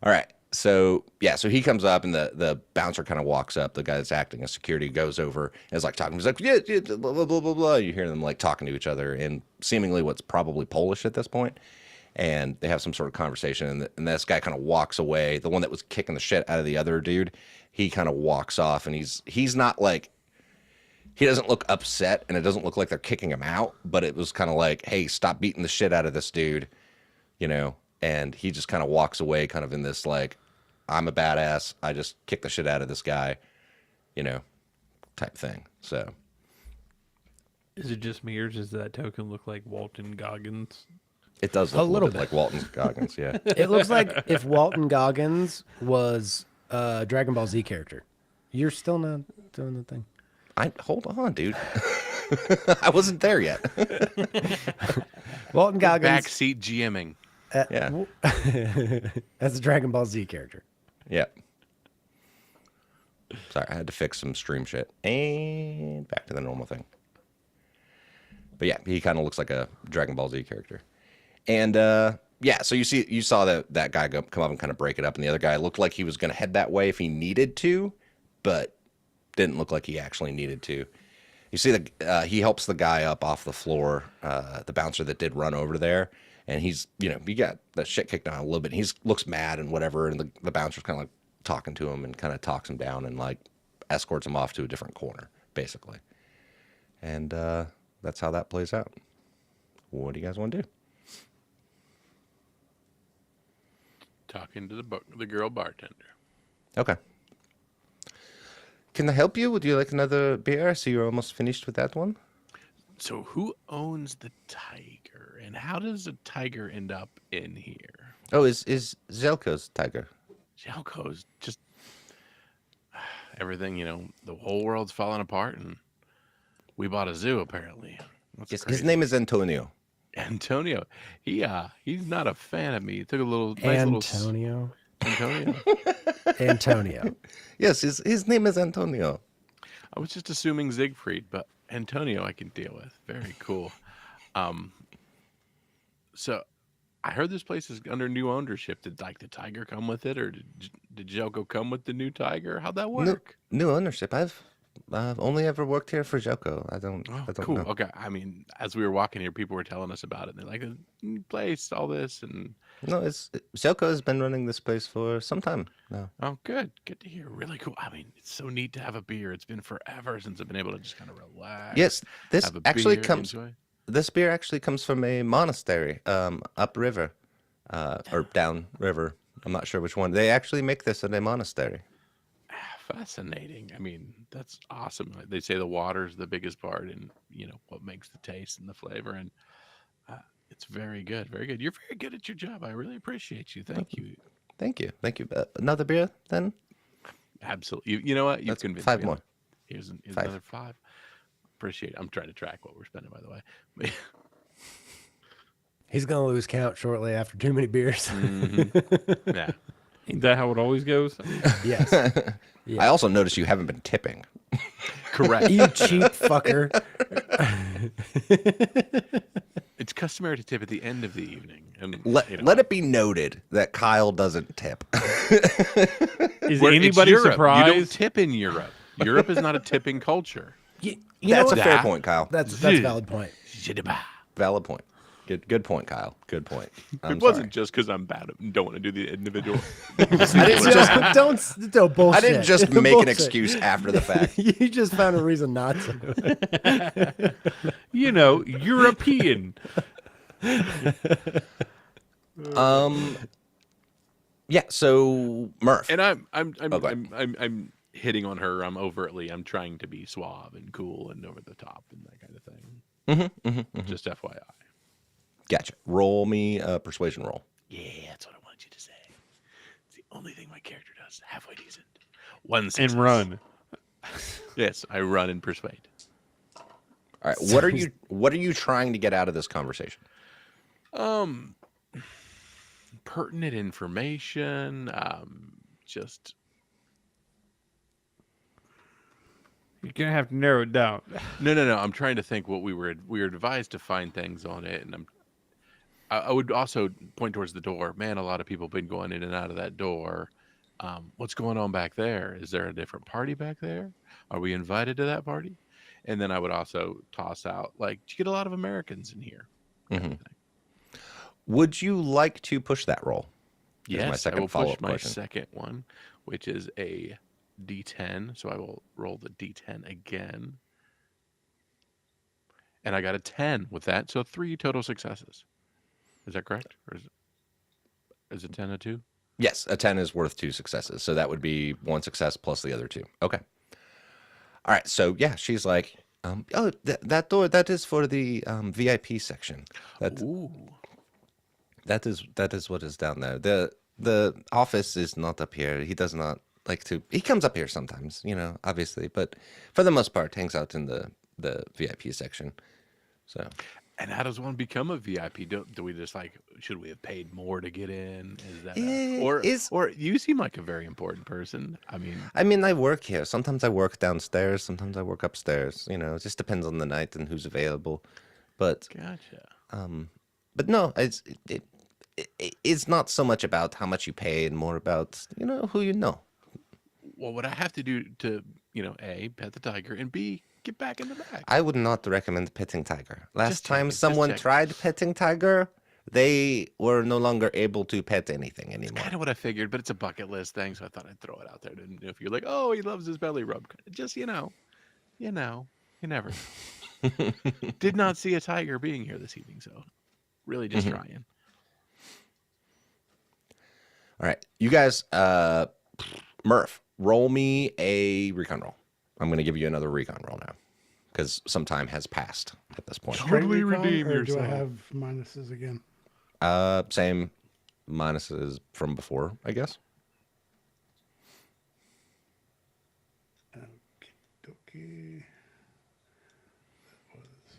All right. So, yeah, so he comes up and the bouncer kind of walks up. The guy that's acting as security goes over and is like talking. He's like, yeah, blah, blah, blah, blah, blah. You hear them like talking to each other in seemingly what's probably Polish at this point. And they have some sort of conversation. And this guy kind of walks away. The one that was kicking the shit out of the other dude, he kind of walks off. And he's not like, he doesn't look upset, and it doesn't look like they're kicking him out, but it was kind of like, hey, stop beating the shit out of this dude, and he just kind of walks away kind of in this like, I'm a badass, I just kicked the shit out of this guy, type thing. So. Is it just me, or does that token look like Walton Goggins? It does look a little bit like Walton Goggins, yeah. It looks like if Walton Goggins was a Dragon Ball Z character. You're still not doing the thing. Hold on, dude. I wasn't there yet. Walton Goggins. Backseat GMing. Yeah. That's a Dragon Ball Z character. Yeah. Sorry, I had to fix some stream shit. And back to the normal thing. But yeah, he kind of looks like a Dragon Ball Z character. And yeah, so you saw that guy come up and kind of break it up, and the other guy looked like he was going to head that way if he needed to, but didn't look like he actually needed to. You see he helps the guy up off the floor, the bouncer that did run over there, and he's, he got that shit kicked down a little bit, and he looks mad and whatever, and the bouncer's kind of like talking to him and kind of talks him down and like escorts him off to a different corner, basically. And that's how that plays out. What do you guys want to do? Talking to the girl bartender. Okay. Can I help you? Would you like another beer? I see you're almost finished with that one. So who owns the tiger, and how does the tiger end up in here? Oh, is Zelko's tiger? Jelko's just everything, the whole world's falling apart, and we bought a zoo apparently. That's Yes, his crazy. name is Antonio. Antonio. He's not a fan of me. He took a little nice Antonio. Antonio. Antonio. Yes, his name is Antonio. I was just assuming Siegfried, but Antonio I can deal with. Very cool. So I heard this place is under new ownership. Did the tiger come with it, or did Jelko come with the new tiger? How'd that work? New ownership. I've only ever worked here for Joko. I don't Cool. know. Okay. I mean, as we were walking here, people were telling us about it. And they're like, "New place, all this," and No, Joko has been running this place for some time now. oh, good to hear. Really cool. I mean, it's so neat to have a beer. It's been forever since I've been able to just kind of relax. Yes, this have a actually beer, comes. enjoy. This beer actually comes from a monastery, upriver, or downriver. I'm not sure which one. They actually make this at a monastery. fascinating. I mean, that's awesome. They say the water's the biggest part in, what makes the taste and the flavor. And it's very good. Very good. You're very good at your job. I really appreciate you. Thank you. Thank you. Another beer then? Absolutely. You know what? You've That's convinced 5 me. more. Here's 5. another 5. Appreciate it. I'm trying to track what we're spending, by the way. He's gonna lose count shortly after too many beers. Yeah. Ain't that how it always goes? Yes. I also noticed you haven't been tipping. Correct. You cheap fucker. It's customary to tip at the end of the evening. And Let it be noted that Kyle doesn't tip. Is It's anybody Europe. You don't surprised? tip in Europe. Europe is not a tipping culture. That's a fair point, Kyle. That's a valid point. Valid point. Good point, Kyle. Good point. I'm It wasn't sorry. just because I'm bad and don't want to do the individual. I didn't just Don't bullshit. I didn't just make an Bullshit. excuse after the fact. You just found a reason not to. European. Yeah, so Murph. And I'm go ahead. hitting on her. I'm trying to be suave and cool and over the top and that kind of thing. Just FYI. Gotcha. Roll me a persuasion roll. Yeah, that's what I wanted you to say. It's the only thing my character does. Halfway decent. 1 And success. run. Yes, I run and persuade. All right. What are you trying to get out of this conversation? Pertinent information. Just You're gonna have to narrow it down. no. I'm trying to think what we were advised to find things on it, and I would also point towards the door. Man, a lot of people have been going in and out of that door. What's going on back there? Is there a different party back there? Are we invited to that party? And then I would also toss out, like, do you get a lot of Americans in here? Kind of thing. Would you like to push that roll? Is Yes, my second I will follow-up push my question. second one, which is a D10. So I will roll the D10 again. And I got a 10 with that. So 3 total successes. Is that correct? Or is it 10 a 2? Yes, a 10 is worth 2 successes. So that would be 1 success plus the other 2. Okay. All right. So yeah, she's like, that door, that is for the VIP section. Ooh. That is what is down there. The office is not up here. He does not like to. He comes up here sometimes, obviously, but for the most part, hangs out in the VIP section. So. And how does one become a VIP? Do we just should we have paid more to get in? Is that or you seem like a very important person? I mean, I work here. Sometimes I work downstairs. Sometimes I work upstairs. It just depends on the night and who's available. But gotcha. But no, it's not so much about how much you pay and more about who you know. Well, what I have to do to A, pet the tiger, and B, get back in the bag. I would not recommend petting tiger. Last Just time checking, just someone checking. tried petting tiger, they were no longer able to pet anything anymore. Kind of what I figured, but it's a bucket list thing, so I thought I'd throw it out there. And if you're like, oh, he loves his belly rub, just you never. Did not see a tiger being here this evening, so really just trying. All right, you guys, Murph, roll me a recon roll. I'm going to give you another recon roll now because some time has passed at this point. Straight Totally recon, redeem or do I yourself. have minuses again? Same minuses from before, I guess. Okay. That was.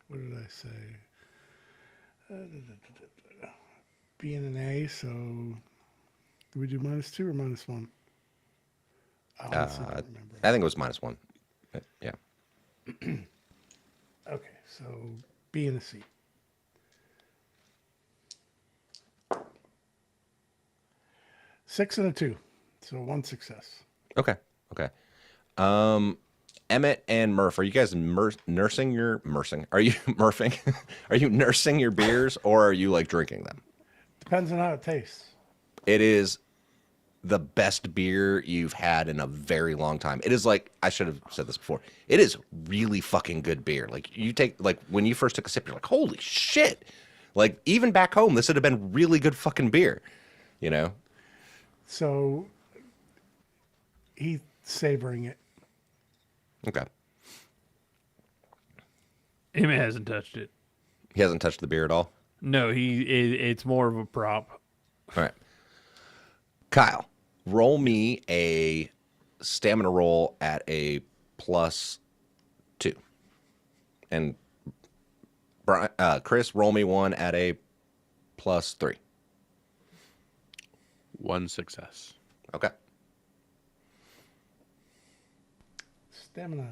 What did I say? B and an A. So, do we do -2 or -1? I honestly don't remember. I think it was -1. Yeah. Okay, so B and a C. Six and a 2, so 1 success. Okay. Emmett and Murph, are you guys nursing your Murphing? Are you Murphing? Are you nursing your beers or are you drinking them? Depends on how it tastes. It is the best beer you've had in a very long time. It is I should have said this before. It is really fucking good beer. You take when you first took a sip, you're like, holy shit. Even back home, this would have been really good fucking beer. So He's savoring it. Okay. Emmett hasn't touched it. He hasn't touched the beer at all? No, it's more of a prop. All right. Kyle, roll me a stamina roll at a +2. And Chris, roll me one at a +3. 1 success. Okay. Stamina.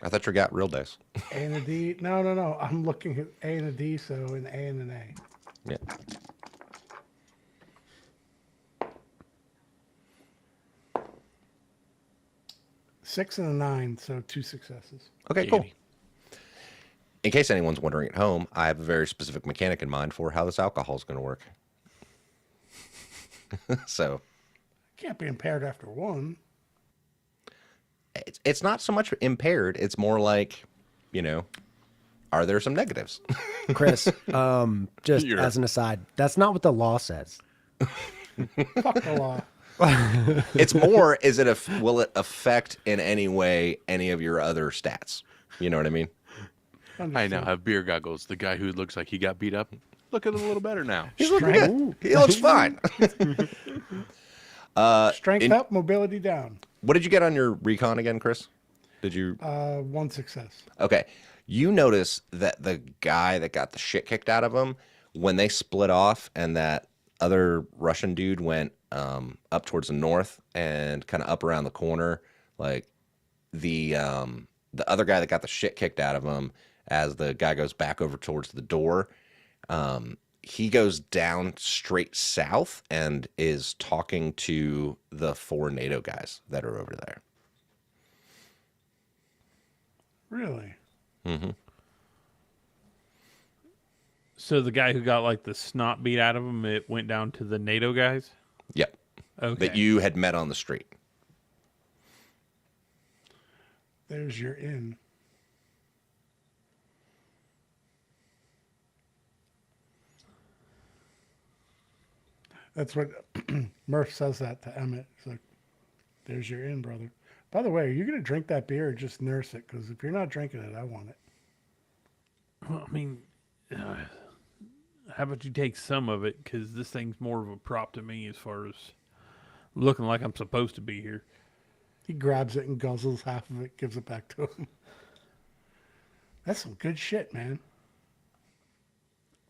I thought you got real dice. A and a D. No. I'm looking at A and a D, so an A and an A. Yeah. Six and a 9, so 2 successes. Okay, cool. In case anyone's wondering at home, I have a very specific mechanic in mind for how this alcohol is going to work. So Can't be impaired after 1. it's not so much impaired. It's more like, are there some negatives? Chris, just You're- as an aside, that's not what the law says. Fuck the law. It's more, will it affect in any way any of your other stats? You know what I mean? I now have beer goggles. The guy who looks like he got beat up, looking a little better now. He's looking good. He looks fine. Strength up, mobility down. What did you get on your recon again, Chris? Did you? 1 success. Okay. You notice that the guy that got the shit kicked out of him, when they split off and that other Russian dude went up towards the north and kind of up around the corner, like the other guy that got the shit kicked out of him, as the guy goes back over towards the door, he goes down straight south and is talking to the 4 NATO guys that are over there. Really? Mm-hmm. So the guy who got like the snot beat out of him, it went down to the NATO guys. Yep. Okay. That you had met on the street. There's your in. That's what Murph says that to Emmett. He's like, there's your in, brother. By the way, are you going to drink that beer or just nurse it? Because if you're not drinking it, I want it. Well, I mean, how about you take some of it? Because this thing's more of a prop to me as far as looking like I'm supposed to be here. He grabs it and guzzles half of it, gives it back to him. That's some good shit, man.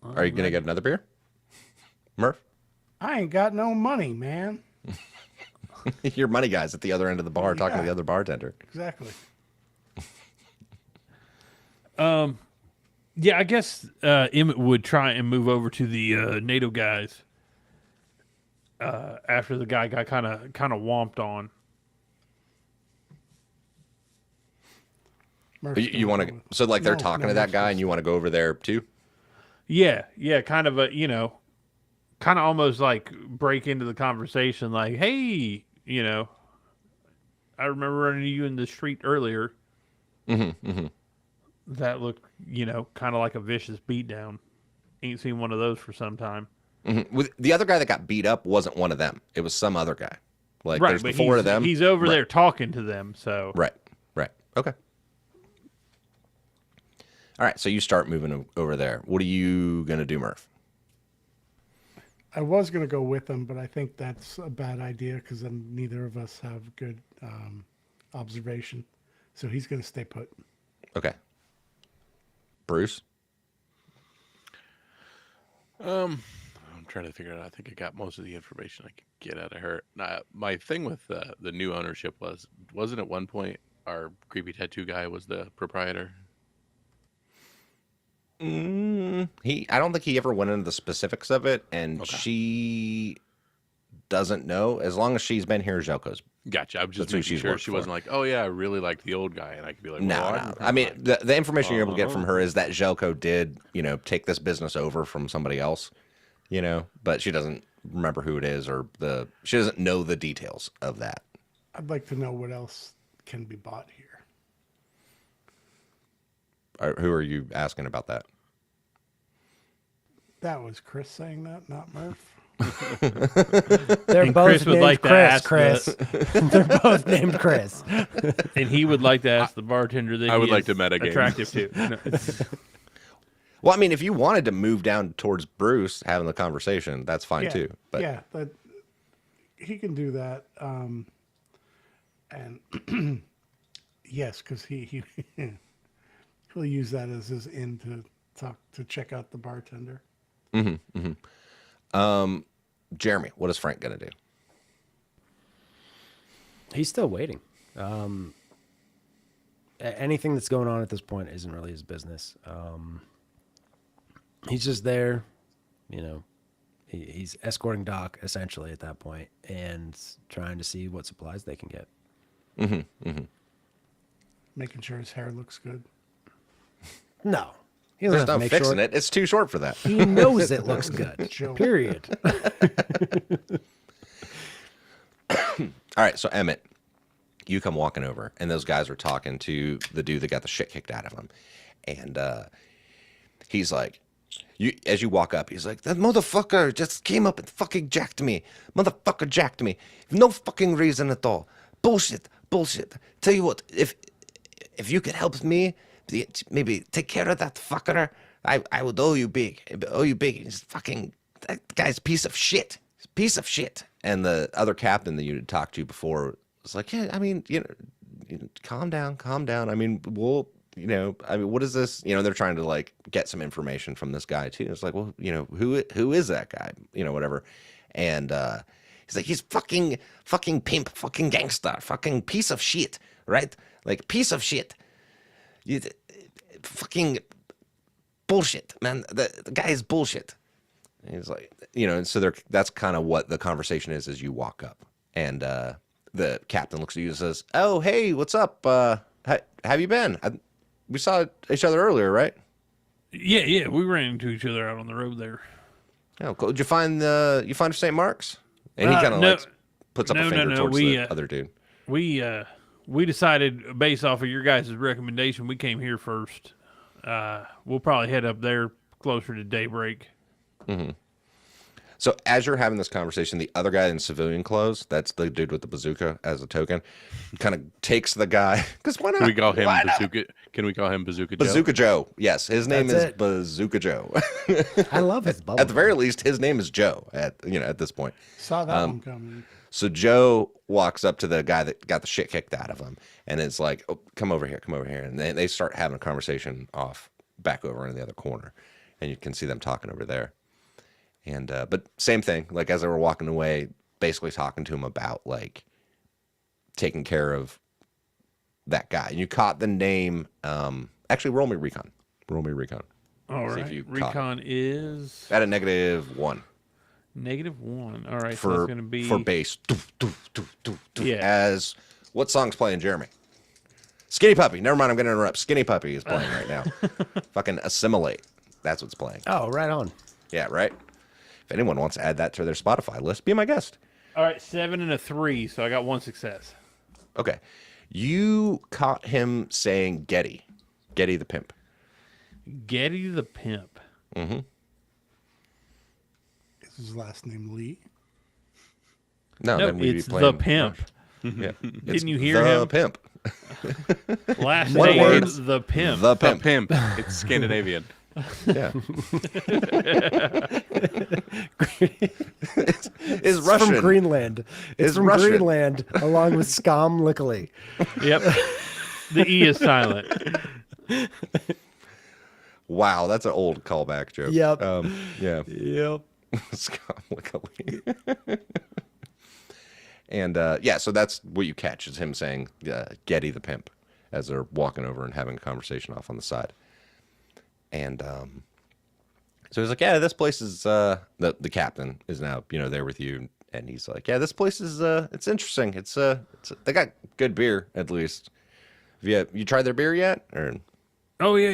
Are you going to get another beer? Murph? I ain't got no money, man. Your money guy's at the other end of the bar talking to Yeah. the other bartender. Exactly. Yeah, I guess Emmett would try and move over to the NATO guys after the guy got kind of whomped on. Murph's You gonna want go to, with- so like they're No, talking no, to that Murph's guy gonna and you want to go over there too? Yeah, kind of kind of almost like break into the conversation, like, hey, I remember running into you in the street earlier. Mm-hmm. That looked, kind of like a vicious beatdown. Ain't seen one of those for some time. Mm-hmm. With the other guy that got beat up wasn't one of them. It was some other guy. Like Right, there's the but 4 of them. he's over Right. there talking to them, so. Right. Okay. All right. So you start moving over there. What are you going to do, Murph? I was going to go with him, but I think that's a bad idea because then neither of us have good observation. So he's going to stay put. Okay. Bruce? I'm trying to figure it out. I think I got most of the information I could get out of her. Now, my thing with the new ownership wasn't at one point our creepy tattoo guy was the proprietor? I don't think he ever went into the specifics of it, and Okay. she doesn't know. As long as she's been here, Zelko's. Gotcha. I'm just That's who making she's sure worked she for. wasn't like, oh yeah, I really like the old guy, and I could be like, No, well, no. I'm I mean, the information you're able to get from Oh. her is that Zelko did, take this business over from somebody else, but she doesn't remember who it is she doesn't know the details of that. I'd like to know what else can be bought here. Who are you asking about that? That was Chris saying that, not Murph. They're And both Chris would named like to Chris. ask Chris. They're both named Chris. And he would like to ask the bartender that I would he like is to metagame. attractive to. No. Well, I mean, if you wanted to move down towards Bruce having the conversation, that's fine Yeah, too. But yeah, that he can do that. And yes, because he he'll use that as his in to check out the bartender. Jeremy, what is Frank gonna do? He's still waiting. Anything that's going on at this point isn't really his business. He's just there, you know. He's escorting Doc essentially at that point and trying to see what supplies they can get. Making sure his hair looks good. No, he doesn't There's have to no make fixing sure. it. It's too short for that. He knows it looks good. Joke. Period. All right, so Emmett, you come walking over, and those guys are talking to the dude that got the shit kicked out of him, and he's like, as you walk up, he's like, that motherfucker just came up and fucking jacked me. Motherfucker jacked me. No fucking reason at all. Bullshit. Tell you what, if you could help me, maybe take care of that fucker, I would owe you big. He's fucking, that guy's a piece of shit. He's a piece of shit. And the other captain that you had talked to before was like, yeah, I mean, calm down. I mean, what is this? They're trying to like get some information from this guy too. It's like, well, who is that guy? Whatever. And he's like, he's fucking pimp, fucking gangster, fucking piece of shit, right? Like piece of shit. Fucking bullshit, man. The guy is bullshit. And he's like, and so that's kind of what the conversation is as you walk up. And the captain looks at you and says, oh, hey, what's up? How have you been? We saw each other earlier, right? Yeah, we ran into each other out on the road there. Oh, cool. Did you find St. Mark's? And he kind of no, puts up a no, finger no, towards we, the other dude. We decided based off of your guys' recommendation, we came here first. We'll probably head up there closer to daybreak. So as you're having this conversation, the other guy in civilian clothes, that's the dude with the bazooka as a token, kind of takes the guy. Because why not? Can we call him Why not? Bazooka? Can we call him Bazooka Joe? Bazooka Joe. Yes, his name That's is it. Bazooka Joe. I love his bubble. At the very least, his name is Joe. At this point. Saw that one coming. So Joe walks up to the guy that got the shit kicked out of him, and it's like, oh, come over here. And they start having a conversation back over in the other corner, and you can see them talking over there. And but same thing, like as they were walking away, basically talking to him about like taking care of that guy. And you caught the name. Actually, roll me recon. All See right. if you caught Recon is at a -1 -1. All right, so for it's going to be for bass. Yeah. As what song's playing, Jeremy? Skinny Puppy. Never mind, I'm going to interrupt. Skinny Puppy is playing right now. Fucking Assimilate. That's what's playing. Oh, right on. Yeah, right. If anyone wants to add that to their Spotify list, be my guest. All right, 7 and a 3, so I got one success. Okay. You caught him saying Getty the pimp. Getty the Pimp. Is his last name Lee? No, No, then we'd it's be playing the Pimp. Yeah. Didn't you hear the him? pimp. Last One name word. is the Pimp. The The pimp. pimp. It's Scandinavian. Yeah. it's It's Russian. from Greenland. It's It's from Russian. Greenland, along with Scam Lickly. Yep. The E is silent. Wow, that's an old callback joke. Yep. Yeah. Yep. Scomlically. And yeah, so that's what you catch is him saying Getty the pimp as they're walking over and having a conversation off on the side. And so he's like, yeah, this place is the captain is now, there with you. And he's like, yeah, this place is it's interesting. It's they got good beer at least. Have you tried their beer yet? Or Oh, yeah.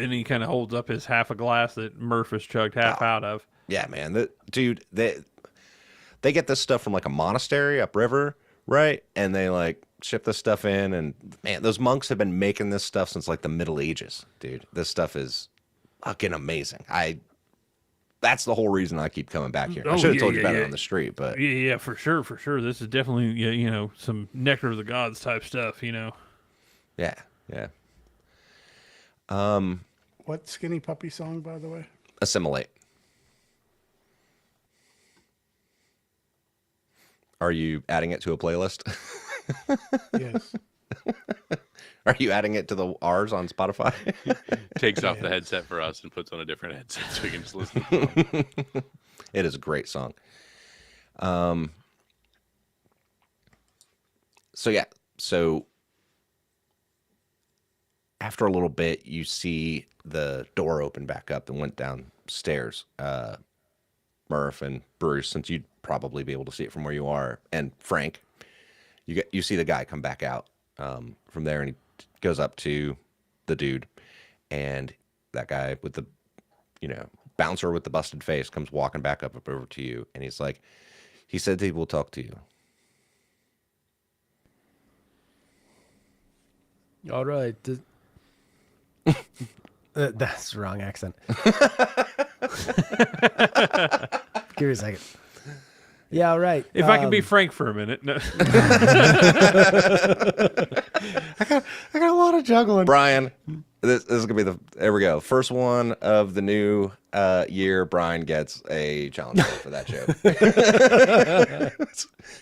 And he kind of holds up his half a glass that Murph has chugged half out of. yeah, man, dude, they get this stuff from like a monastery upriver, right? And they like ship this stuff in, and man, those monks have been making this stuff since like the Middle Ages, dude. This stuff is fucking amazing. That's the whole reason I keep coming back here. I Oh, should have yeah, told you yeah, better yeah. on the street, but Yeah, for sure, for sure. This is definitely, some nectar of the gods type stuff, yeah. What Skinny Puppy song, by the way? Assimilate. Are you adding it to a playlist? Yes. Are you adding it to the ours on Spotify? Takes off the headset for us and puts on a different headset so we can just listen to it. It is a great song. So after a little bit, you see the door open back up and went downstairs. Murph and Bruce, since you'd probably be able to see it from where you are, and Frank, you see the guy come back out from there, and he goes up to the dude, and that guy with the bouncer with the busted face comes walking back up over to you, and he's like, he said he will talk to you. All right. That's the wrong accent. Give me a second. Yeah, all right. If I can be frank for a minute. No. I got a lot of juggling. Brian, this is gonna be there we go. First one of the new year. Brian gets a challenge for that joke.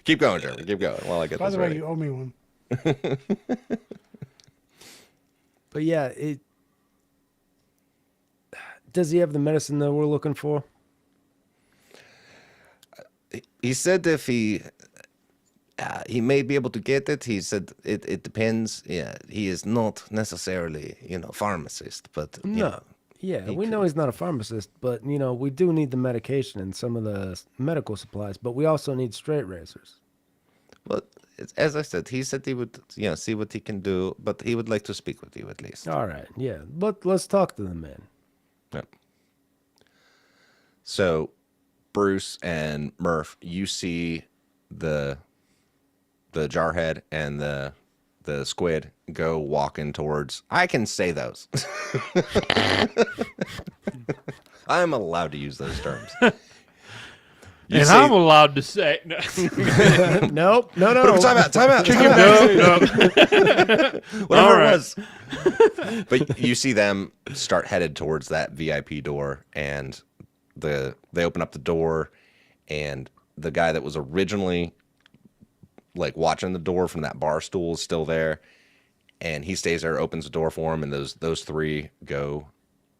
Keep going, Jeremy. Keep going while I get By this the way, ready. you owe me one. But yeah, does he have the medicine that we're looking for? He said if he may be able to get it. He said it depends. Yeah, he is not necessarily pharmacist, but No. Yeah, we know he's not a pharmacist, but we do need the medication and some of the medical supplies, but we also need straight razors. But as I said, he said he would see what he can do, but he would like to speak with you at least. All right, yeah, but let's talk to the man. Yep. So, Bruce and Murph, you see the jarhead and the squid go walking towards. I can say those. I'm allowed to use those terms. And I'm allowed to say. No. Nope, no. Time out. No. Whatever All it was. But you see them start headed towards that VIP door, and they open up the door, and the guy that was originally like watching the door from that bar stool is still there, and he stays there, opens the door for him, and those three go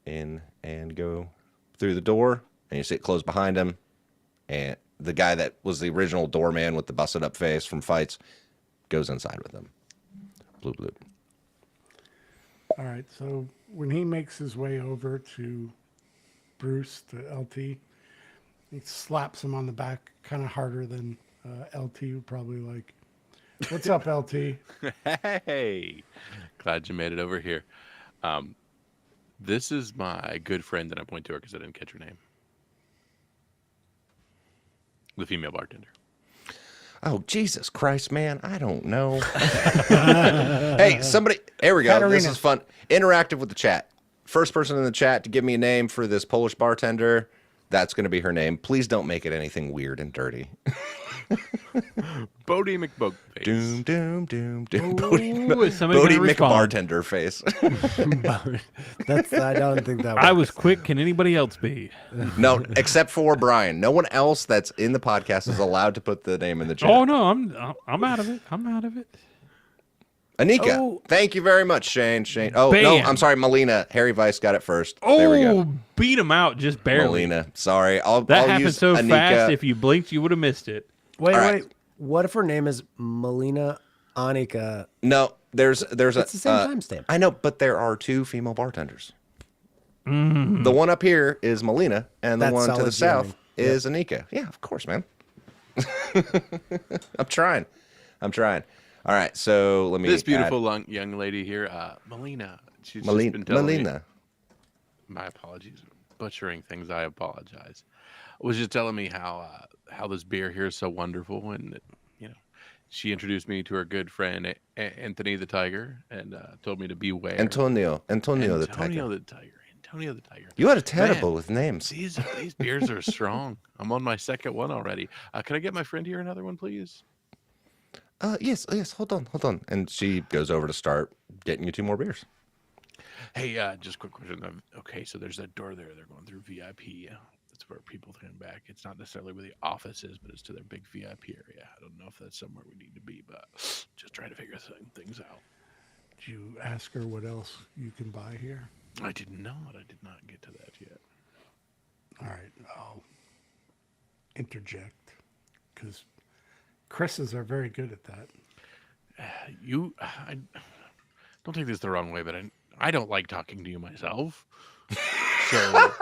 in and go through the door, and you see it close behind him, and the guy that was the original doorman with the busted up face from fights goes inside with them. Bloop bloop. All right, so when he makes his way over to Bruce, to LT, he slaps him on the back kind of harder than LT would probably like. What's up, LT? Hey, glad you made it over here. This is my good friend, and I point to her because I didn't catch her name. The female bartender. Oh, Jesus Christ, man. I don't know. Hey, somebody. Here we go. Katarina. This is fun. Interactive with the chat. First person in the chat to give me a name for this Polish bartender. That's going to be her name. Please don't make it anything weird and dirty. Bodie McBoatface. Doom, doom, doom, doom. Ooh, Bodie, is somebody gonna respond? McBartender face. I don't think that I works. was quick. Can anybody else be? No, except for Brian. No one else that's in the podcast is allowed to put the name in the chat. Oh no, I'm out of it. I'm out of it. Anika. Oh. Thank you very much, Shane. Oh, no, Bam. I'm sorry, Melina. Harry Weiss got it first. There we go. Oh, beat him out just barely. Melina. Sorry. That I'll happened use so Anika. fast. If you blinked, you would have missed it. Wait, All right. wait. What if her name is Melina Anika? No, there's It's the same timestamp. I know, but there are two female bartenders. The one up here is Melina, and the That's one to the solid south jamming. is Anika. Yeah, of course, man. I'm trying. All right, so let me. This beautiful young lady here, Melina. She's just been telling me. My apologies, butchering things. I apologize. Was just telling me how this beer here is so wonderful, and she introduced me to her good friend Anthony the Tiger, and told me to beware. Antonio the Tiger. Antonio the Tiger. Tony the Tiger. You are terrible Man, with names. These beers are strong. I'm on my second one already. Can I get my friend here another one, please? Yes. Hold on. And she goes over to start getting you 2 more beers. Hey, just a quick question. Okay, so there's that door there. They're going through VIP. That's where people come back. It's not necessarily where the office is, but it's to their big VIP area. I don't know if that's somewhere we need to be, but just trying to figure things out. Did you ask her what else you can buy here? I did not. I did not get to that yet. All right, I'll interject because Chris's are very good at that. I don't take this the wrong way, but I don't like talking to you myself. So,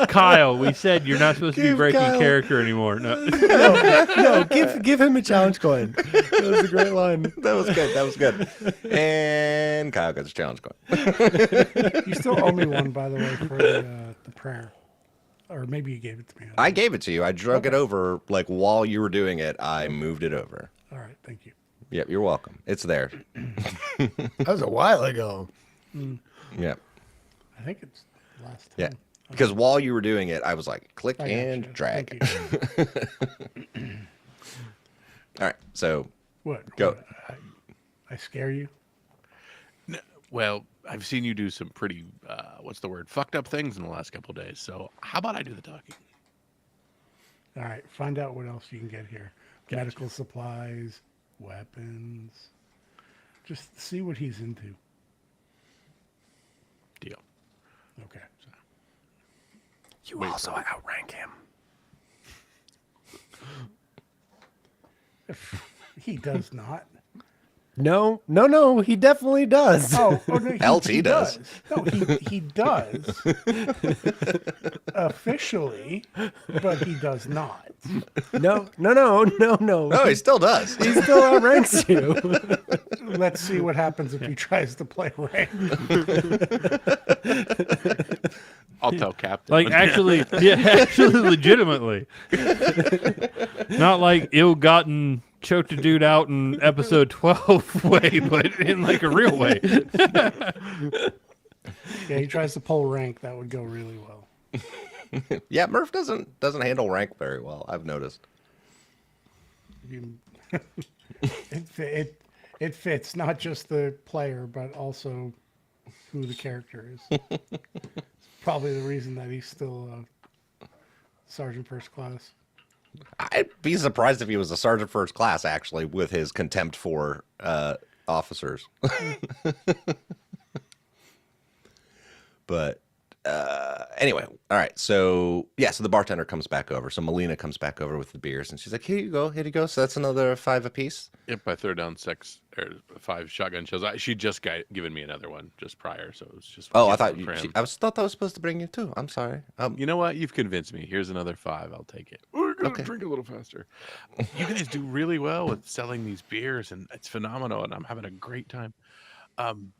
Kyle, we said you're not supposed to be Give breaking Kyle- character anymore. No. No, give him a challenge coin. That was a great line. That was good. And Kyle gets a challenge coin. You still owe me one, by the way, for the prayer. Or maybe you gave it to me. I gave it to you. I drug it over, like, while you were doing it. I moved it over. All right, thank you. Yep, you're welcome. It's there. That was a while ago. Yep. I think it's last time. Yeah. Because while you were doing it, I was like, click I and gotcha. drag. Thank you. All right. So What? Go. What, I scare you? no, well, I've seen you do some pretty, what's the word, fucked up things in the last couple of days. So how about I do the talking? All right, find out what else you can get here. Medical supplies, weapons. Just see what he's into. Deal. Okay. You also outrank him. He does not. No, he definitely does. Oh no, LT does. No, he does. Officially, but he does not. No. no, he still does. He still outranks you. Let's see what happens if he tries to play rank. I'll tell Captain. Like actually, legitimately. Not like ill-gotten choked a dude out in episode 12 way, but in like a real way. Yeah, he tries to pull rank. That would go really well. Yeah, Murph doesn't handle rank very well. I've noticed. It fits not just the player, but also who the character is. It's probably the reason that he's still Sergeant First Class. I'd be surprised if he was a sergeant first class, actually, with his contempt for officers. But anyway, all right. So yeah, so the bartender comes back over. So Melina comes back over with the beers, and she's like, "Here you go. So that's another 5 apiece." Yep, I threw down 5 shotgun shells. She just given me another one just prior, so it was just. Oh, I thought for him. thought I was supposed to bring you 2. I'm sorry. You know what? You've convinced me. Here's another 5. I'll take it. We're gonna Okay. drink a little faster. You guys do really well with selling these beers, and it's phenomenal. And I'm having a great time. Did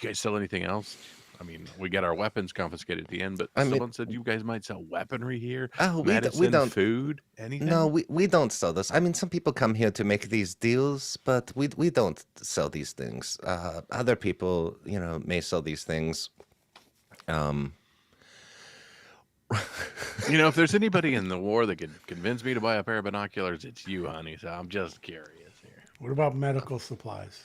you guys sell anything else? I mean, we got our weapons confiscated at the end, but someone said you guys might sell weaponry here. Oh, medicine, we don't. food, anything. No, we don't sell this. I mean, some people come here to make these deals, but we don't sell these things. Other people, may sell these things. If there's anybody in the war that could convince me to buy a pair of binoculars, it's you, honey. So I'm just curious here. What about medical supplies?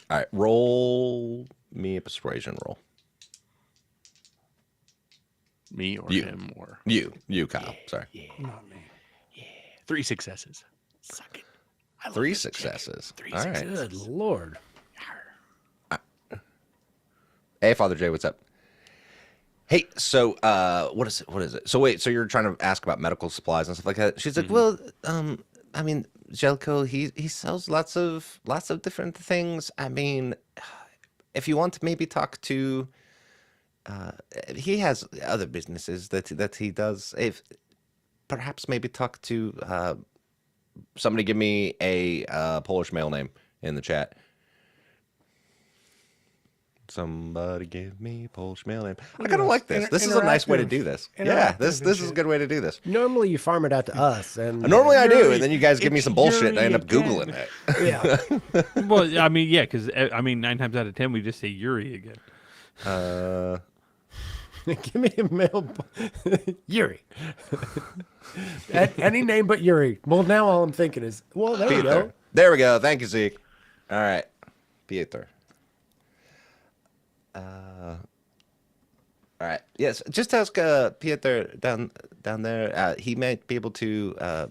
All right, roll me a persuasion roll. Me or You. him or You, Kyle. Sorry. Not me. 3 successes. Suck it. I love 3 this chick. successes. 3 All right. successes. Good Lord. Hey, Father Jay, what's up? Hey, so what is it? So wait, so you're trying to ask about medical supplies and stuff like that? She's like, well, I mean, Jelko, he sells lots of different things. I mean, if you want to maybe talk to, he has other businesses that he does. If perhaps maybe talk to somebody, give me a Polish male name in the chat. Somebody give me Polish mail name. I kind of like this. This is a nice way to do this. Yeah, interactive this and is a shit. good way to do this. Normally you farm it out to us, and Normally I do, Yuri, and then you guys give me it's some bullshit, and I end Yuri up Googling again. it. yeah. Well, I mean, yeah, because I mean, 9 times out of 10 we just say Yuri again. Give me a mail, Yuri. Any name but Yuri. Well, now all I'm thinking is, well, there you go. Peter. There we go. Thank you, Zeke. All right, Peter. All right. Yes. Just ask Peter down there. He might be able to.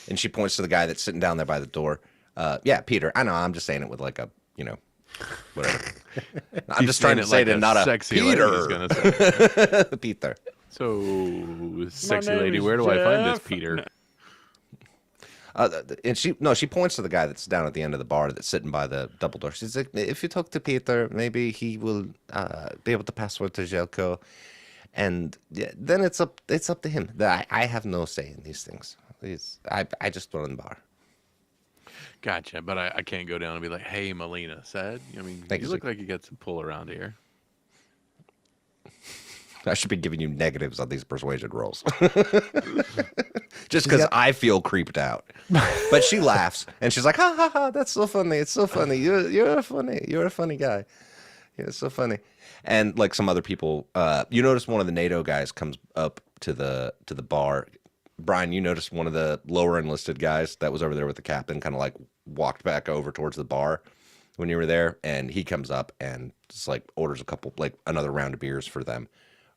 And she points to the guy that's sitting down there by the door. Yeah, Peter. I know. I'm just saying it with like a whatever. I'm just trying to say like it in not a sexy Peter. lady is gonna say. Peter. So, sexy name lady, is where do I find this Jeff. Peter? And she points to the guy that's down at the end of the bar that's sitting by the double door. She's like, if you talk to Peter, maybe he will be able to password to Jelko, and yeah, then it's up to him. I have no say in these things. I just run the bar. Gotcha, but I can't go down and be like, "Hey, Melina said." I mean, Thank you you, look sir. like you got some pull around here. I should be giving you negatives on these persuasion rolls. Just because I feel creeped out. But she laughs and she's like, ha ha ha, that's so funny. It's so funny. You're a funny guy. Yeah, it's so funny. And like some other people, you notice one of the NATO guys comes up to the bar. Brian, you noticed one of the lower enlisted guys that was over there with the captain kind of like walked back over towards the bar when you were there, and he comes up and just like orders a couple, like another round of beers for them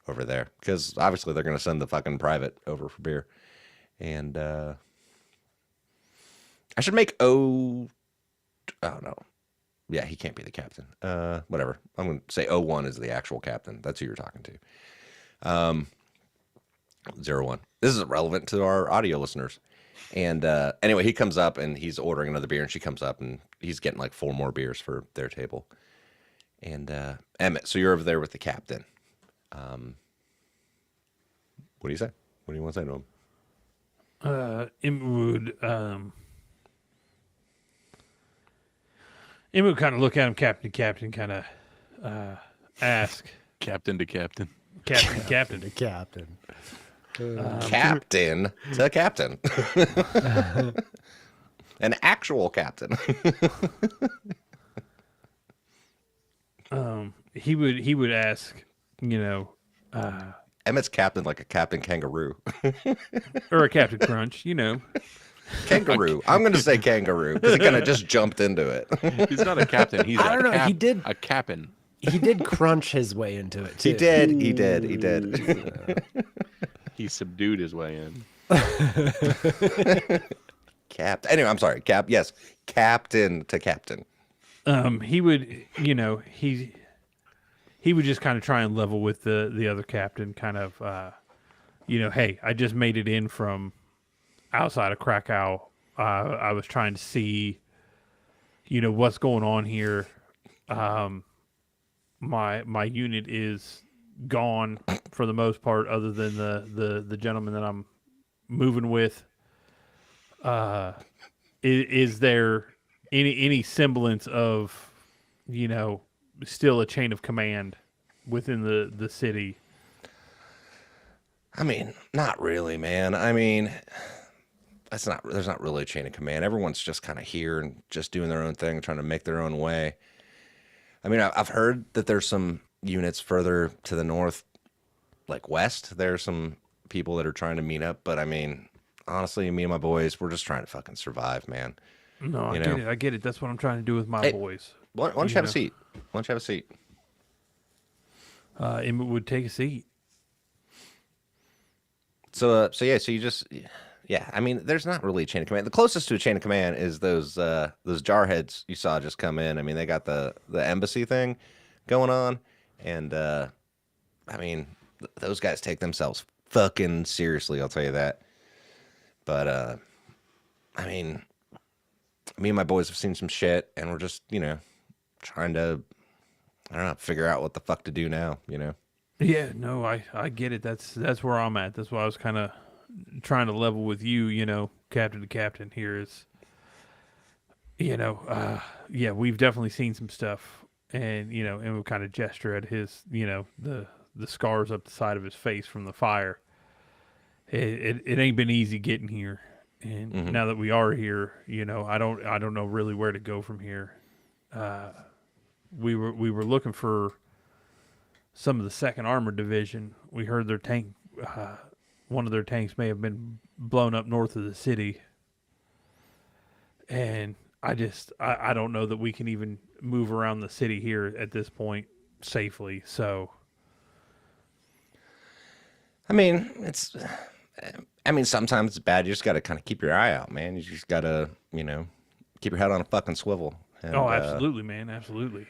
over there, because obviously they're going to send the fucking private over for beer. And I should make oh no, yeah, he can't be the captain. Whatever, I'm going to say 01 is the actual captain. That's who you're talking to. 01. This is relevant to our audio listeners. And anyway, he comes up and he's ordering another beer, and she comes up and he's getting like 4 more beers for their table. And Emmett, so you're over there with the captain. What do you say? What do you want to say to him? Em would kind of look at him, captain, kind of ask, Captain to captain. captain. The captain. Captain to captain. An actual captain. He would ask, Emmett's captain like a captain kangaroo. or a Captain Crunch, Kangaroo. I'm going to say kangaroo because he kind of just jumped into it. He's not a captain. He's I don't know, he did- a captain. He did crunch his way into it too. He did. He subdued his way in. Anyway, I'm sorry. Yes, captain to captain. he would, he would just kind of try and level with the other captain, kind of, hey, I just made it in from outside of Krakow. I was trying to see, what's going on here. My unit is gone for the most part, other than the gentleman that I'm moving with. Is there any semblance of, still a chain of command within the city? I mean, not really, man. I mean, there's not really a chain of command. Everyone's just kind of here and just doing their own thing, trying to make their own way. I mean, I've heard that there's some units further to the north, like west. There's some people that are trying to meet up, but I mean, honestly, me and my boys, we're just trying to fucking survive, man. No, I get it. That's what I'm trying to do with my boys. Why don't you have a seat? Why don't you have a seat? Emmett would take a seat. So you just, yeah. I mean, there's not really a chain of command. The closest to a chain of command is those jarheads you saw just come in. I mean, they got the embassy thing going on, and I mean, those guys take themselves fucking seriously. I'll tell you that. But I mean, me and my boys have seen some shit, and we're just trying to, I don't know, figure out what the fuck to do now. Yeah, no, I get it. That's where I'm at. That's why I was kind of trying to level with you, captain to captain here is, yeah, we've definitely seen some stuff and and we kind of gesture at his, the scars up the side of his face from the fire. It ain't been easy getting here, and now that we are here, I don't know really where to go from here. We were looking for some of the Second Armored Division. We heard their tank, one of their tanks may have been blown up north of the city, and I don't know that we can even move around the city here at this point safely. So, I mean, sometimes it's bad. You just got to kind of keep your eye out, man. You just got to, keep your head on a fucking swivel. And, absolutely, man, absolutely.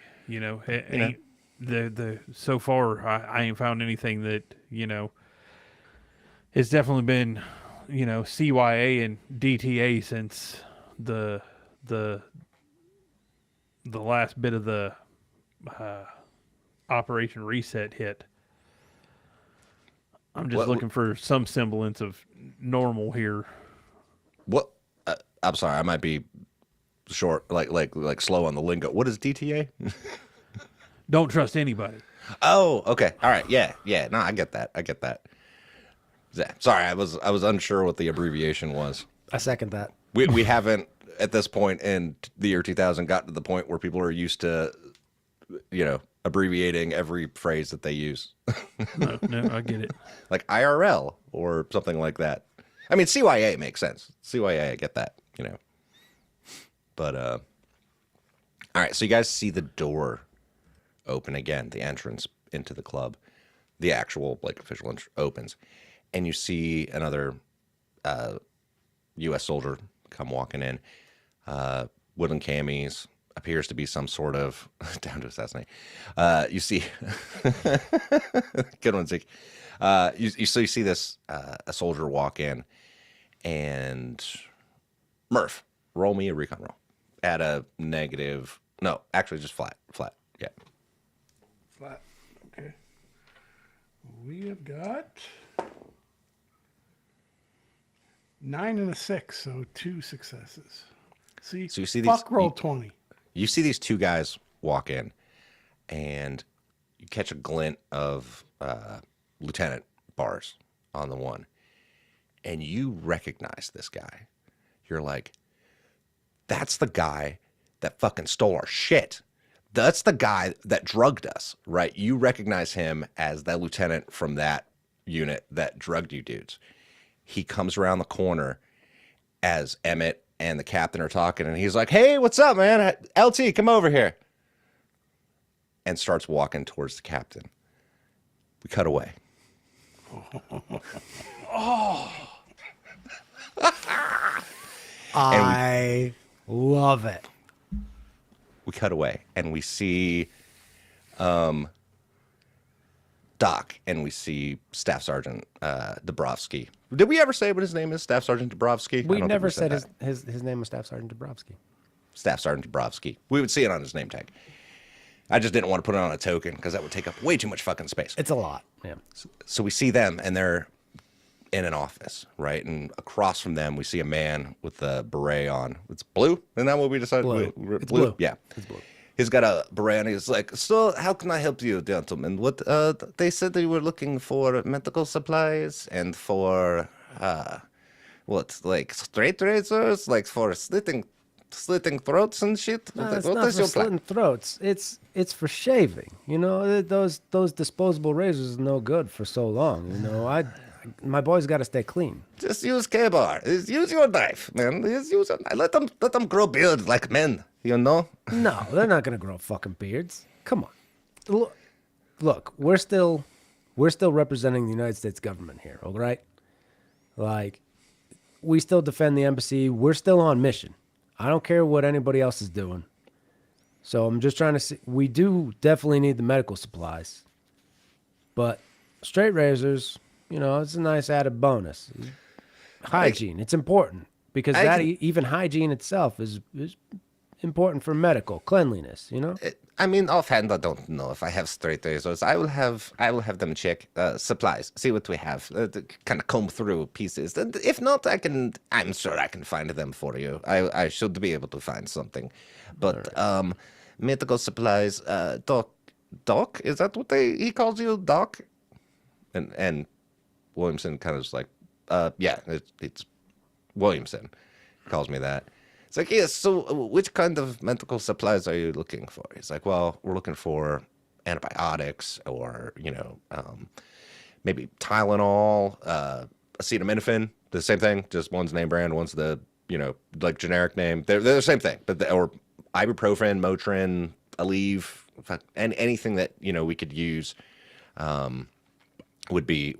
So far I ain't found anything that it's definitely been CYA and DTA since the last bit of the Operation Reset hit. I'm just looking for some semblance of normal here. What? I'm sorry, I might be short, like slow on the lingo. What is DTA? Don't trust anybody. Oh, okay, all right, yeah. No, I get that. Yeah, sorry, I was unsure what the abbreviation was. I second that. We haven't at this point in the year 2000 gotten to the point where people are used to, abbreviating every phrase that they use. No, I get it. Like IRL or something like that. I mean, CYA makes sense. CYA, I get that, But, all right, so you guys see the door open again, the entrance into the club. The actual, official opens. And you see another U.S. soldier come walking in. Wooden camis, appears to be some sort of down to assassinate. You see, good one, Zeke. You see this a soldier walk in, and Murph, roll me a recon roll at a negative. No, actually, just flat. Yeah. Flat. Okay. We have got 9 and a 6, so 2 successes. See, so you see fuck roll 20. You see these two guys walk in, and you catch a glint of lieutenant bars on the one, and you recognize this guy. You're like, that's the guy that fucking stole our shit. That's the guy that drugged us, right? You recognize him as that lieutenant from that unit that drugged you dudes. He comes around the corner as Emmett and the captain are talking, and he's like, hey, what's up, man? LT, come over here. And starts walking towards the captain. We cut away. I love it. We cut away, and we see Doc, and we see Staff Sergeant Dabrowski. Did we ever say what his name is, Staff Sergeant Dabrowski? We never said his name was Staff Sergeant Dabrowski. Staff Sergeant Dabrowski. We would see it on his name tag. I just didn't want to put it on a token because that would take up way too much fucking space. It's a lot, yeah. So we see them, and they're in an office, right? And across from them, we see a man with a beret on. It's blue? Isn't that what we decided? Blue. It's blue. Yeah. It's blue. He's got a beret, and he's like, so how can I help you, gentlemen? What they said they were looking for medical supplies and for straight razors, like for slitting throats and shit. No, it's not for slitting throats. It's for shaving. Those disposable razors are no good for so long. My boy's got to stay clean. Just use K-bar. Use your knife, man. Let them grow beards like men. No, they're not gonna grow fucking beards. Come on. Look, we're still representing the United States government here, all right? Like, we still defend the embassy. We're still on mission. I don't care what anybody else is doing. So I'm just trying to see. We do definitely need the medical supplies. But straight razors, it's a nice added bonus. Hygiene, it's important. Because even hygiene itself is important for medical cleanliness, Offhand, I don't know if I have straight razors. I will have them check supplies, see what we have, kind of comb through pieces. And if not, I'm sure I can find them for you. I should be able to find something. But medical supplies, Doc. Doc? Is that what he calls you, Doc? And Williamson kind of is like, yeah, it's Williamson calls me that. It's like, yes, so which kind of medical supplies are you looking for? He's like, well, we're looking for antibiotics or, maybe Tylenol, acetaminophen, the same thing, just one's name brand, one's the, like generic name. They're the same thing, but or ibuprofen, Motrin, Aleve, and anything that, we could use would be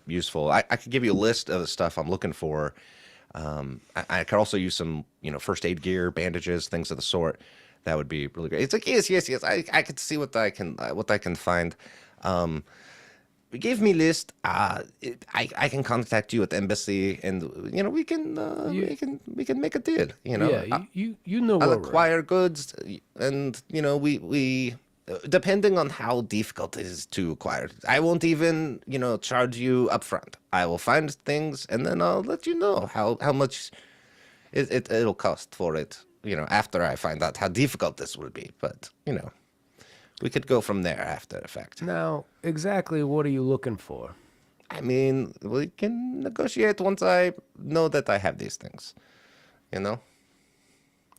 useful. I could give you a list of the stuff I'm looking for. I could also use some first aid gear, bandages, things of the sort. That would be really great. It's like yes. I could see what I can find. Give me list. I can contact you at the embassy, and we can make a deal. Yeah, you know I'll where we're at. acquire goods, and we depending on how difficult it is to acquire, I won't even charge you up front. I will find things, and then I'll let you know how much it'll cost for it. After I find out how difficult this will be, but we could go from there after the fact. Now, exactly what are you looking for? I mean, we can negotiate once I know that I have these things.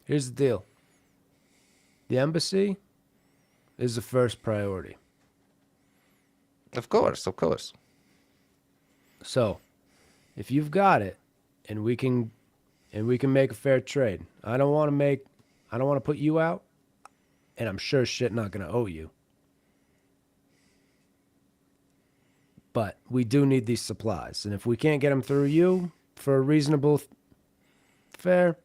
Here's the deal. The embassy is the first priority. Of course. So, if you've got it, and we can make a fair trade. I don't want to put you out, and I'm sure shit not going to owe you. But we do need these supplies, and if we can't get them through you for a reasonable fare,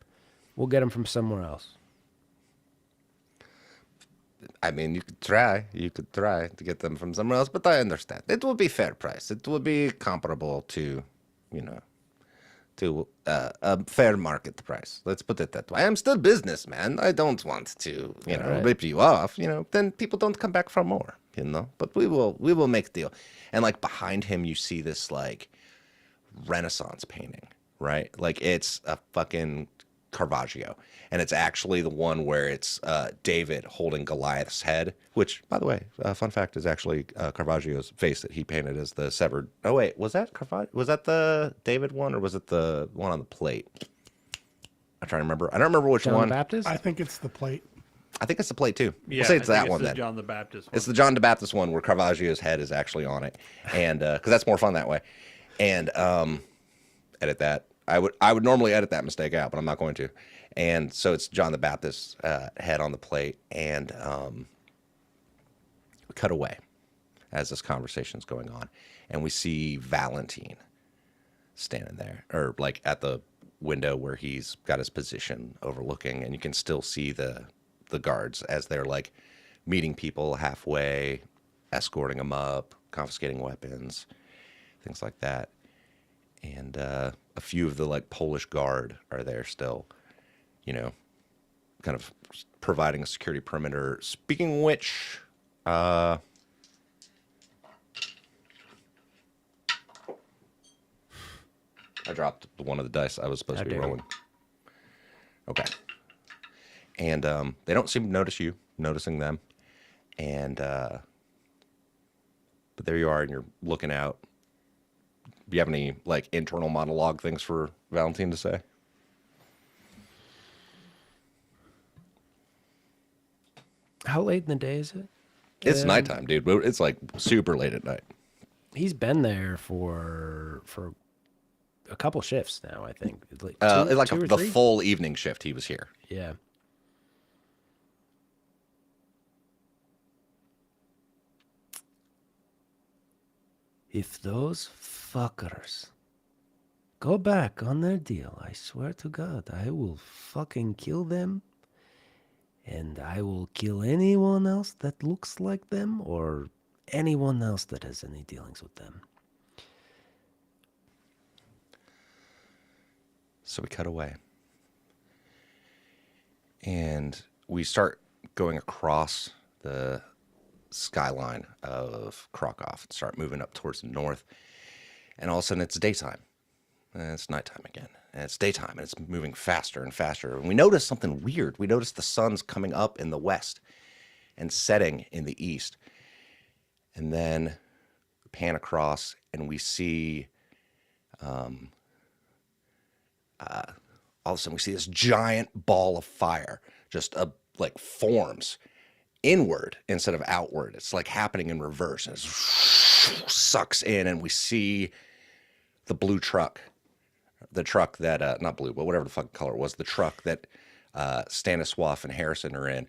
we'll get them from somewhere else. I mean, you could try to get them from somewhere else, but I understand. It will be fair price. It will be comparable to, a fair market price. Let's put it that way. I'm still businessman. I don't want to, Right. rip you off. Then people don't come back for more. But we will make a deal. And like behind him, you see this like Renaissance painting, right? Like it's a fucking Caravaggio, and it's actually the one where it's David holding Goliath's head, which, by the way, fun fact, is actually Caravaggio's face that he painted as the severed. Oh wait, was that Caravaggio? Was that the David one, or was it the one on the plate? I'm trying to remember. I don't remember which John one. the Baptist? I think it's the plate. I think it's the plate too. Yeah, we'll say it's I that think one the then. John the Baptist one. It's the John the Baptist one where Caravaggio's head is actually on it, and because that's more fun that way. And edit that. I would normally edit that mistake out, but I'm not going to. And so it's John the Baptist's head on the plate, and we cut away as this conversation's going on, and we see Valentine standing there, or like at the window where he's got his position overlooking, and you can still see the guards as they're like meeting people halfway, escorting them up, confiscating weapons, things like that. And a few of the like Polish guard are there still, kind of providing a security perimeter. Speaking of which, I dropped one of the dice I was supposed to be rolling. Okay. And they don't seem to notice you, noticing them. And but there you are, and you're looking out. Do you have any like internal monologue things for Valentine to say? How late in the day is it? It's nighttime, dude. It's like super late at night. He's been there for a couple shifts now, I think. Like two or the three? full evening shift he was here. Yeah. If those fuckers go back on their deal, I swear to God, I will fucking kill them. And I will kill anyone else that looks like them or anyone else that has any dealings with them. So we cut away. And we start going across the skyline of Krakow and start moving up towards the north. And all of a sudden it's daytime. And it's nighttime again. and it's daytime, and it's moving faster and faster. And we notice something weird. We notice the sun's coming up in the west and setting in the east. And then pan across, and we see, all of a sudden, we see this giant ball of fire just like forms inward instead of outward. It's like happening in reverse, and it sucks in, and we see the blue truck, the truck that not blue, but whatever the fucking color it was, the truck that Stanislav and Harrison are in,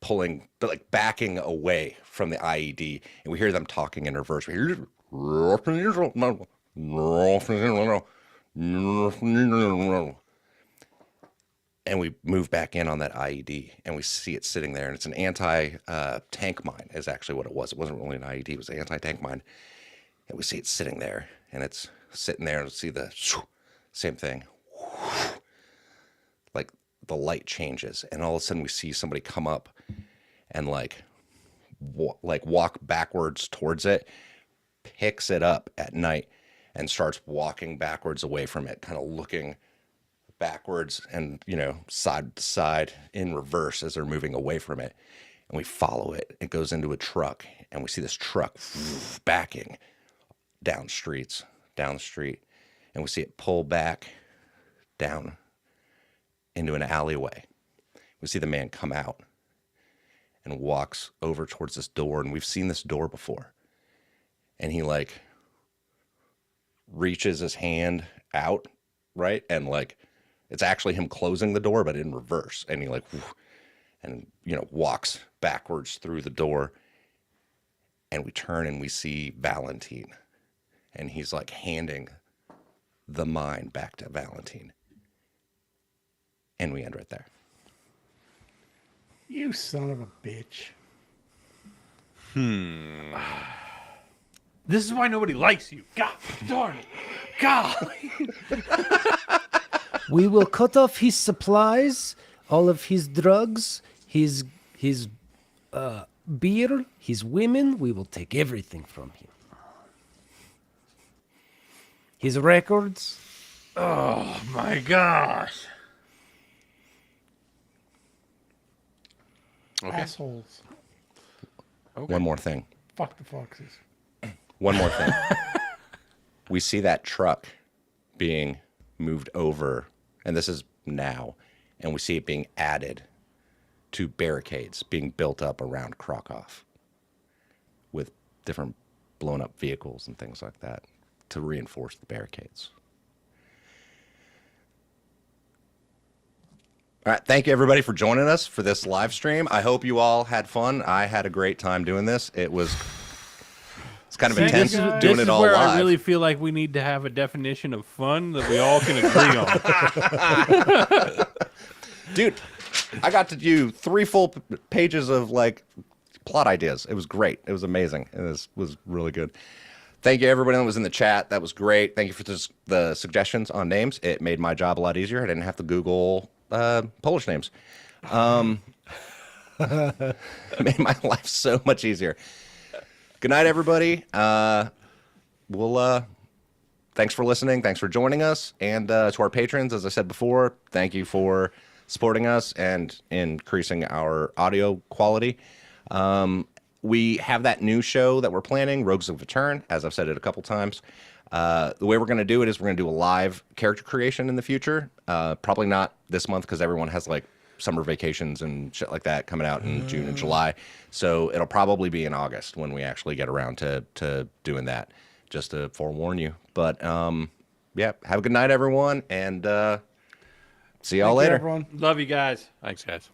pulling, but like backing away from the IED, and we hear them talking in reverse. We hear, and we move back in on that IED, and we see it sitting there, and it's an anti-tank mine is actually what it was. It wasn't really an IED, it was an anti-tank mine. And we see it sitting there, and it's sitting there, and we see the same thing. Like the light changes, and all of a sudden we see somebody come up and like walk backwards towards it, picks it up at night, and starts walking backwards away from it, kind of looking backwards and, you know, side to side in reverse as they're moving away from it. And we follow it. It goes into a truck, and we see this truck backing down the street, and we see it pull back down into an alleyway. We see the man come out and walks over towards this door, and we've seen this door before. And he like reaches his hand out, right? And like it's actually him closing the door, but in reverse. And he like, and you know, walks backwards through the door. And we turn and we see Valentine, and he's like handing the mine back to Valentine. And we end right there. You son of a bitch. This is why nobody likes you. God darn it. God. We will cut off his supplies, all of his drugs, his beer, his women. We will take everything from him. His records. Oh my gosh. Okay. Assholes. Okay. One more thing. Fuck the foxes. One more thing. We see that truck being moved over, and this is now, and we see it being added to barricades being built up around Krakow with different blown up vehicles and things like that to reinforce the barricades. All right, thank you everybody for joining us for this live stream. I hope you all had fun. I had a great time doing this. It's kind of intense doing this it is all where live. I really feel like we need to have a definition of fun that we all can agree on. Dude, I got to do 3 full pages of like plot ideas. It was great. It was amazing. It was really good. Thank you everybody that was in the chat. That was great. Thank you for the suggestions on names. It made my job a lot easier. I didn't have to Google Polish names. It made my life so much easier. Good night, everybody. Thanks for listening. Thanks for joining us. And to our patrons, as I said before, thank you for supporting us and increasing our audio quality. We have that new show that we're planning, Rogues of Return, as I've said it a couple times. The way we're going to do it is we're going to do a live character creation in the future. Probably not this month because everyone has like summer vacations and shit like that coming out in June and July. So it'll probably be in August when we actually get around to doing that, just to forewarn you. But yeah, have a good night, everyone, and see y'all later. Everyone. Love you guys. Thanks, guys.